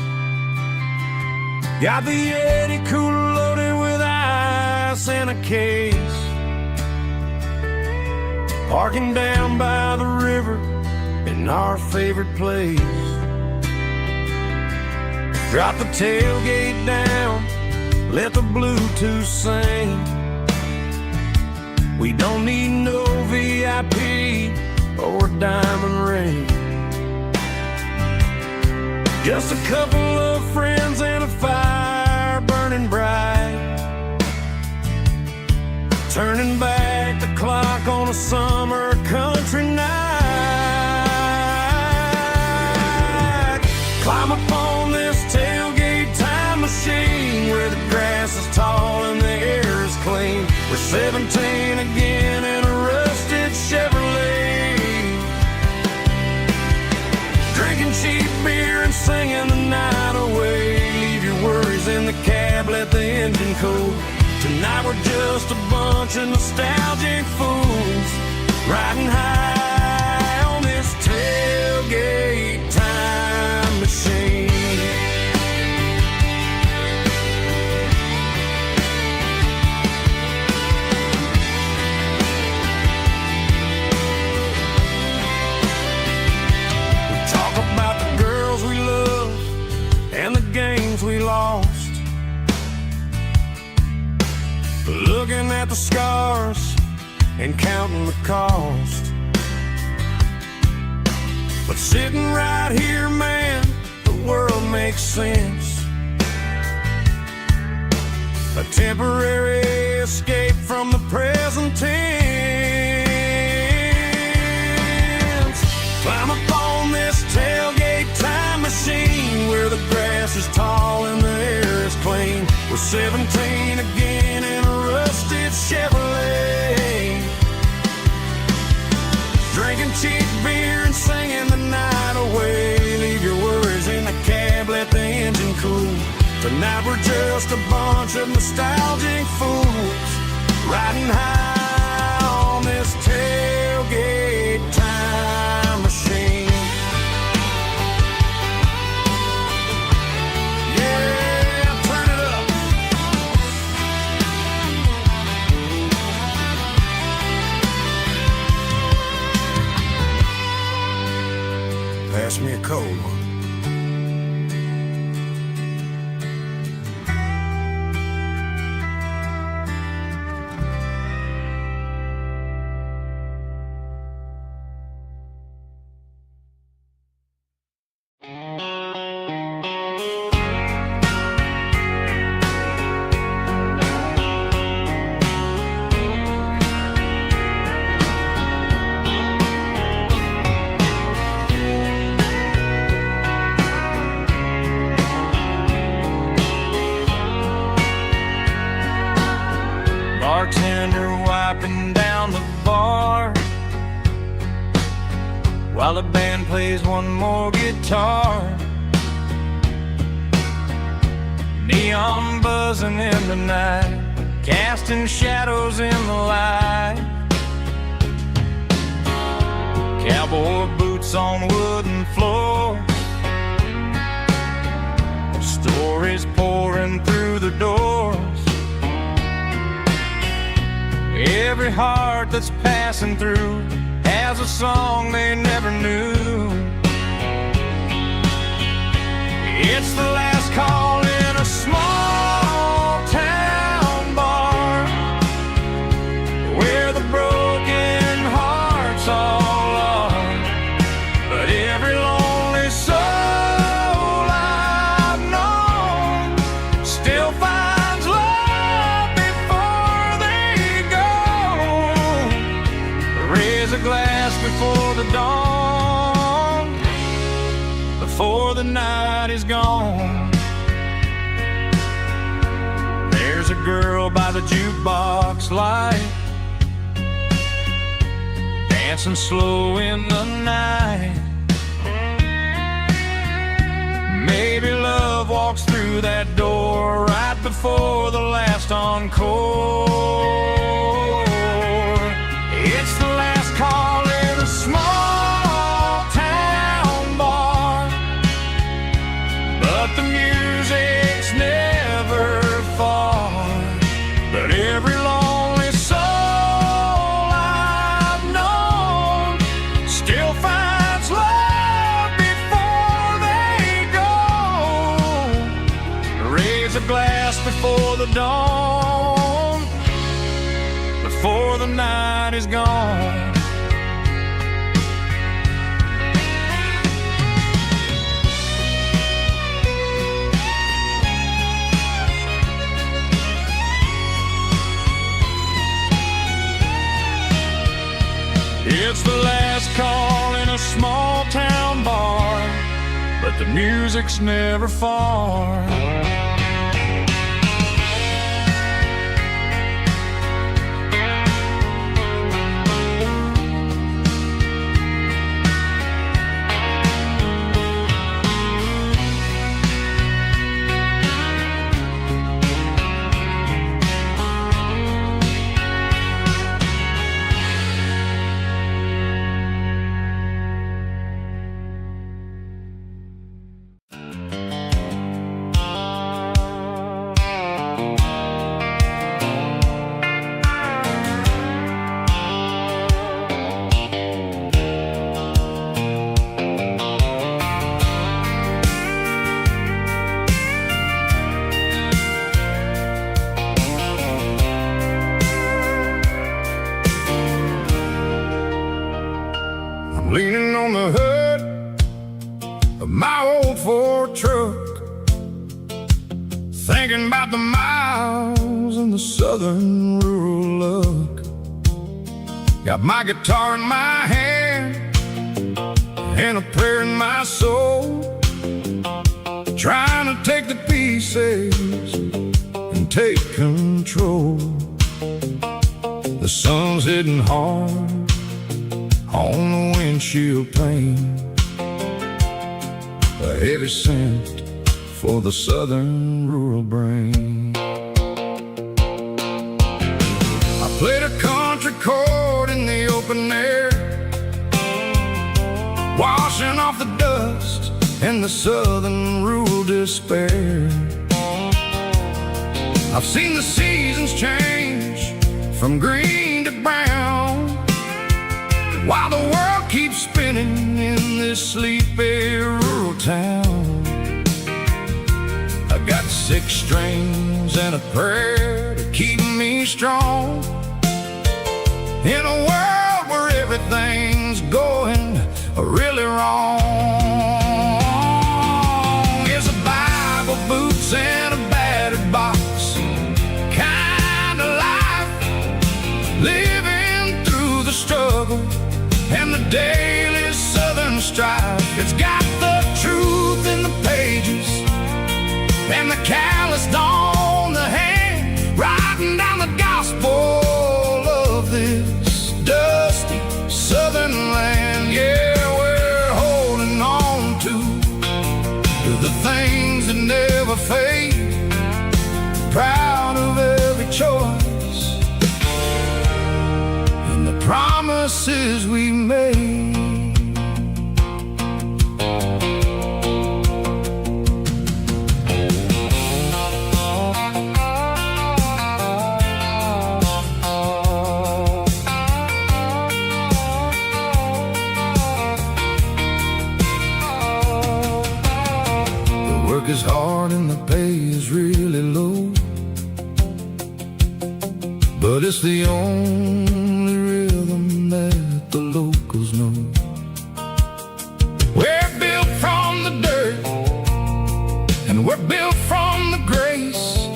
Got the Yeti cooler loaded with ice and a case, parking down by the river in our favorite place. Drop the tailgate down, let the Bluetooth sing. We don't need no VIP or diamond ring, just a couple of friends and a fire burning bright, turning back the clock on a summer country night. Climb up on this tailgate time machine where the grass is tall and the air is clean. We're 17 again in a rusted Chevrolet, drinking cheap beer and singing the night away. Leave your worries in the cab, let the engine cool. Tonight we're just a bunch of nostalgic fools, riding high on this tailgate time machine. We lost, looking at the scars and counting the cost. But sitting right here, man, the world makes sense. A temporary escape from the present tense. Climb up on this tailgate time machine where the grass is tall and the air is clean. We're 17 again in a rusted Chevrolet, drinking cheap beer and singing the night away. Leave your worries in the cab, let the engine cool. Tonight we're just a bunch of nostalgic fools, riding high on this tailgate time machine. Pass me a cold one. plays one more guitar. Neon buzzing in the night, casting shadows in the light. Cowboy boots on wooden floors, stories pouring through the doors. Every heart that's passing through has a song they never knew. It's the last call in a small town bar, where the broken hearts all are. But every lonely soul I've known still finds love before they go. Raise a glass before the dawn, before the night is gone. There's a girl by the jukebox light, dancing slow in the night. Maybe love walks through that door right before the last encore. It's the last call in a small town bar, but the music's never far. But every lonely soul I've known still finds love before they go. Raise a glass before the dawn, before the night is gone. It's the last call in a small town bar, but the music's never far. Leaning on the hood of my old Ford truck, thinking about the miles and the southern rural look. Got my guitar in my hand and a prayer in my soul, trying to take the pieces and take control. The sun's hitting hard on the windshield pane, a heavy scent for the southern rural brain. I played a country chord in the open air, washing off the dust and the southern rural despair. I've seen the seasons change from green to brown, while the world keeps spinning in this sleepy rural town. I got 6 strings and a prayer to keep me strong, in a world where everything's going really wrong. It's a Bible, boots, and a battered box kind of life, living through the struggle and the daily southern strife. It's got the truth in the pages and the calloused on the hand, writing down the gospel of this dusty southern land. Yeah, we're holding the things that never fade. Proud of every choice and the promises we made. Work is hard and the pay is really low, but it's the only rhythm that the locals know. We're built from the dirt, and we're built from the grace,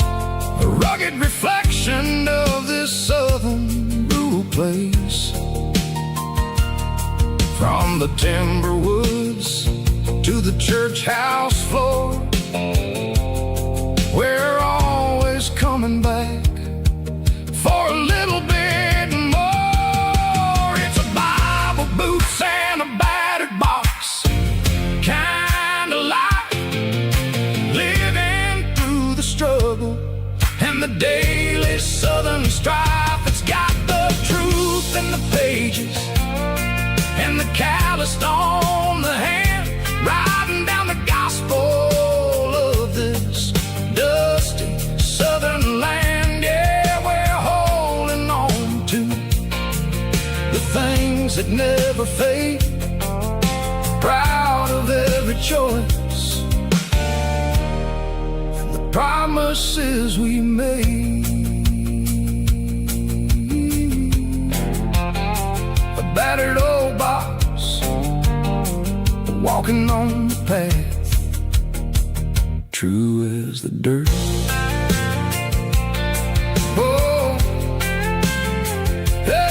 a rugged reflection of this southern rural place. From the timber woods to the church house floor, we're always coming back for a little bit more. It's a Bible, boots, and a battered box kind of life, living through the struggle and the daily southern strife. It's got the truth in the pages and the calloused on the hand, riding down the gospel of this dusty southern land. Yeah, we're holding on to the things that never fade, proud of every choice and the promises we made. A battered old box, walking on the path, true as the dirt. Oh, hey.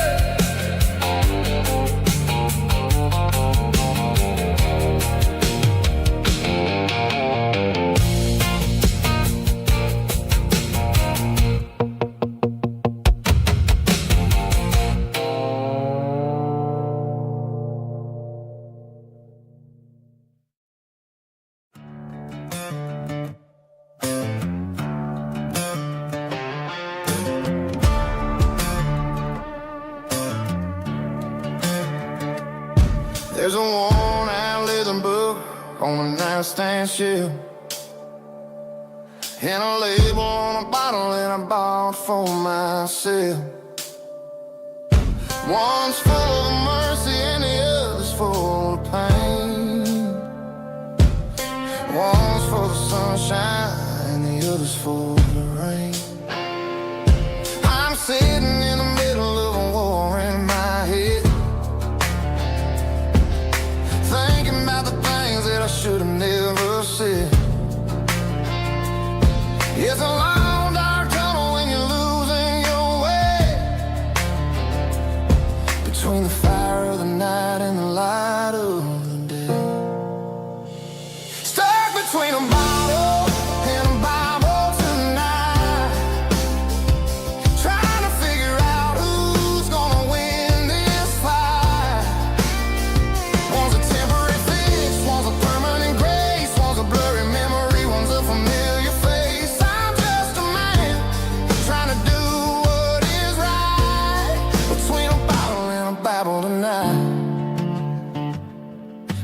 There's a worn-out leather book on a nightstand shelf, and a label on a bottle that I bought for myself. One's full of mercy and the other's full of pain. One's for the sunshine and the other's for the rain. I'm sitting in the middle of a war in my head, thinking about the things that I should have never said. It's a long dark tunnel when you're losing your way, between the fire of the night and the light of the day. Stuck between a bottle and a Bible tonight, trying to figure out who's gonna win this fight. One's a temporary fix, one's a permanent grace, one's a blurry memory, one's a familiar face. I'm just a man trying to do what is right, between a bottle and a Bible tonight.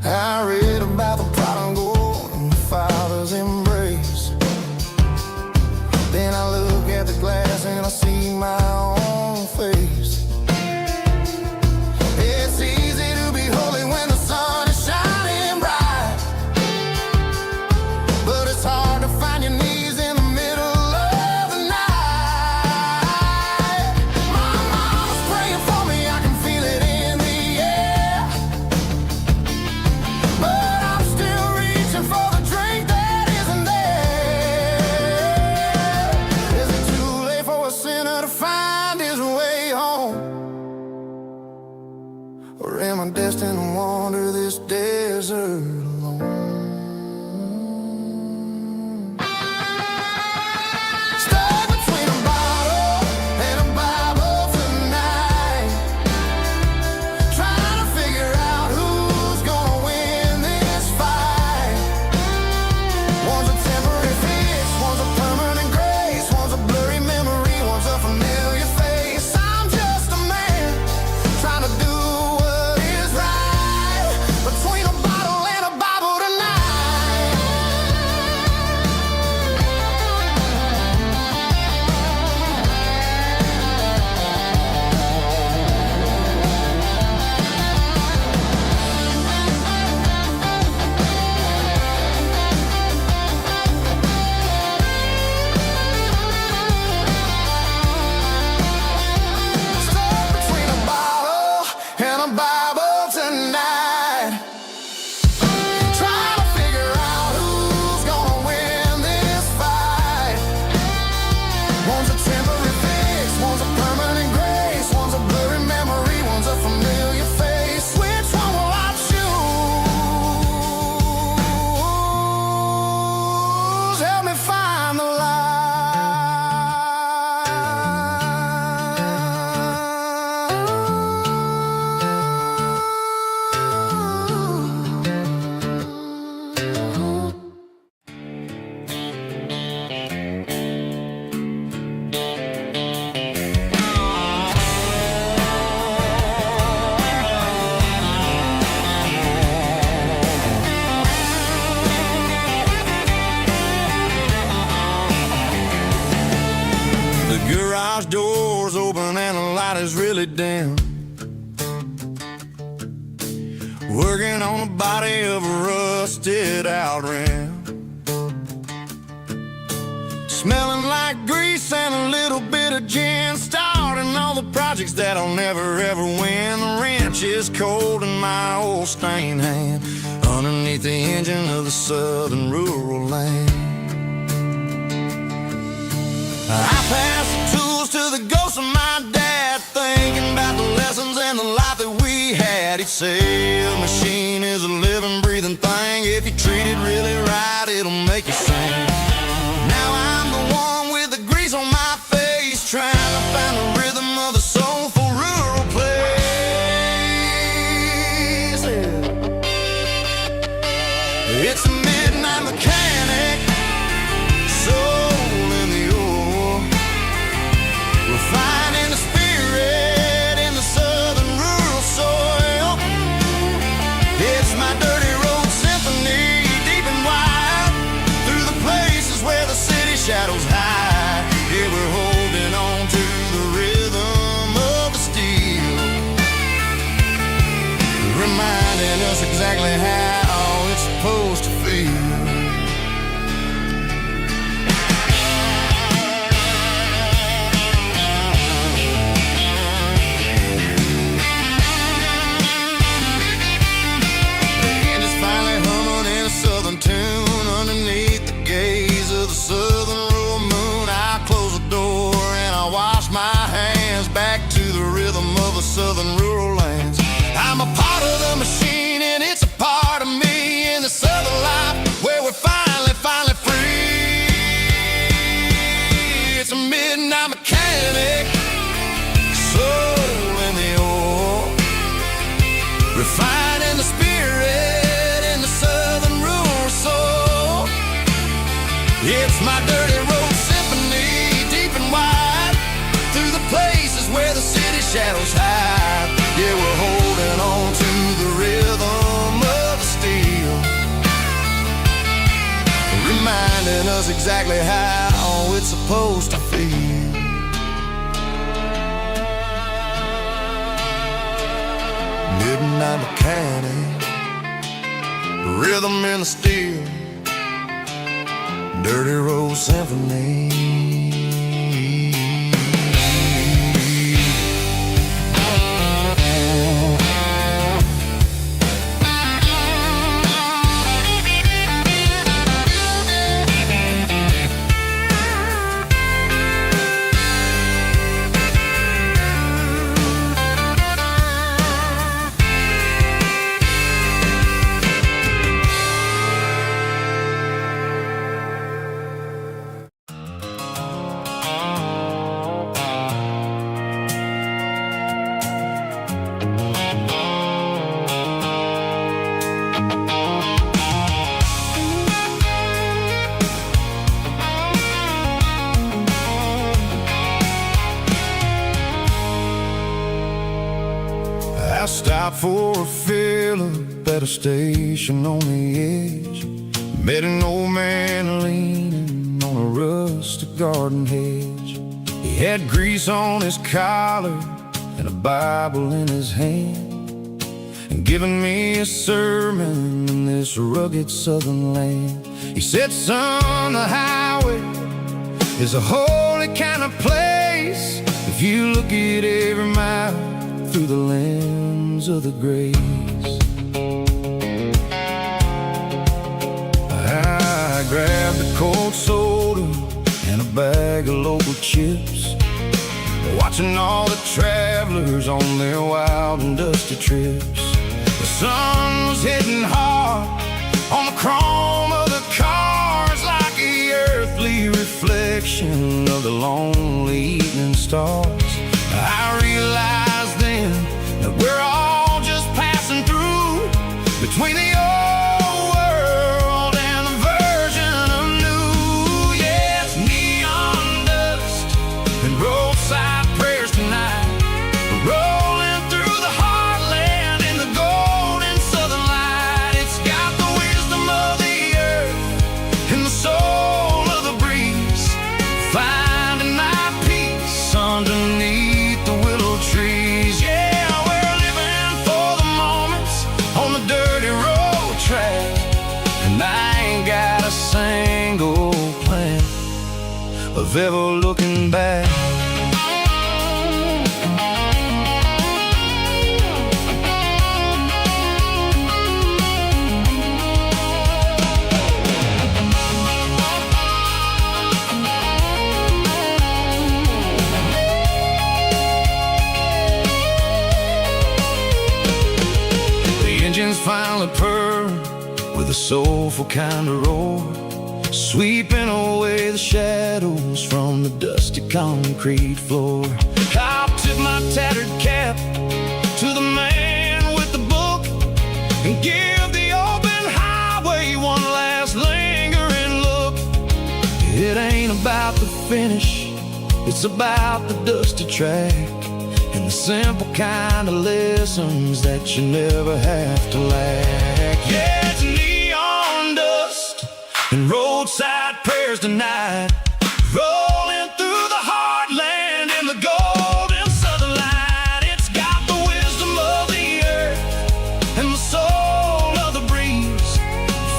I read about the prodigal and the father's embrace. Then I look at the glass and I see my own face. It's easy to be holy when the sun is shining bright, but it's hard to find your knees in the middle of the night. My mama's praying for me, I can feel it in the air, but I'm still reaching for the drink that isn't there. Is it too late for a sinner to find his way home? Or am I destined to wander this desert alone? garage door's open and the light is really dim. Working on the body of a rusted out rim. Smelling like grease and a little bit of gin. Starting all the projects that'll never ever win. The wrench is cold in my old stained hand underneath the engine of the southern rural land. I pass the tools to the ghost of my dad, thinking about the lessons and the life that we had. He'd say a machine is a living, breathing thing. If you treat it really right, it'll make you sing. Now I'm the one with the grease on my face, trying to find the rhythm of a soulful rural place. It's a midnight mechanic, soul in the ore, refining the spirit in the southern rural soil. It's my dirty road symphony, deep and wide, through the places where the city shadows hide. Yeah, we're holding on to the rhythm of the steel, reminding us exactly how it's supposed to feel. Tune underneath the gaze of the southern rural moon. I close the door and I wash my hands back to the rhythm of the southern rural lands. I'm a part of the machine and it's a part of me in the southern life where we're finally free. It's a midnight mechanic, soul in the ore, refining the spirit in the southern rural soul. It's my dirty road symphony, deep and wide, through the places where the city shadows hide. Yeah, we're holding on to the rhythm of the steel, reminding us exactly how it's supposed to feel. Midnight mechanic, rhythm in the steel, dirty road symphony. I stopped for a fill-up at a station on the edge. Met an old man leaning on a rustic garden hedge. He had grease on his collar and a Bible in his hand, and giving me a sermon in this rugged southern land. He said, son, the highway is a holy kind of place if you look at every mile through the lens of the grace. I grabbed a cold soda and a bag of local chips, watching all the travelers on their wild and dusty trips. The sun was hitting hard on the chrome of the cars, like the earthly reflection of the lonely evening stars. I realized then that we're all just passing through between the old world and the version of new. Yes, neon dust and roadside prayers tonight, rolling through the heartland in the golden southern light. It's got the wisdom of the earth and the soul of the breeze, finding my peace on single plan of ever looking back. Engines finally purr with a soulful kind of roar, sweeping away the shadows from the dusty concrete floor. I'll tip my tattered cap to the man with the book and give the open highway one last lingering look. It ain't about the finish, it's about the dusty track and the simple kind of lessons that you never have to lack. Yeah, it's neon dust and roadside prayers tonight, rolling through the heartland in the golden southern light. It's got the wisdom of the earth and the soul of the breeze,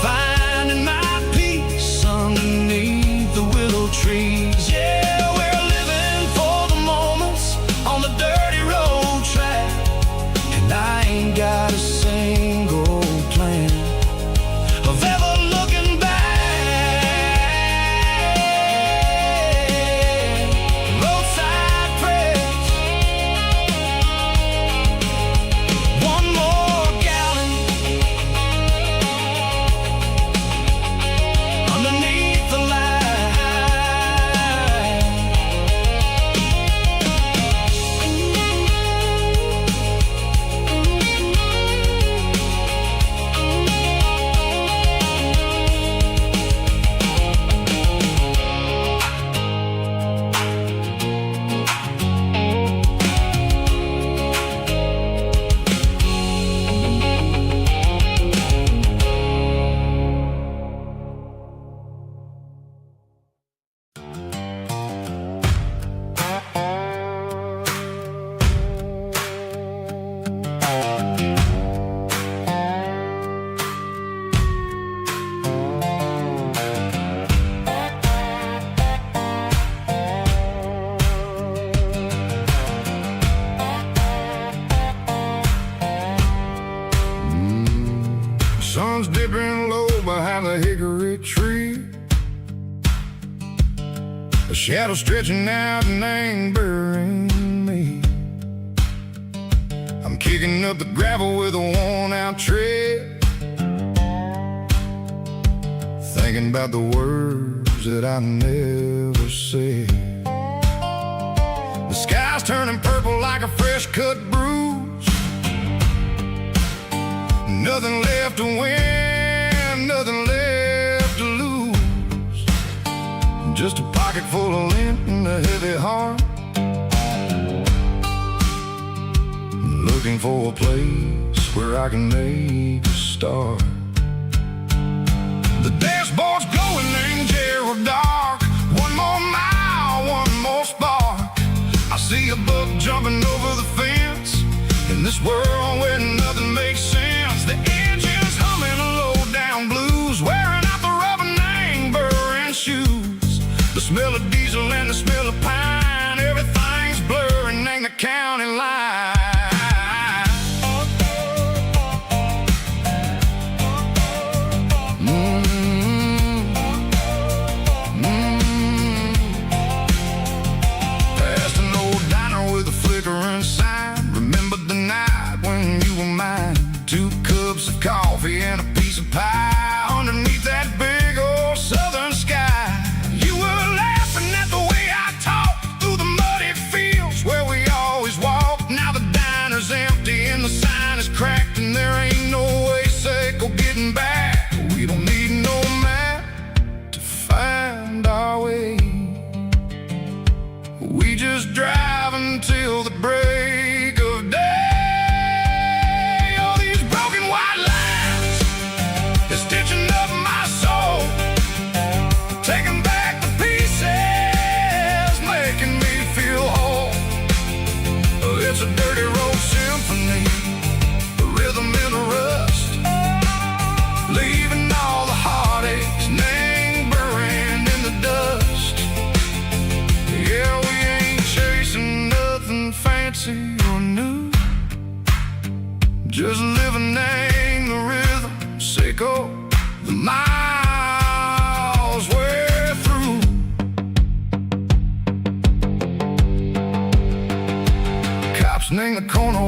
finding my peace underneath the willow trees. Yeah, we're living for the moments on the dirty road track, and I ain't got a single plan of ever looking back. Roadside prayers, one more gallon underneath the light. Sun's dipping low behind the hickory tree, a shadow stretching out and angering me. I'm kicking up the gravel with a worn-out tread, thinking about the words that I never said. The sky's turning purple like a fresh-cut bruise, nothing left to win, nothing left to lose, just a pocket full of lint and a heavy heart, looking for a place where I can make a start. The dashboard's glowing angel dark, one more mile, one more spark. I see a buck jumping over the fence in this world where nothing makes sense. The engine's humming a low-down blues, wearing out the rubber name burring shoes. The smell of diesel and the smell of pine, everything's blurring, ain't the county line. Past an old diner with a flickering sign, remember the night when you were mine. 2 cups of coffee and a piece of pie underneath that big old southern sky. You were laughing at the way I talked through the muddy fields where we always walked.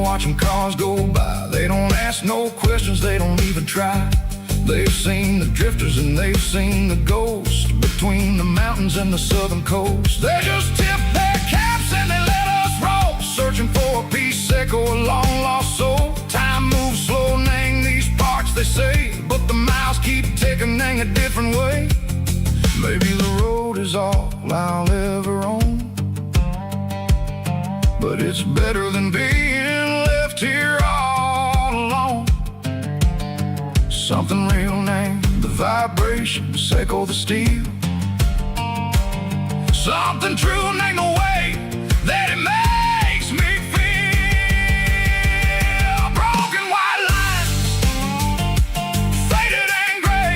watching cars go by. They don't ask no questions, they don't even try. They've seen the drifters and they've seen the ghosts between the mountains and the southern coast. They just tip their caps and they let us roll, searching for a piece sick or a long lost soul. Time moves slow, nang these parts they say, but the miles keep ticking, nang a different way. Maybe the road is all I'll ever own, but it's better than being left here all alone. Something real named the vibration, echo the steel. Something true named the way that it makes me feel. Broken white lines, faded and gray,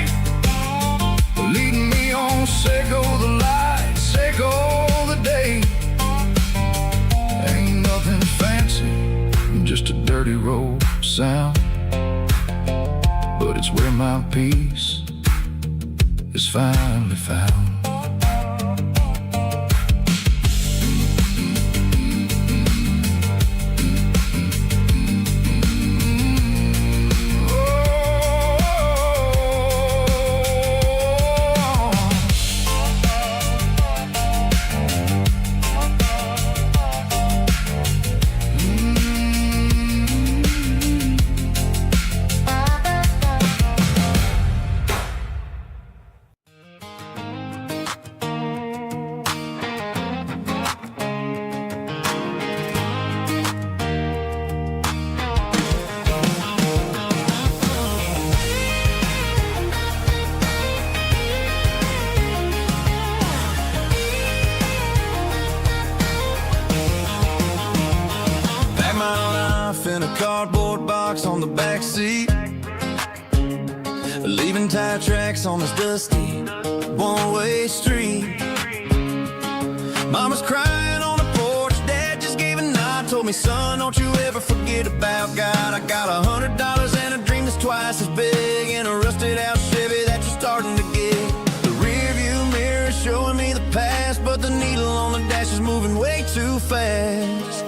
leading me on, echo the light, echo the day. Ain't nothing fancy, just a dirty road sound, but it's where my peace is finally found. In a cardboard box on the back seat, leaving tire tracks on this dusty one-way street. Mama's crying on the porch, Dad just gave a nod, told me, son, don't you ever forget about God. I got $100 and a dream that's twice as big, and a rusted out Chevy that you're starting to get. The rear view mirror is showing me the past, but the needle on the dash is moving way too fast.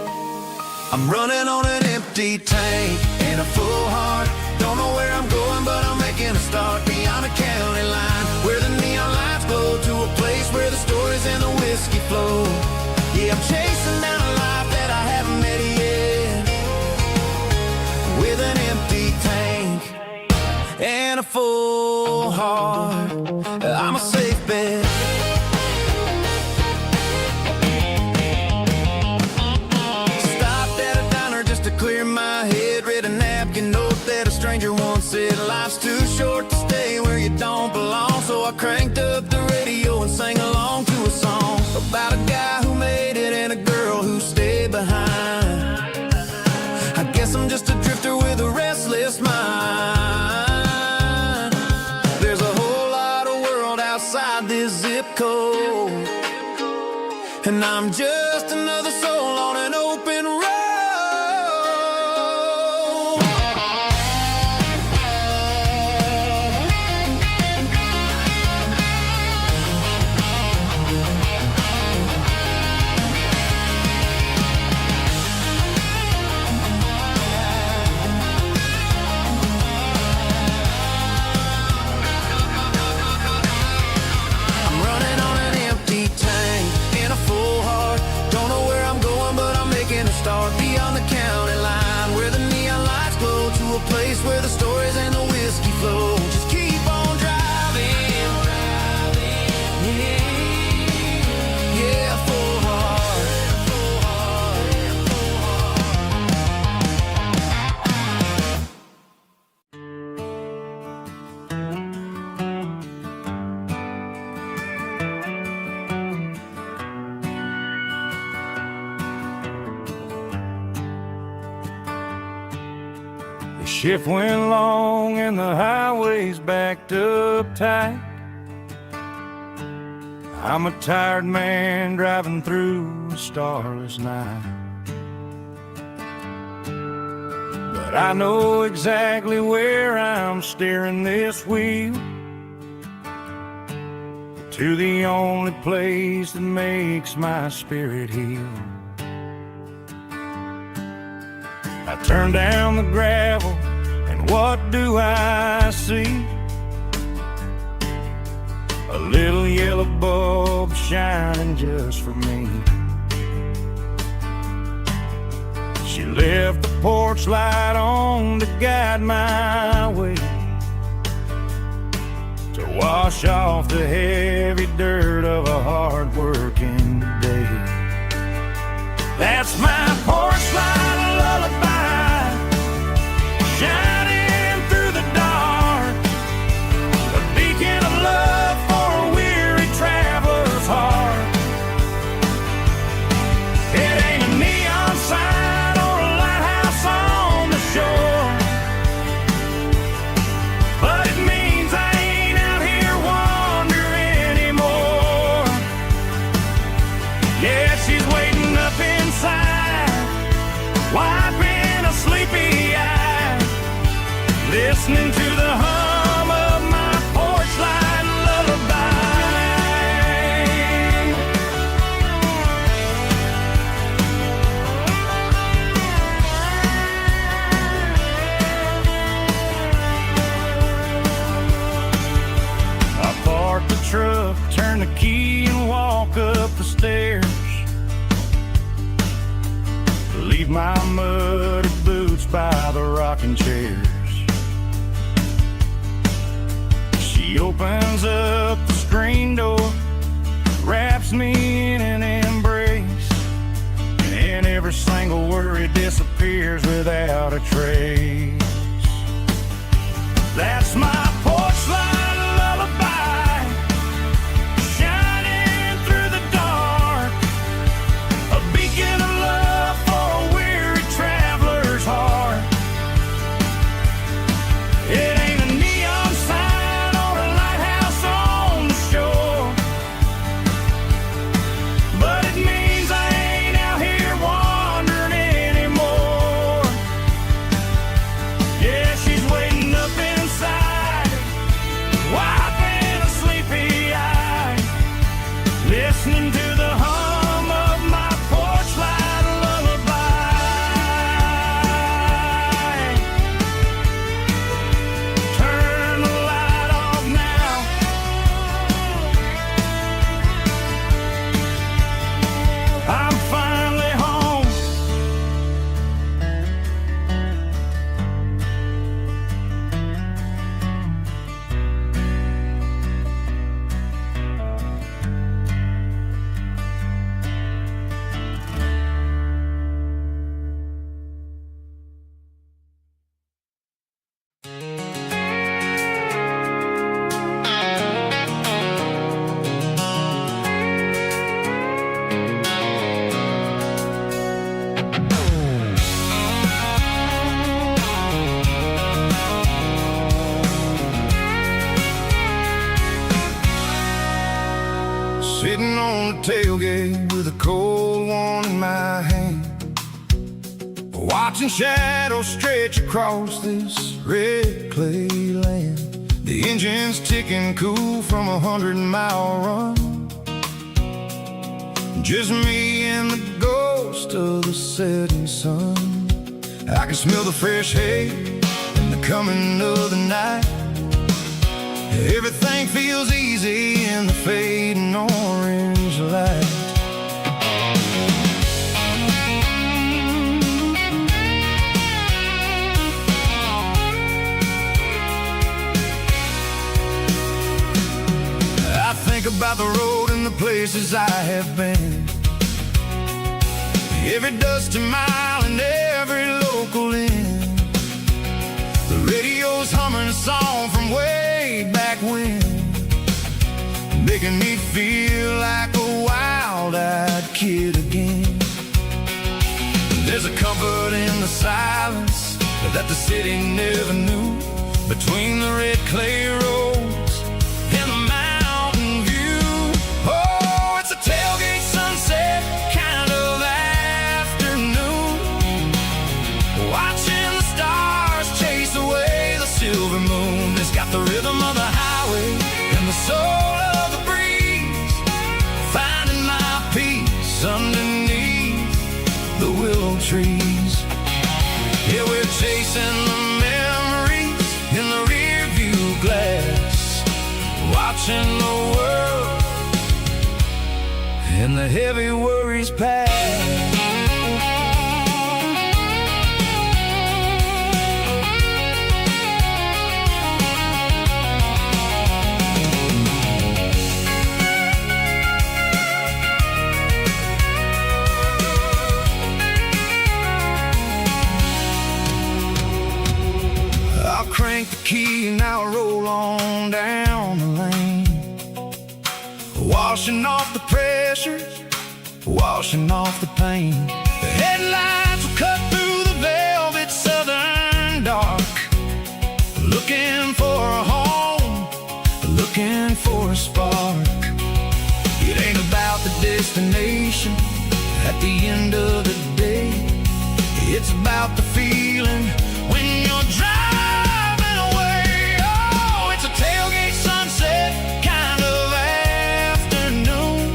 I'm running on an empty tank and a full heart. Don't know where I'm going, but I'm making a start beyond the county line, where the neon lights glow, to a place where the stories and the whiskey flow. Yeah, I'm chasing down a life that I haven't met yet, with an empty tank and a full heart. I'm a safe bet. Clear my head, read a napkin note that a stranger once said, life's too short to stay where you don't belong. So I cranked up the radio and sang along to a song about a guy who made it and a girl who stayed behind. I guess I'm just a drifter with a restless mind. There's a whole lot of world outside this zip code, and I'm just another soul on an open road. Start beyond the county line, where the neon lights glow, to a place where the stories and the whiskey flow. Just keep on driving, yeah, full heart, full heart, full Shift went long and the highway's backed up tight. I'm a tired man driving through a starless night, but I know exactly where I'm steering this wheel, to the only place that makes my spirit heal. I turn down the gravel, and what do I see? A little yellow bulb shining just for me. She left the porch light on to guide my way, to wash off the heavy dirt of a hard-working day. That's my porch light lullaby, shining through the dark, a beacon of love for a weary traveler's heart. It ain't a neon sign or a lighthouse on the shore, but it means I ain't out here wandering anymore. Yeah, she's waiting up inside, wiping a sleepy eye, listening to the hum of my porch light lullaby. I park the truck, turn the key, and walk up the stairs. Leave my muddy boots by the rocking chairs. She opens up the screen door, wraps me in an embrace, and every single worry disappears without a trace. That's my porch light lullaby, shining through the dark, a beacon of love for a weary traveler's heart. It ain't a neon sign or a lighthouse on the shore, but it means I ain't out here wandering anymore. Yeah, she's waiting up inside, wiping a sleepy eye, listening to the hum of my porch light lullaby. Turn the light off now, I'm finally home. Sitting on the tailgate with a cold one in my hand, watching shadows stretch across this red clay land. The engine's ticking cool from 100-mile run, just me and the ghost of the setting sun. I can smell the fresh hay and the coming of the night. Everything feels easy in the fading orange light. I think about the road and the places I have been, every dusty mile and every local inn. The radio's humming a song from way back when, making me feel like a wild-eyed kid again. There's a comfort in the silence that the city never knew, between the red clay roads and the mountain view. Oh, it's a tailgate sunset kind of afternoon, watching the stars chase away the silver moon. It's got the rhythm of the highway and the soul of the breeze, finding my peace underneath the willow trees. and the heavy worries pass. I'll crank the key and I'll roll on down the lane, washing off the pressure, washing off the pain. The headlights will cut through the velvet southern dark, looking for a home, looking for a spark. It ain't about the destination at the end of the day, it's about the feeling when you're driving away. Oh, it's a tailgate sunset kind of afternoon,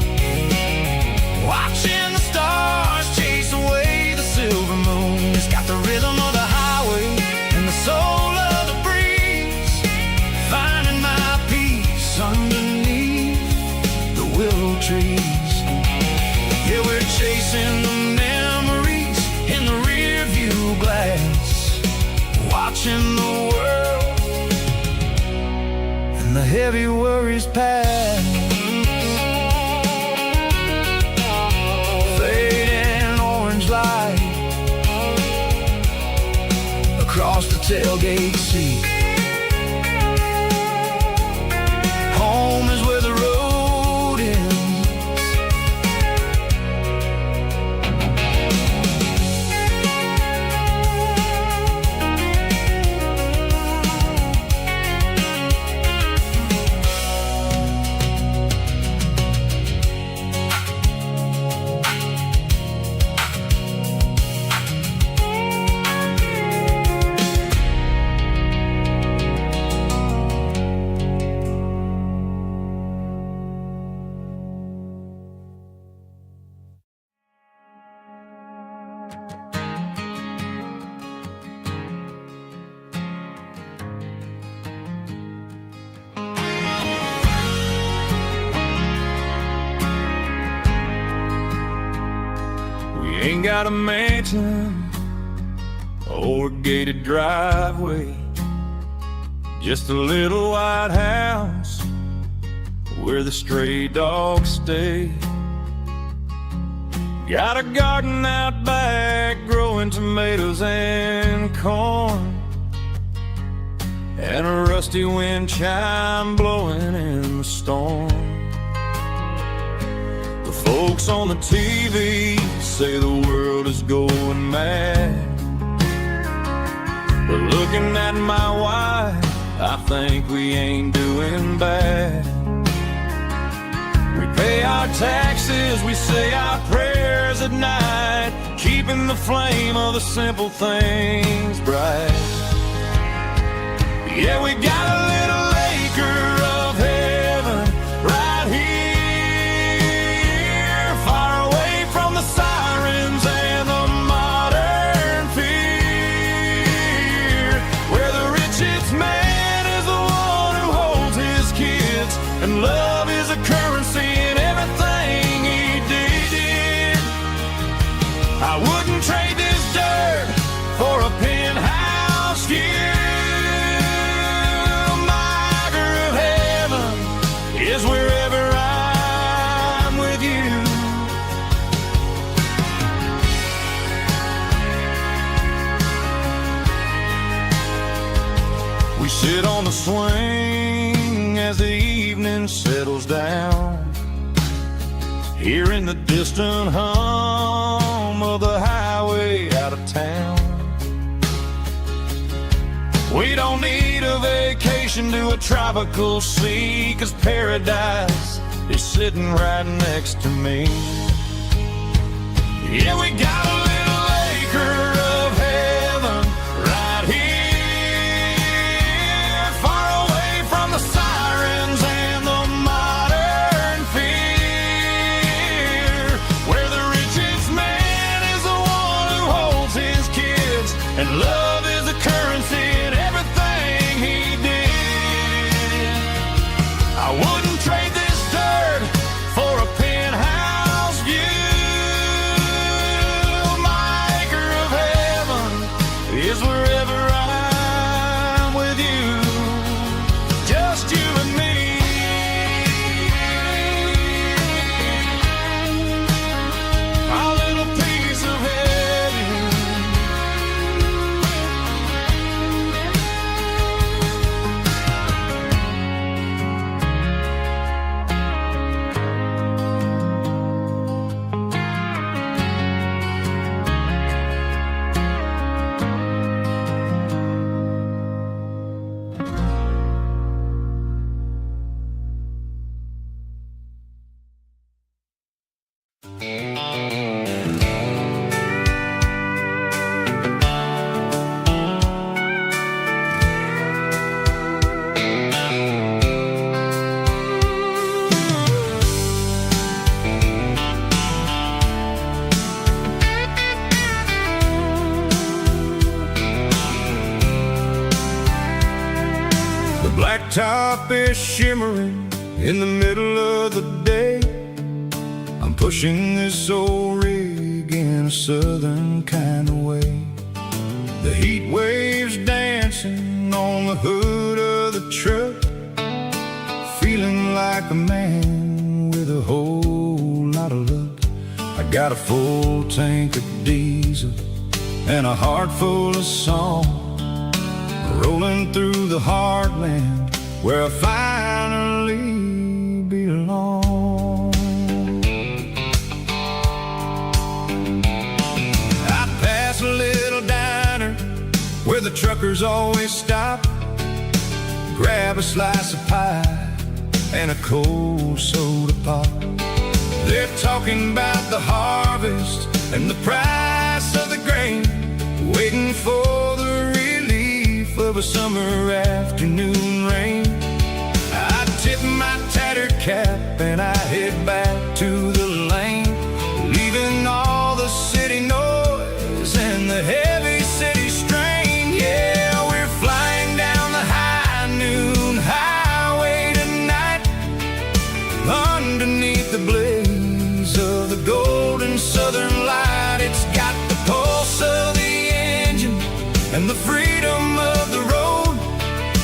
watching the stars chase away the silver moon. It's got the rhythm of the highway and the soul of the breeze, finding my peace underneath the willow trees. Yeah, we're chasing the memories in the rear view glass, watching the world and the heavy worries pass. Fading orange light across the tailgate seat. Home is where the road ends. Ain't got a mansion or a gated driveway, just a little white house where the stray dogs stay. Got a garden out back growing tomatoes and corn, and a rusty wind chime blowing in the storm. The folks on the TV say the world is going mad, but looking at my wife, I think we ain't doing bad. We pay our taxes, we say our prayers at night, keeping the flame of the simple things bright. Yeah, we got a little acre of heaven right here, far away from the sirens and the modern fear, where the richest man is the one who holds his kids, and love is a currency in everything he did. I wouldn't trade this dirt for a penthouse view. Is wherever I'm with you. We sit on the swing as the evening settles down, hearing the distant hum of the highway out of town. We don't need a vacation to a tropical sea, 'cause paradise is sitting right next to me. Yeah, we got a little acre of heaven right here, far away from the sirens and the modern fear, where the richest man is the one who holds his kids, and love is the currency in everything he did. I wouldn't trade this dirt for a penthouse up is shimmering in the middle of the day. I'm pushing this old rig in a southern kind of way. The heat waves dancing on the hood of the truck, feeling like a man with a whole lot of luck. I got a full tank of diesel and a heart full of song, rolling through the heartland where I finally belong. I pass a little diner where the truckers always stop, grab a slice of pie and a cold soda pop. They're talking about the harvest and the price of the grain, waiting for the relief of a summer afternoon rain. I tip my tattered cap and I head back to the lane, leaving all the city noise and the heavy city strain. Yeah, we're flying down the high noon highway tonight, underneath the blaze of the golden southern light. It's got the pulse of the engine and the freedom of the road,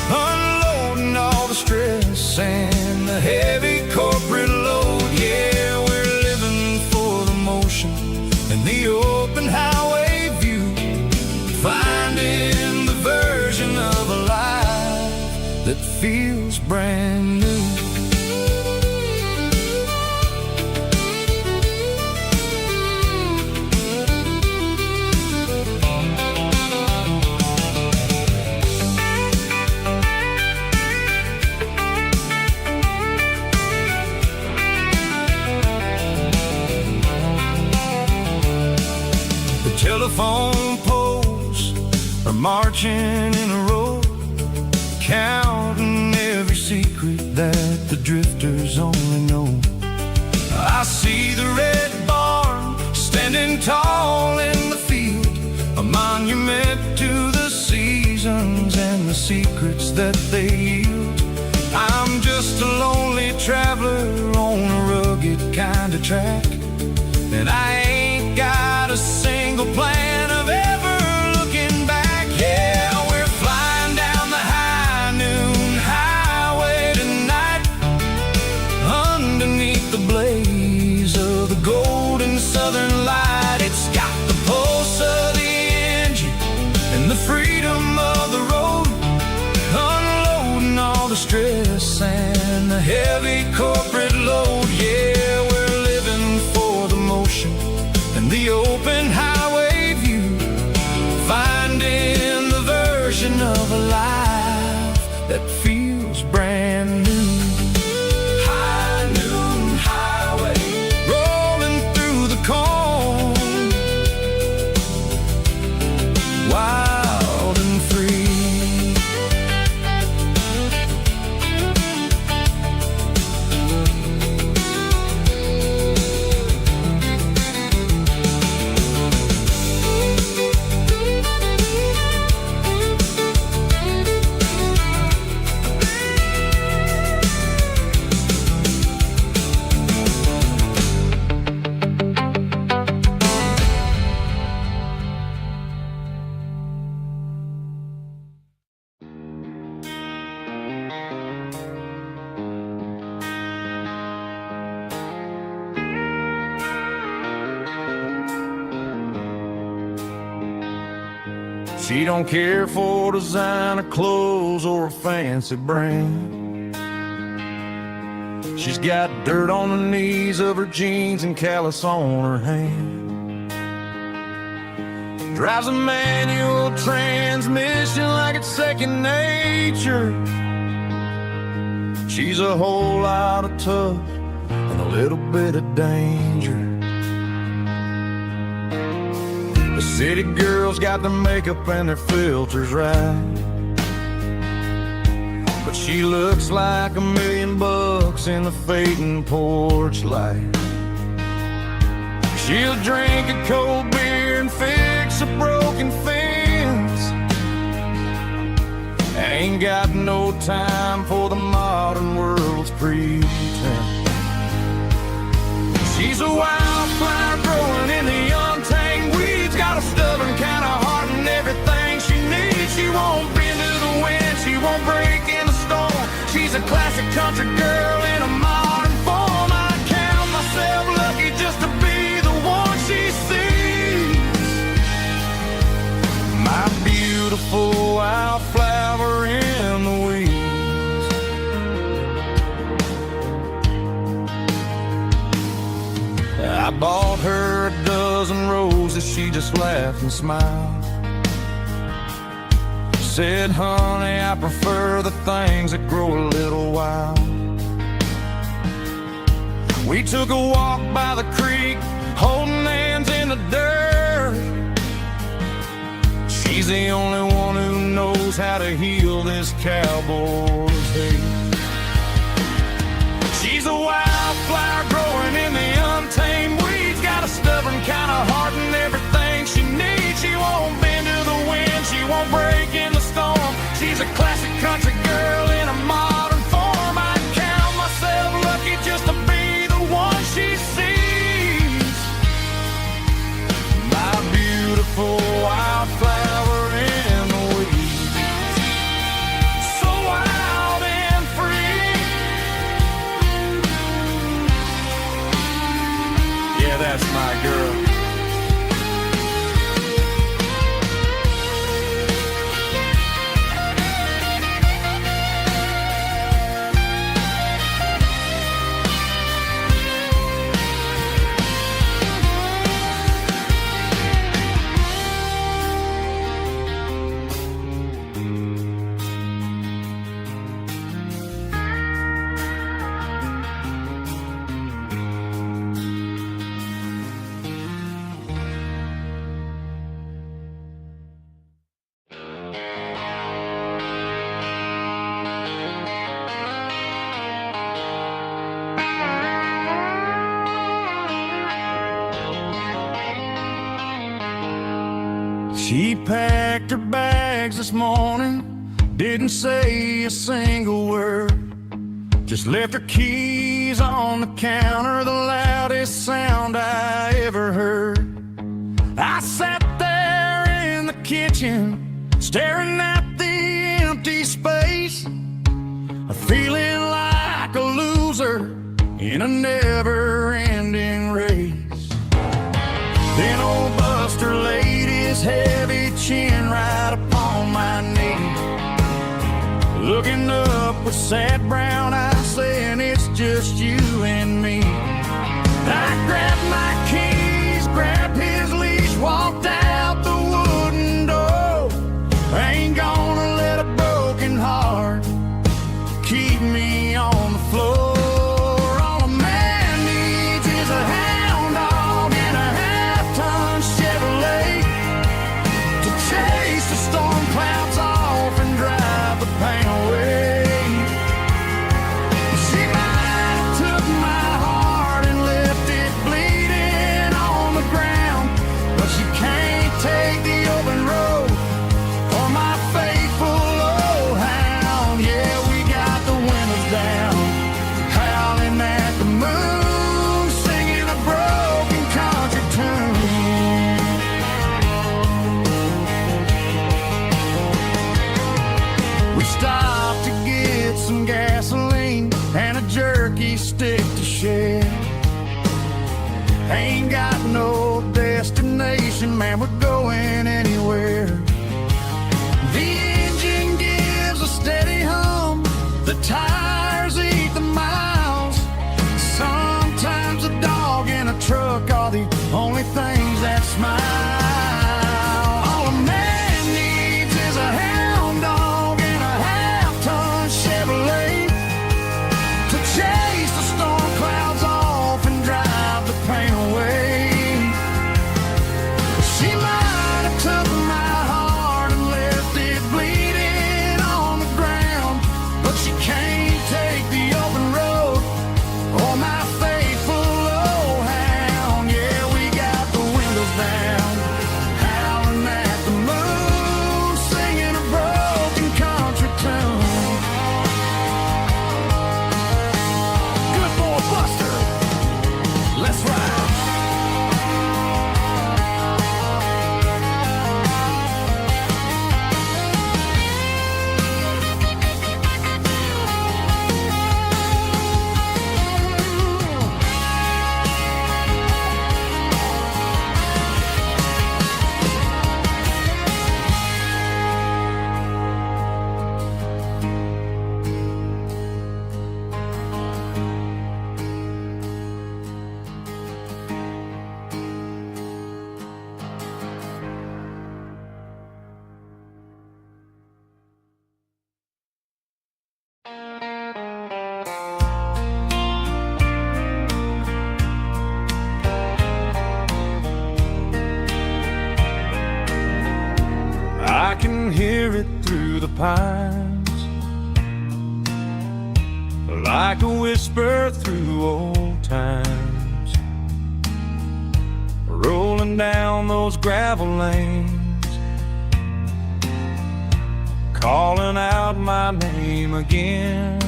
unloading all the stress and the heavy corporate load. Yeah, we're living for the motion and the open highway view, finding the version of a life that feels brand new. Telephone poles are marching in a row, counting every secret that the drifters only know. I see the red barn standing tall in the field, a monument to the seasons and the secrets that they yield. I'm just a lonely traveler on a rugged kind of track, and I ain't got a single plan of ever looking back. Yeah, we're flying down the high noon highway tonight, underneath the blaze of the golden southern light. It's got the pulse of the engine and the freedom of the road, unloading all the stress and the heavy corporate load. Yeah, we're living for the motion and the open highway view, finding the version of a life that feels brand new. High noon highway, rolling through the corn, wild and free. She don't care for designer clothes or a fancy brand. She's got dirt on the knees of her jeans and callus on her hand. Drives a manual transmission like it's second nature. She's a whole lot of tough and a little bit of danger. The city girls got their makeup and their filters right, but she looks like $1,000,000 in the fading porch light. She'll drink a cold beer and fix a broken fence. Ain't got no time for the mob modern world's pretend. She's a wildflower growing in the untamed weeds, got a stubborn kind of heart and everything she needs. She won't bend to the wind, she won't break in the storm. She's a classic country girl in a modern form. I count myself lucky just to be the one she sees. My beautiful wildflower in the weeds. I bought her a dozen roses, she just laughed and smiled. Said, honey, I prefer the things that grow a little wild. We took a walk by the creek, holding hands in the dirt. She's the only one who knows how to heal this cowboy's hate. She's a wildflower growing in the untamed weeds, got a stubborn kind of heart and everything she needs. She won't bend to the wind, she won't break in the storm. She's a classic country girl in a modern form. I count myself lucky just to be the one she sees. My beautiful wildflower in the weeds. So wild and free. Yeah, that's my girl. She packed her bags this morning, didn't say a single word. Just left her keys on the counter, the loudest sound I ever heard. I sat there in the kitchen, staring at the empty space, feeling like a loser in a never-ending race. Then old Buster laid his heavy chin right upon my knee, looking up with sad brown eyes, saying it's just you and me. I grabbed my keys, grabbed his leash, walked out the wooden door. I ain't gonna let a broken heart keep me on the floor. All a man needs is a hound dog and a half-ton Chevrolet to chase the storm clouds off and drive the pain away. She might have took my heart and left it bleeding on the ground, but she can't take the open road or my faithful old hound. Yeah, we got the windows down, howling at the moon, singing a broken country tune. We stopped to get some gasoline and a jerky stick to share. Ain't got no destination, man, we're going anywhere. The engine gives a steady hum, the tires eat the miles. Sometimes a dog and a truck are the only things that smile. All a man needs is a hound dog and a half-ton Chevrolet to chase the storm clouds off and drive the pain away. She might have took my heart and left it bleeding on the ground, but she can't take the open road or my faithful old hound. Yeah, we got the windows down, pines, like a whisper through old times, rolling down those gravel lanes, calling out my name again.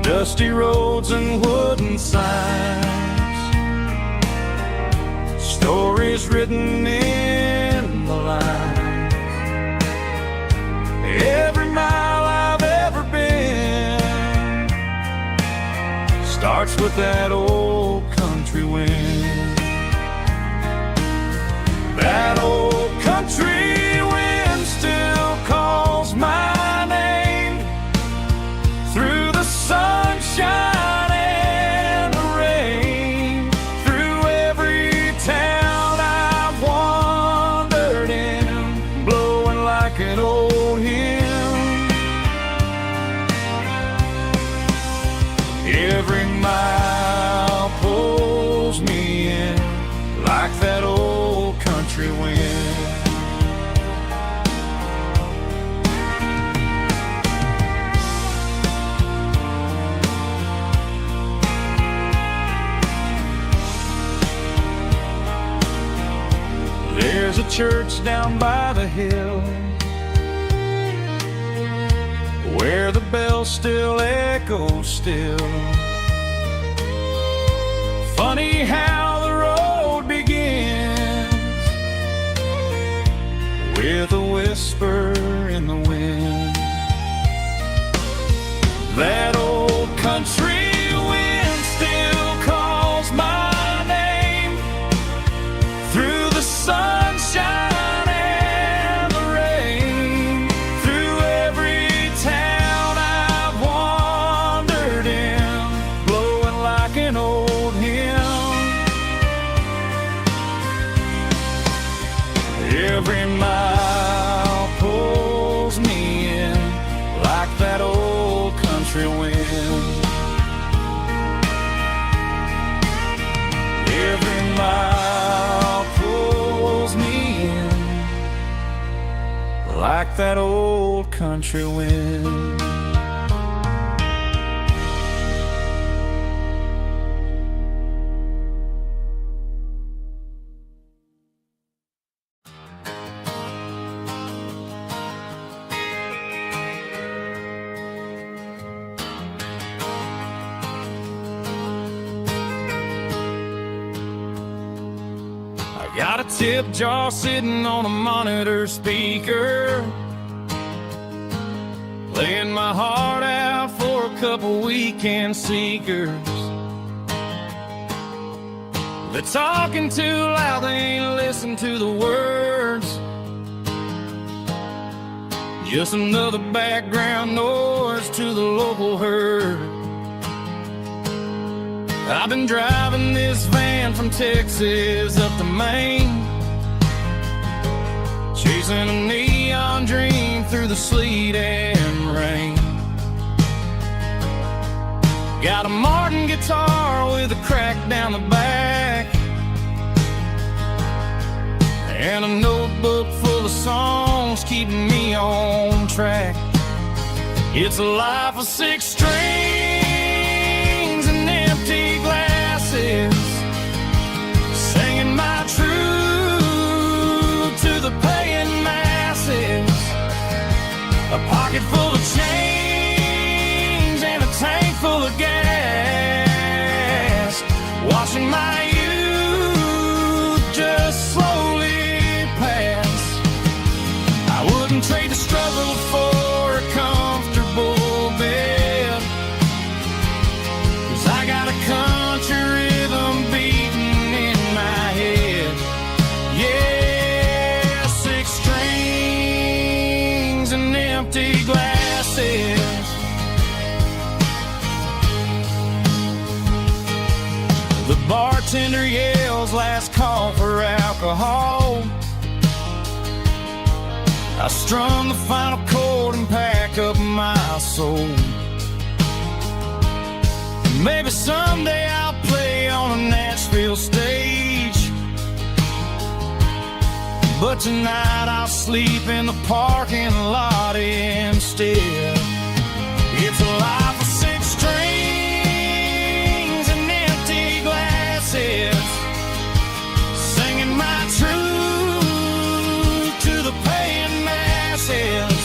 Dusty roads and wooden signs, stories written in the lines. Every mile I've ever been starts with that old country wind. That old country wind still calls my name through the sunshine and the rain, through every town I've wandered in, blowing like an old hymn. Every mile pulls me in like that old country wind. There's a church down by the hill where the bells still echo still. Funny how the road begins with a whisper in the wind. That old country wind still calls my name through the sunshine and the rain, through every town I've wandered in, blowing like an old hymn. Every mile pulls me in like that old country wind. Every mile pulls me in like that old country wind. Got a tip jar sitting on a monitor speaker, playing my heart out for a couple weekend seekers. They're talking too loud, they ain't listen to the words. Just another background noise to the local herd. I've been driving this van from Texas up to Maine, chasing a neon dream through the sleet and rain. Got a Martin guitar with a crack down the back, and a notebook full of songs keeping me on track. It's a life of 6 strings and empty glasses, singing my truth to the paying masses. A pocket full of change and a tank full of gas, watching my youth just slowly pass. I wouldn't trade the struggle for a comfortable bed, 'cause I got a country rhythm beating in my head. Yeah, 6 strings and empty glasses. The bartender yells last call for alcohol. I strum the final chord and pack up my soul. Maybe someday I'll play on a Nashville stage, but tonight I'll sleep in the parking lot instead. It's a life of 6 strings and empty glasses, singing my truth to the paying masses.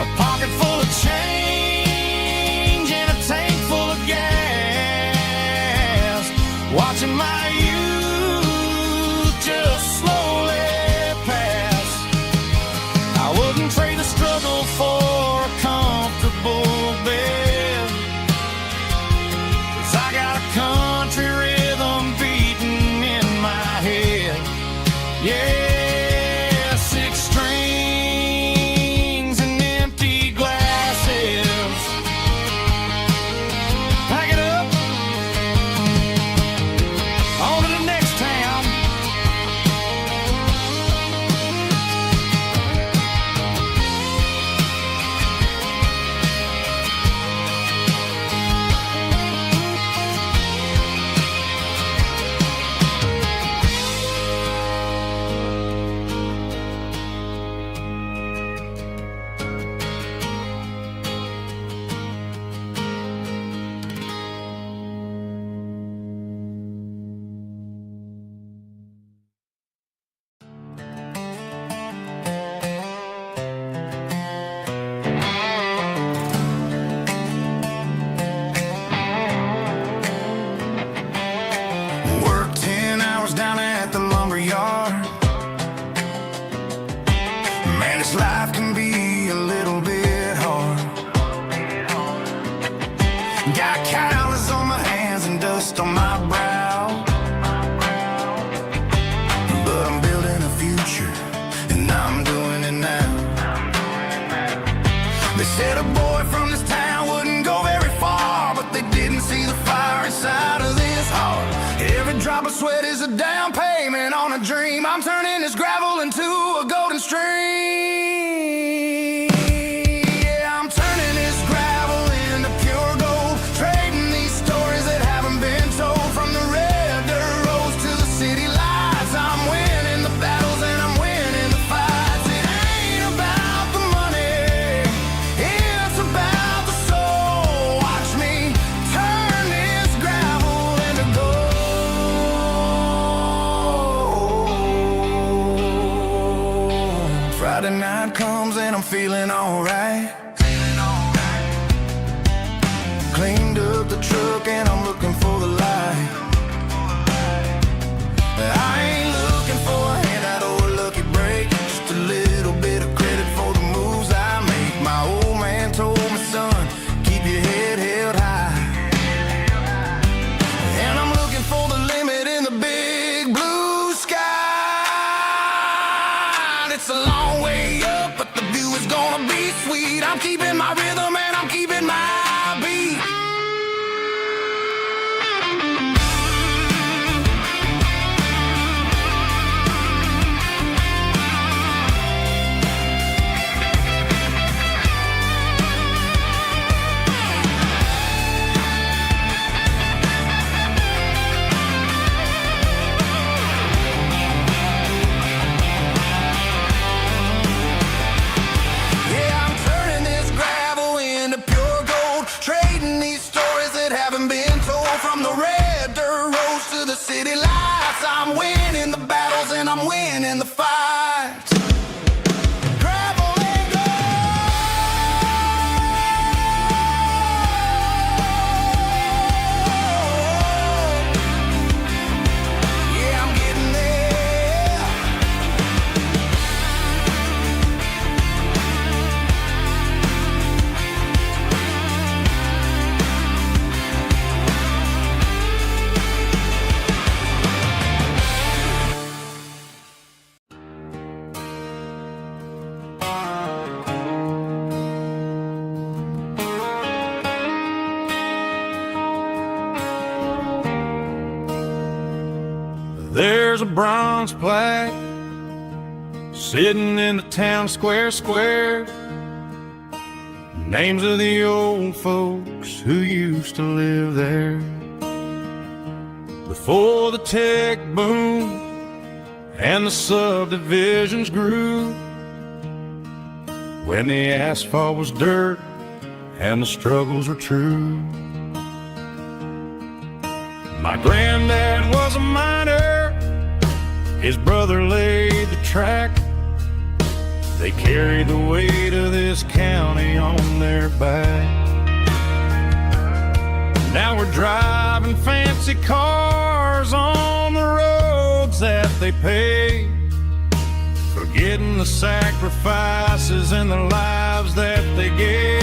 A pocket full of change and a tank full of gas, watching my youth just slowly pass. I wouldn't trade the struggle for a comfortable bed, 'cause I got a country rhythm beating in my head. Yeah, 6 strings and empty glasses. Pack it up, on to the next town. Work 10 hours down at the lumber yard. Man, this life can be a little bit hard. Got calluses on my hands and dust on my brow, but I'm building a future, and I'm doing it now. They said a boy from this town wouldn't go very far, but they didn't see the fire inside of this heart. Every drop of sweat is a down payment on a dream. I'm turning this gravel into a golden stream. Yeah, I'm turning this gravel into pure gold, trading these stories that haven't been told. From the red dirt roads to the city lights, I'm winning the battles and I'm winning the fights. It ain't about the money, it's about the soul. Watch me turn this gravel into gold. Friday night comes and I'm feeling alright. Cleaned up the truck and I'm looking for the light. I ain't looking for a handout or a lucky break, just a little bit of credit for the moves I make. My old man told me, son, keep your head held high. And I'm looking for the limit in the big blue sky. It's a long way up, but the view is gonna be sweet. I'm keeping my rhythm and I'm keeping my beat. Yeah, I'm turning this gravel into pure gold, trading these stories that haven't been told. From the red dirt roads to the city lights, I'm winning the battles and I'm winning the fights. Gravel and gold. Yeah, I'm getting there. There's a bronze plaque sitting in the town square. Names of the old folks who used to live there before the tech boom and the subdivisions grew, when the asphalt was dirt and the struggles were true. My granddad was a miner, his brother laid the track. They carried the weight of this county on their back. Now we're driving fancy cars on the roads that they paved, forgetting the sacrifices and the lives that they gave.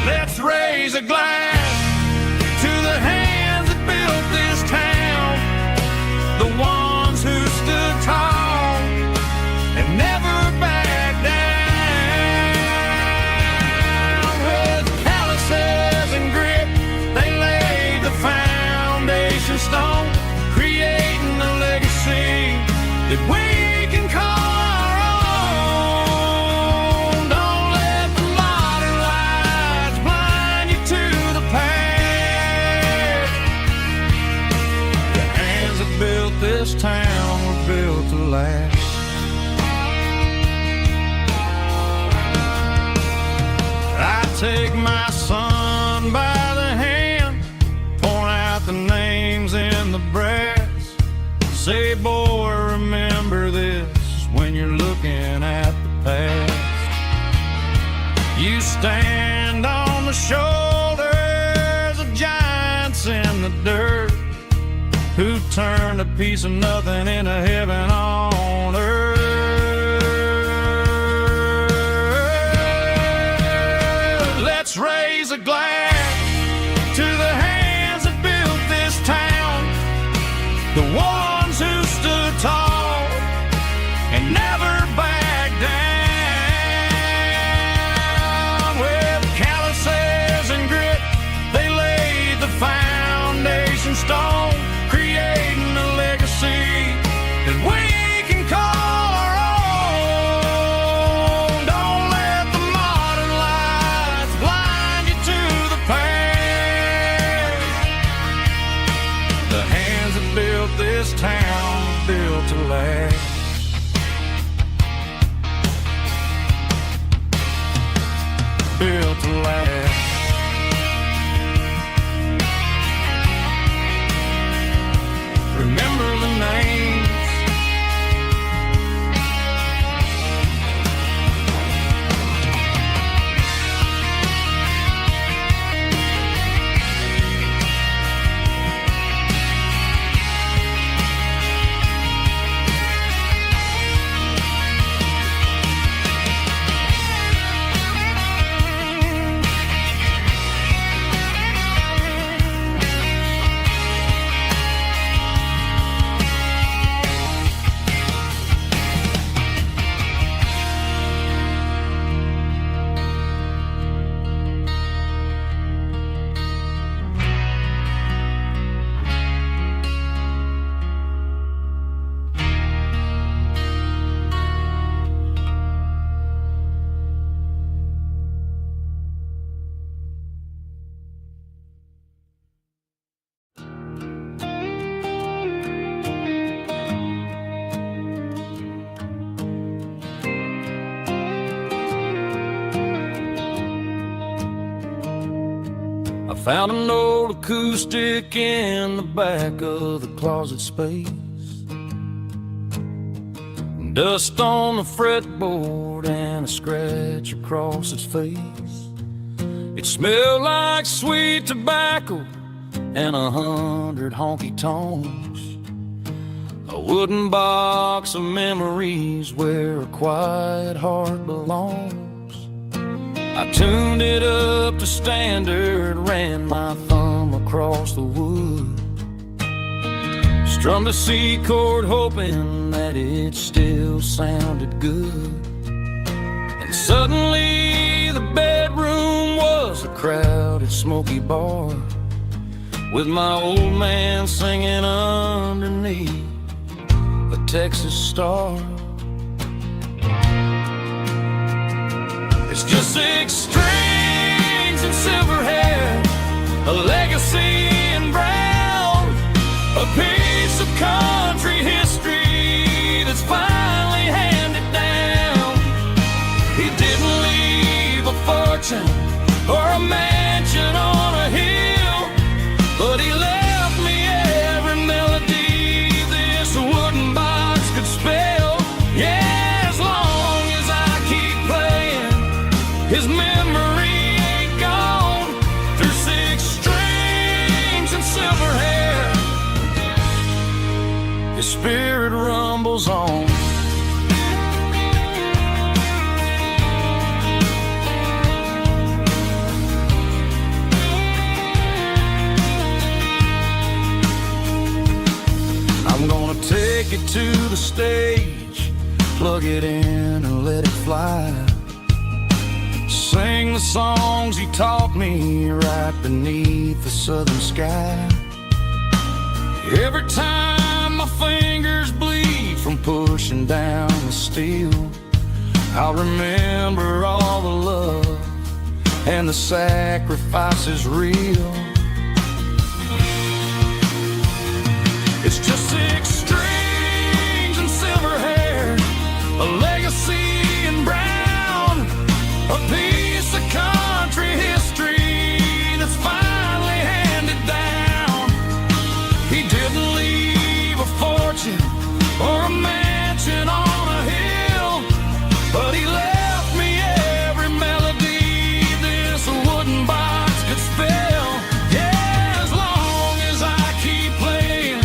Let's raise a glass to the hands that built this town, the ones who stood tall and never backed down. With calluses and grit, they laid the foundation stone, creating a legacy that we can call our own. Don't let the modern lights blind you to the past. The hands that built this town were built to last. I take my son by the hand, point out the names in the brass. Say, boy, remember this when you're looking at the past. You stand on the shoulders of giants in the dirt, who turned a piece of nothing into heaven on earth. Let's raise a glass to the hands that built this town, the ones who stood tall and never backed down. With calluses and grit, they laid the foundation stone, creating a legacy that we can call our own. Don't let the modern lights blind you to the past. The hands that built this town built to last. Built to last. Remember the names. Found an old acoustic in the back of the closet space. Dust on the fretboard and a scratch across its face. It smelled like sweet tobacco and 100 honky-tonks. A wooden box of memories where a quiet heart belongs. I tuned it up to standard, ran my thumb across the wood, strummed a C chord hoping that it still sounded good. And suddenly the bedroom was a crowded smoky bar, with my old man singing underneath a Texas star. It's just 6 strings and silver hair, a legacy in brown, horizon or a mansion on a hill, but he left me every melody this wooden box could spell. Yeah, as long as I keep playing, his memory ain't gone. Through 6 strings and silver hair, his spirit rumbles on. I'm gonna take it to the stage, plug it in and let it fly. Sing the songs he taught me right beneath the southern sky. Every time my fingers bleed from pushing down the steel, I'll remember all the love and the sacrifices real. It's just 6 strings and silver hair, a legacy in brown, a piece of country history that's finally handed down. He didn't leave a fortune or a mansion on a hill, but he left me every melody this wooden box could spell. Yeah, as long as I keep playing,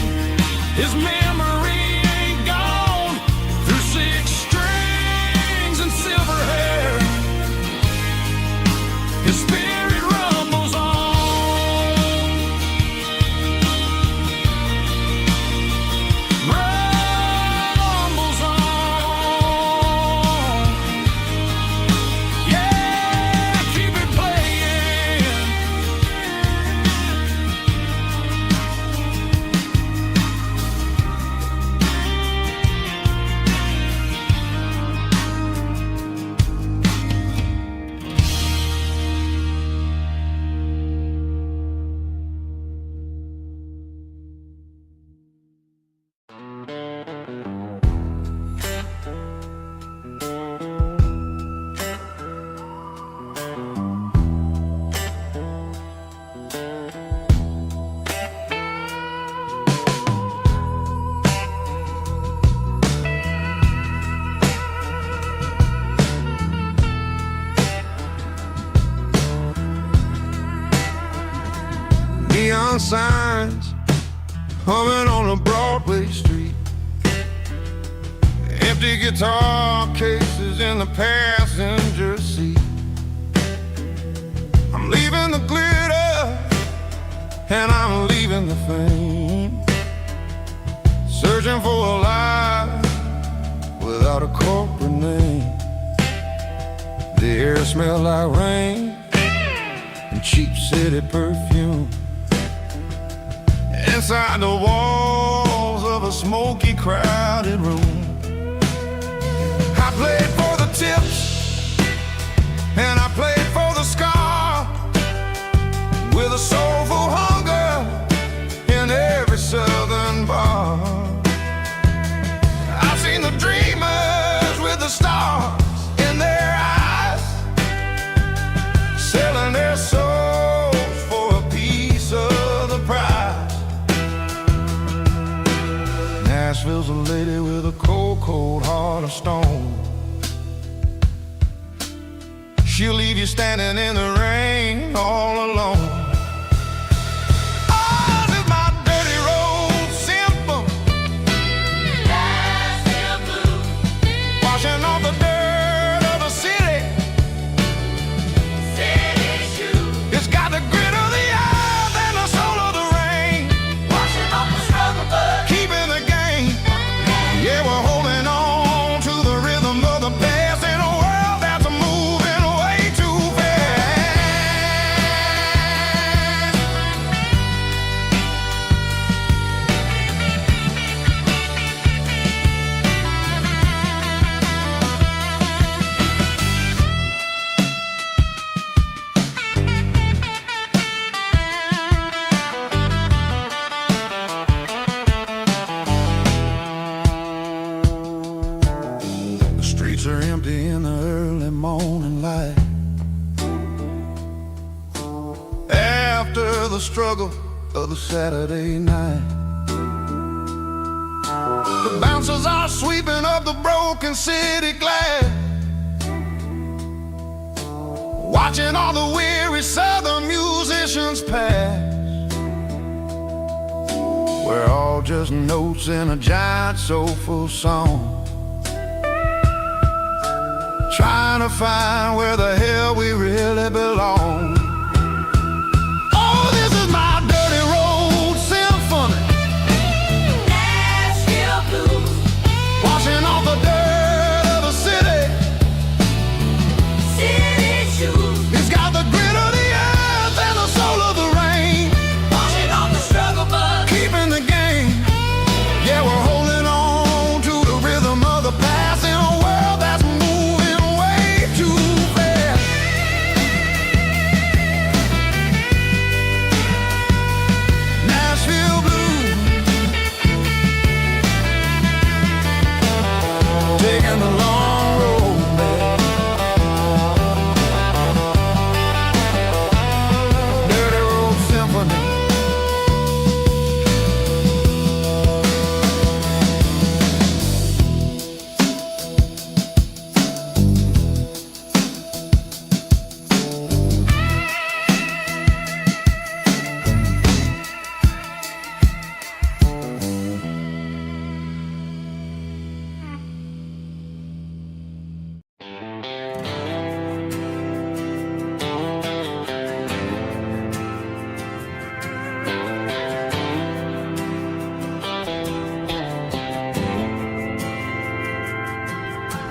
his memory ain't gone. Through 6 strings and silver hair, his spirit rumbles on. Rumbles on. Yeah, keep it playing. Neon signs humming on a Broadway street, empty guitar cases in the passenger seat. I'm leaving the glitter and I'm leaving the fame, searching for a life without a corporate name. The air smells like rain and cheap city perfume. Inside the walls of a smoky, crowded room, I played for the tips and I played for the scar, with a soulful hunger in every southern bar. I've seen the dreamers with the stars in their eyes, selling their souls for a piece of the prize. Nashville's a lady with a cold, cold heart of stone. She'll leave you standing in the rain all alone. Ours is my dirty road simple, Nashville blues, washing off the dirt of the city, city shoes. It's got the grit of the earth and the soul of the rain, washing off the struggle but keeping the game. Yeah, we're holding on to the rhythm of the past in a world that's moving way too fast. the struggle of the Saturday night. The bouncers are sweeping up the broken city glass, watching all the weary southern musicians pass. We're all just notes in a giant soulful song, trying to find where the hell we really belong. Oh, this is my dirty road symphony, Nashville blues, washing off the dirt of the city. city shoes, It's got the grit of the earth and the soul of the rain, washing off the struggle bug. keeping the game. Yeah, we're holding on to the rhythm of the past in a world that's moving way too fast. Nashville blues, taking the long road back. Dirty road symphony.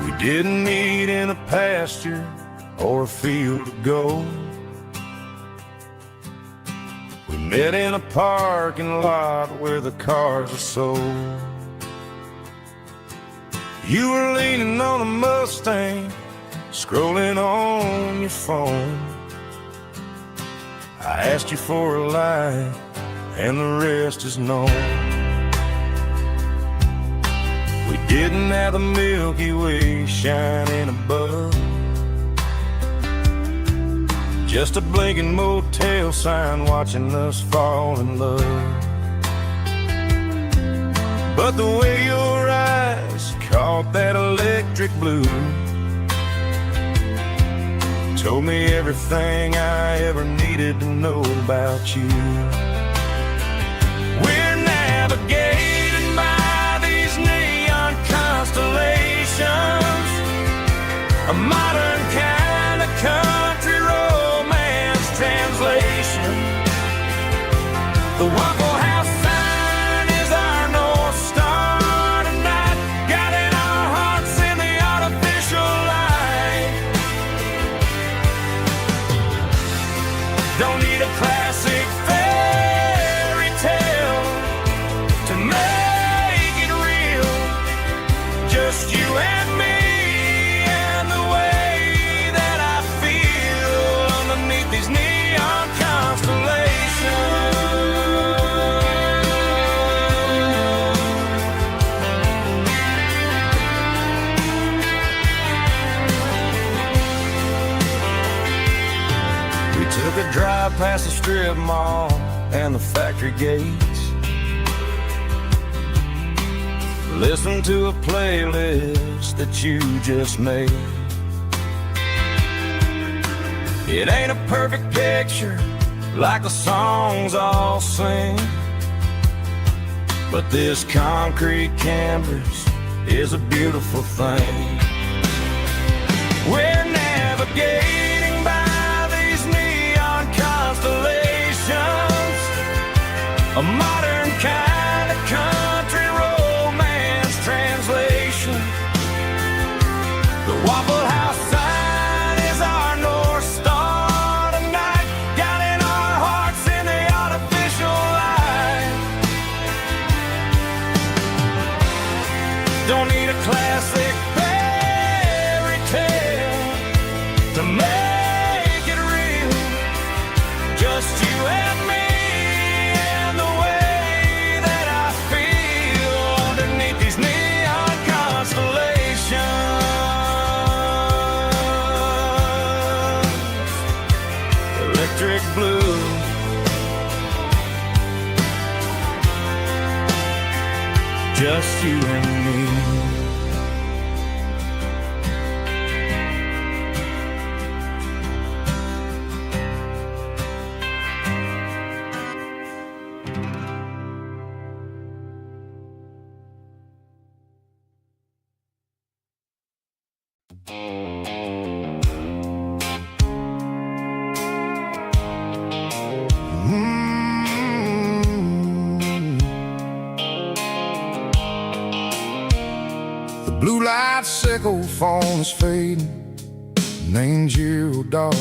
We didn't meet in a pasture or a field of gold. We met in a parking lot where the cars are sold. You were leaning on a Mustang, scrolling on your phone. I asked you for a light, and the rest is known. We didn't have the Milky Way shining above, just a blinking motel sign watching us fall in love. But the way your eyes caught that electric blue told me everything I ever needed to know about you. We're navigating by these neon constellations, a modern kind of country romance translation. The Waffle House sign is our North Star tonight, guiding our hearts in the artificial light. Don't need a classic fairy tale to make it real, just you and me and the way that I feel underneath these neon constellations. We took a drive past the strip mall and the factory gates, listened to a playlist that you just made. It ain't a perfect picture like the songs all sing, but this concrete canvas is a beautiful thing. We're navigating by these neon constellations, a modern kind of country romance translation. The Waffle House sign is our North Star tonight, guiding our hearts in the artificial light. Don't need a classic fairy tale to make it real, just you and me and the way that I feel underneath these neon constellations. Electric blue, just you and me. Blue light sickle phone is fading, name's you dark.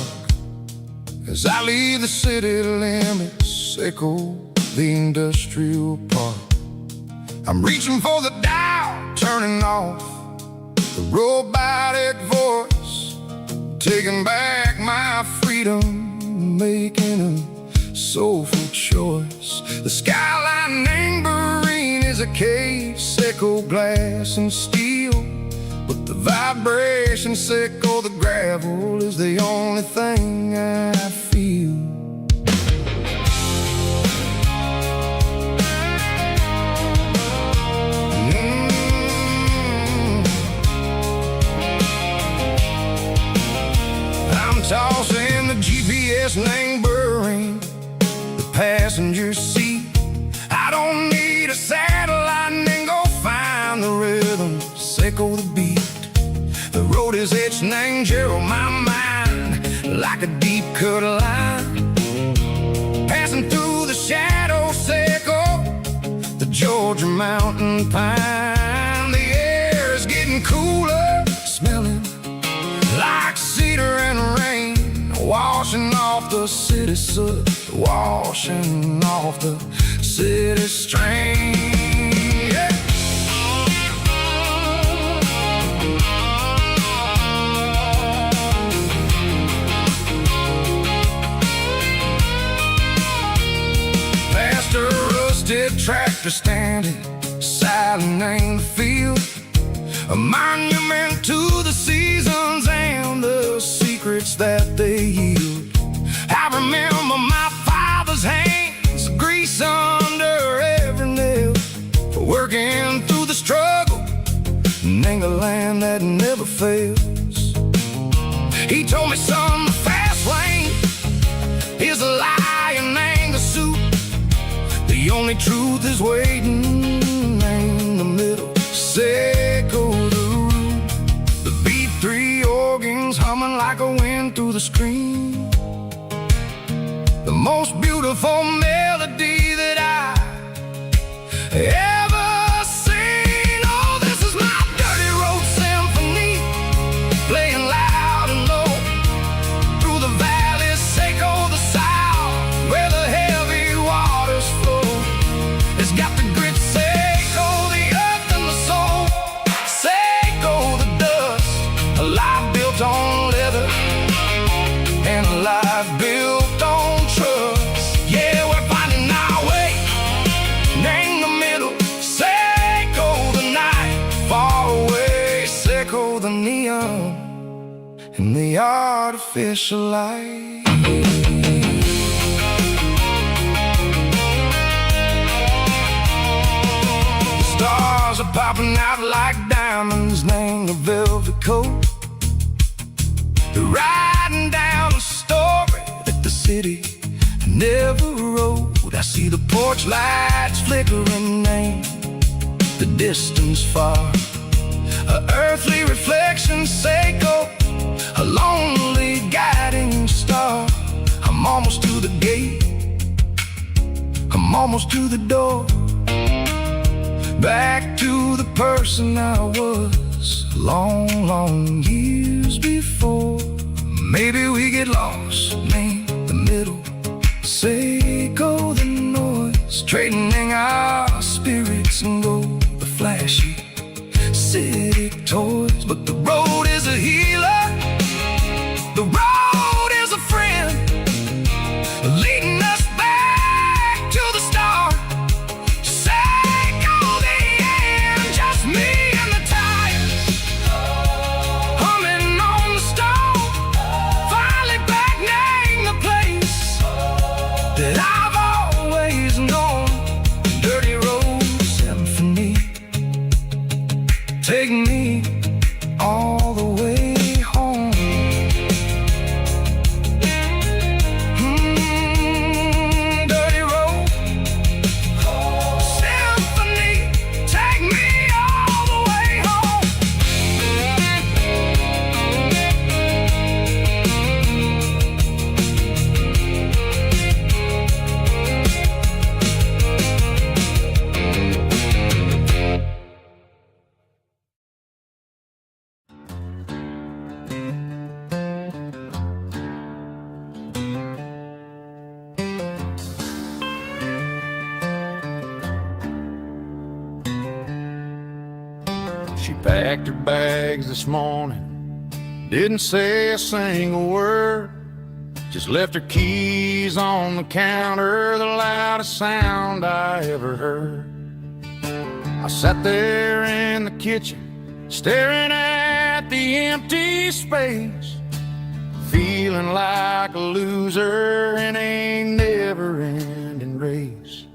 As I leave the city limits, echo the industrial park. I'm reaching for the dial, turning off the robotic voice, taking back my freedom, making a soulful choice. The skyline neighboring is a case, echo glass and steel, but the vibration sickle, the gravel is the only thing I feel. I'm tossing the GPS neighboring the passenger seat. I don't need a satellite and go find the rhythm, sickle the beat. The road is etched and Gerald my mind like a deep cut line, passing through the shadow sickle, the Georgia mountain pine. The air is getting cooler, smelling like cedar and rain, washing off the city soot, washing off the city strain. Yeah. Past a rusted tractor standing silent in the field, a monument to the seasons and the secrets that they yield. I remember my father's hands, grease under every nail, working through the struggle, and a land that never fails. He told me, son, the fast lane is a lie and the suit. The only truth is waiting in the middle, sickle the root. The B3 organs humming like a wind through the screen, the most beautiful melody that I ever seen. Oh, this is my dirty road symphony, playing loud and low through the valleys, sickle the south, where the heavy waters flow. It's got the grit, sickle the earth and the soul, sickle the dust, a life built on leather and a life built on trust. Yeah, we're finding our way in the middle, sickle the night, far away, sickle the neon and the artificial light. The stars are popping out like diamonds, named the velvet coat. They're riding down a story that the city never wrote. I see the porch lights flickering, name the distance far, a earthly reflection, sickle, a lonely guiding star. I'm almost to the gate, I'm almost to the door, back to the person I was long, long years before. Maybe we get lost in the middle, sickle the noise, trading our spirits and go the flashy city toys. But the road is a healer, the road is a friend, leading us back to the start, sickle the end, just me and the tires, humming on the stone, finally back name the place She packed her bags this morning, didn't say a single word, just left her keys on the counter, the loudest sound I ever heard. I sat there in the kitchen, staring at the empty space, feeling like a loser in a never-ending race.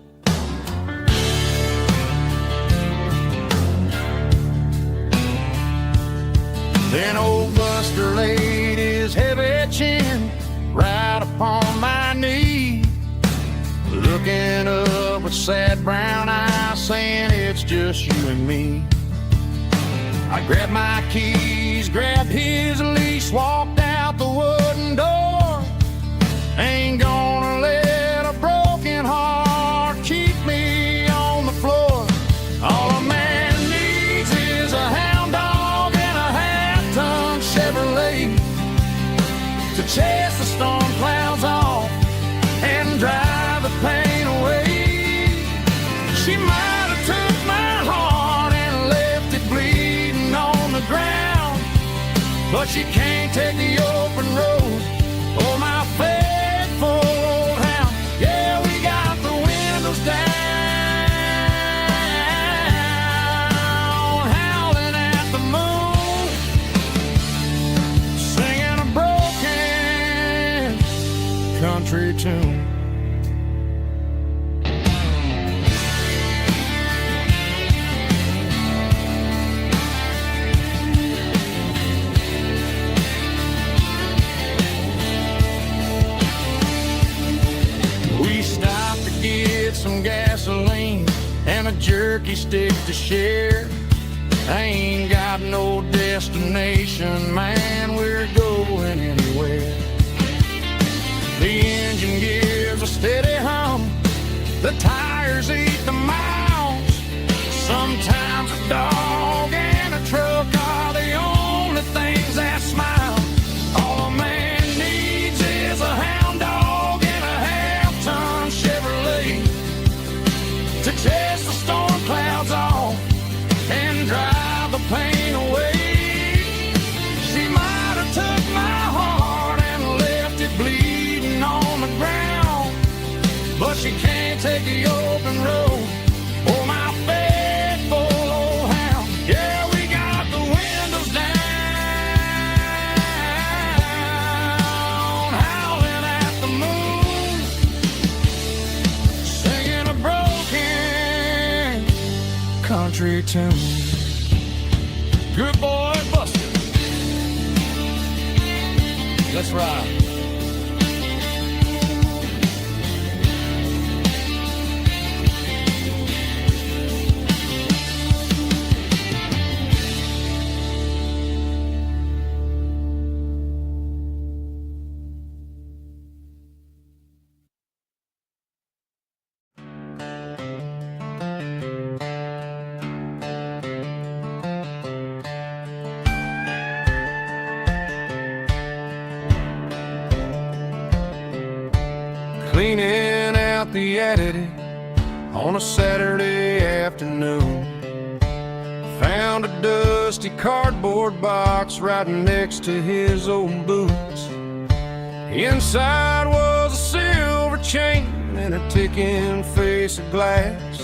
Then old Buster laid his heavy chin right upon my knee, looking up with sad brown eyes, saying it's just you and me. I grabbed my keys, grabbed his leash, walked out the wooden door. Ain't gonna let a broken heart keep me on the floor. All a man needs is a hound dog and a half-ton Chevrolet to chase the storm clouds off and drive the pain away. She might have took my heart and left it bleeding on the ground, but she can't take the open road or my faithful old hound. Yeah, we got the windows down, howling at the moon, singing a broken country tune. Some gasoline and a jerky stick to share. I ain't got no destination, man, we're going anywhere. The engine gives a steady hum, the tires eat the miles. Sometimes a dog and a truck are the only things that smile. All a man needs is a hound dog and a half-ton Chevrolet to chase the storm clouds off and drive the pain away. She might have took my heart and left it bleeding on the ground, but she can't take the open road or my faithful old hound. Yeah, we got the windows down, howling at the moon, singing a broken country tune. Good boy, Buster. Let's ride. Cleaning out the attic on a Saturday afternoon, found a dusty cardboard box right next to his old boots. Inside was a silver chain and a ticking face of glass,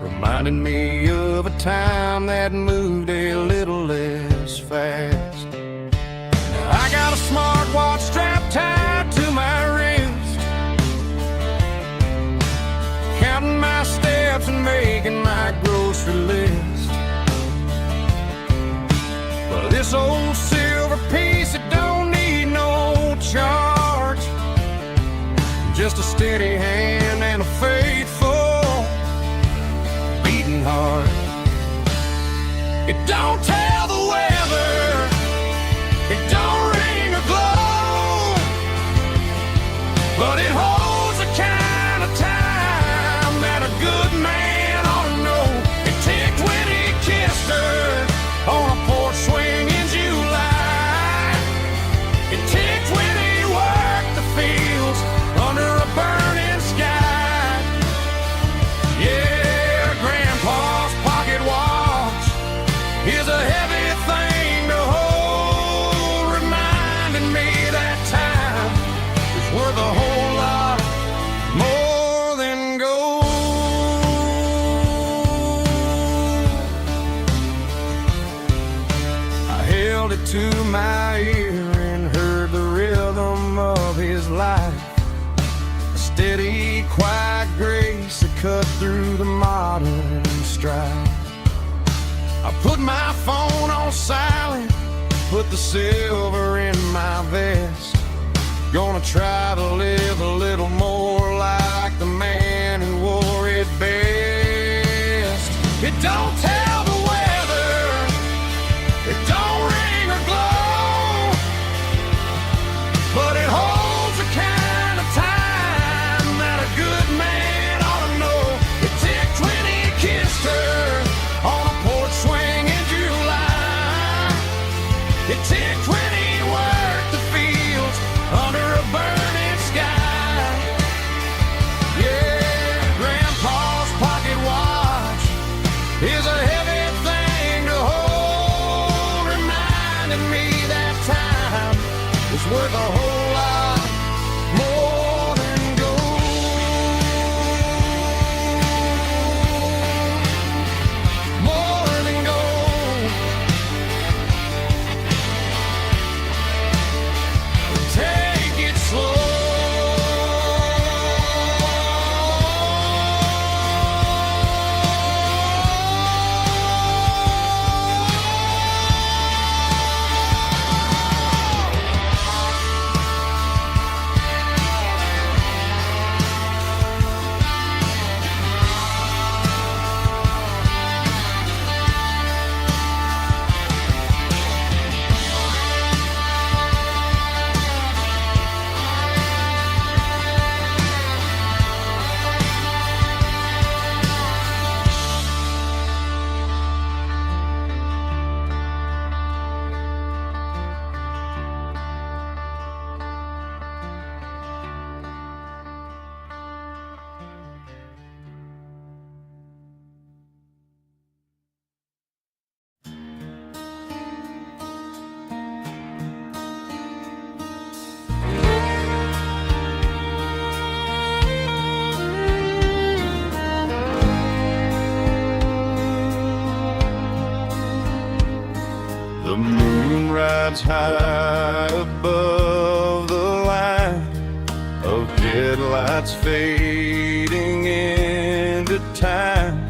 reminding me of a time that moved a little less fast. Now I got a smartwatch strapped tied to my wrist, counting my steps and making my grocery list. Well, this old silver piece, it don't need no charge, just a steady hand and a faithful beating heart. It don't tell the weather, it don't ring or glow, but it holds the kind of time that a good man ought to know. It ticked when he kissed her on a porch swing in July. It ticked when he worked the fields under a burning sky. Yeah, Grandpa's pocket watch, it worth a whole lot more than gold. I held it to my ear and heard the rhythm of his life, a steady, quiet grace that cut through the modern strife. I put my phone on silent, put the silver in my vest. Gonna try to live a little more like the man who wore it best. It don't tell the weather, it don't ring or glow, but it holds the kind of time that a good man ought to know. It ticked when he kissed her on a porch swing in July. It ticked when he worked the fields under a burning sky. Yeah, Grandpa's pocket watch is a heavy thing to hold, reminding me that time is worth a whole lot more than gold. More than gold. Take it slow. The moon rides high above the line of headlights fading into time.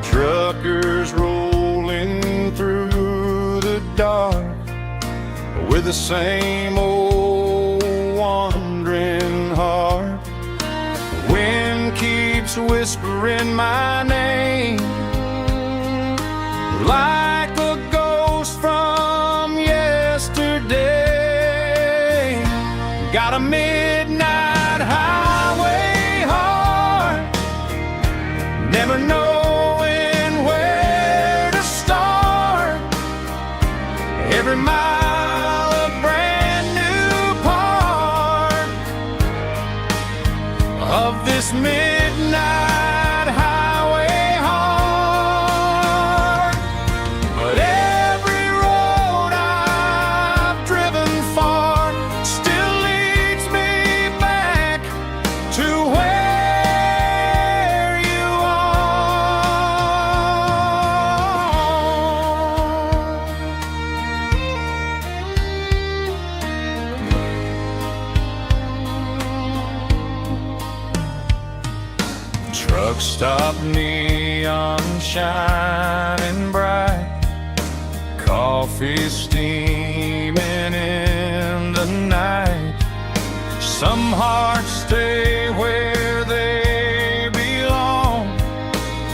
Truckers rolling through the dark with the same old wandering heart. The wind keeps whispering my name like a ghost from yesterday. Got a midnight highway heart, never knowing where to start. Every mile a brand new part of this midnight highway heart. But every road I've driven far still leads me back to where you are. Truck stop, neon shining bright, coffee steaming in the night. Some hearts stay where they belong,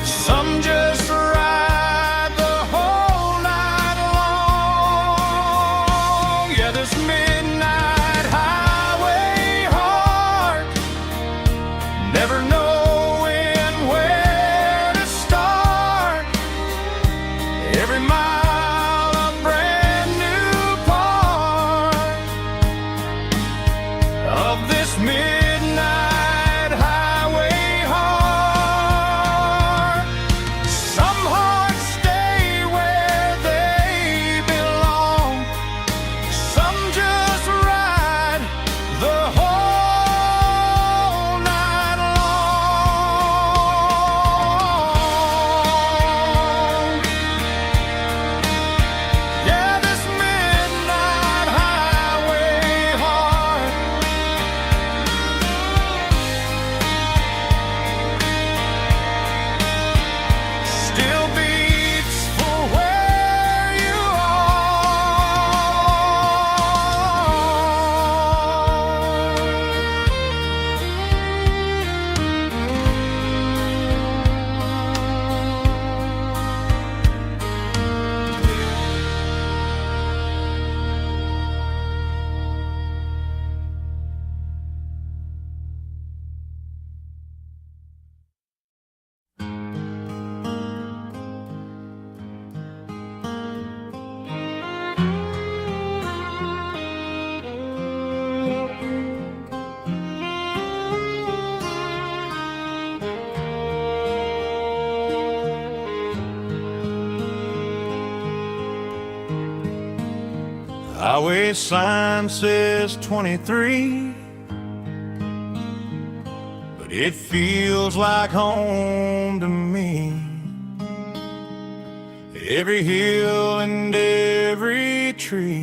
some just ride the whole night long. Yeah, this midnight highway heart, never knowing where to start. Every mile a brand new part of this midnight highway heart. Some hearts stay where they belong, some just ride the whole highway sign says 23, but it feels like home to me. Every hill and every tree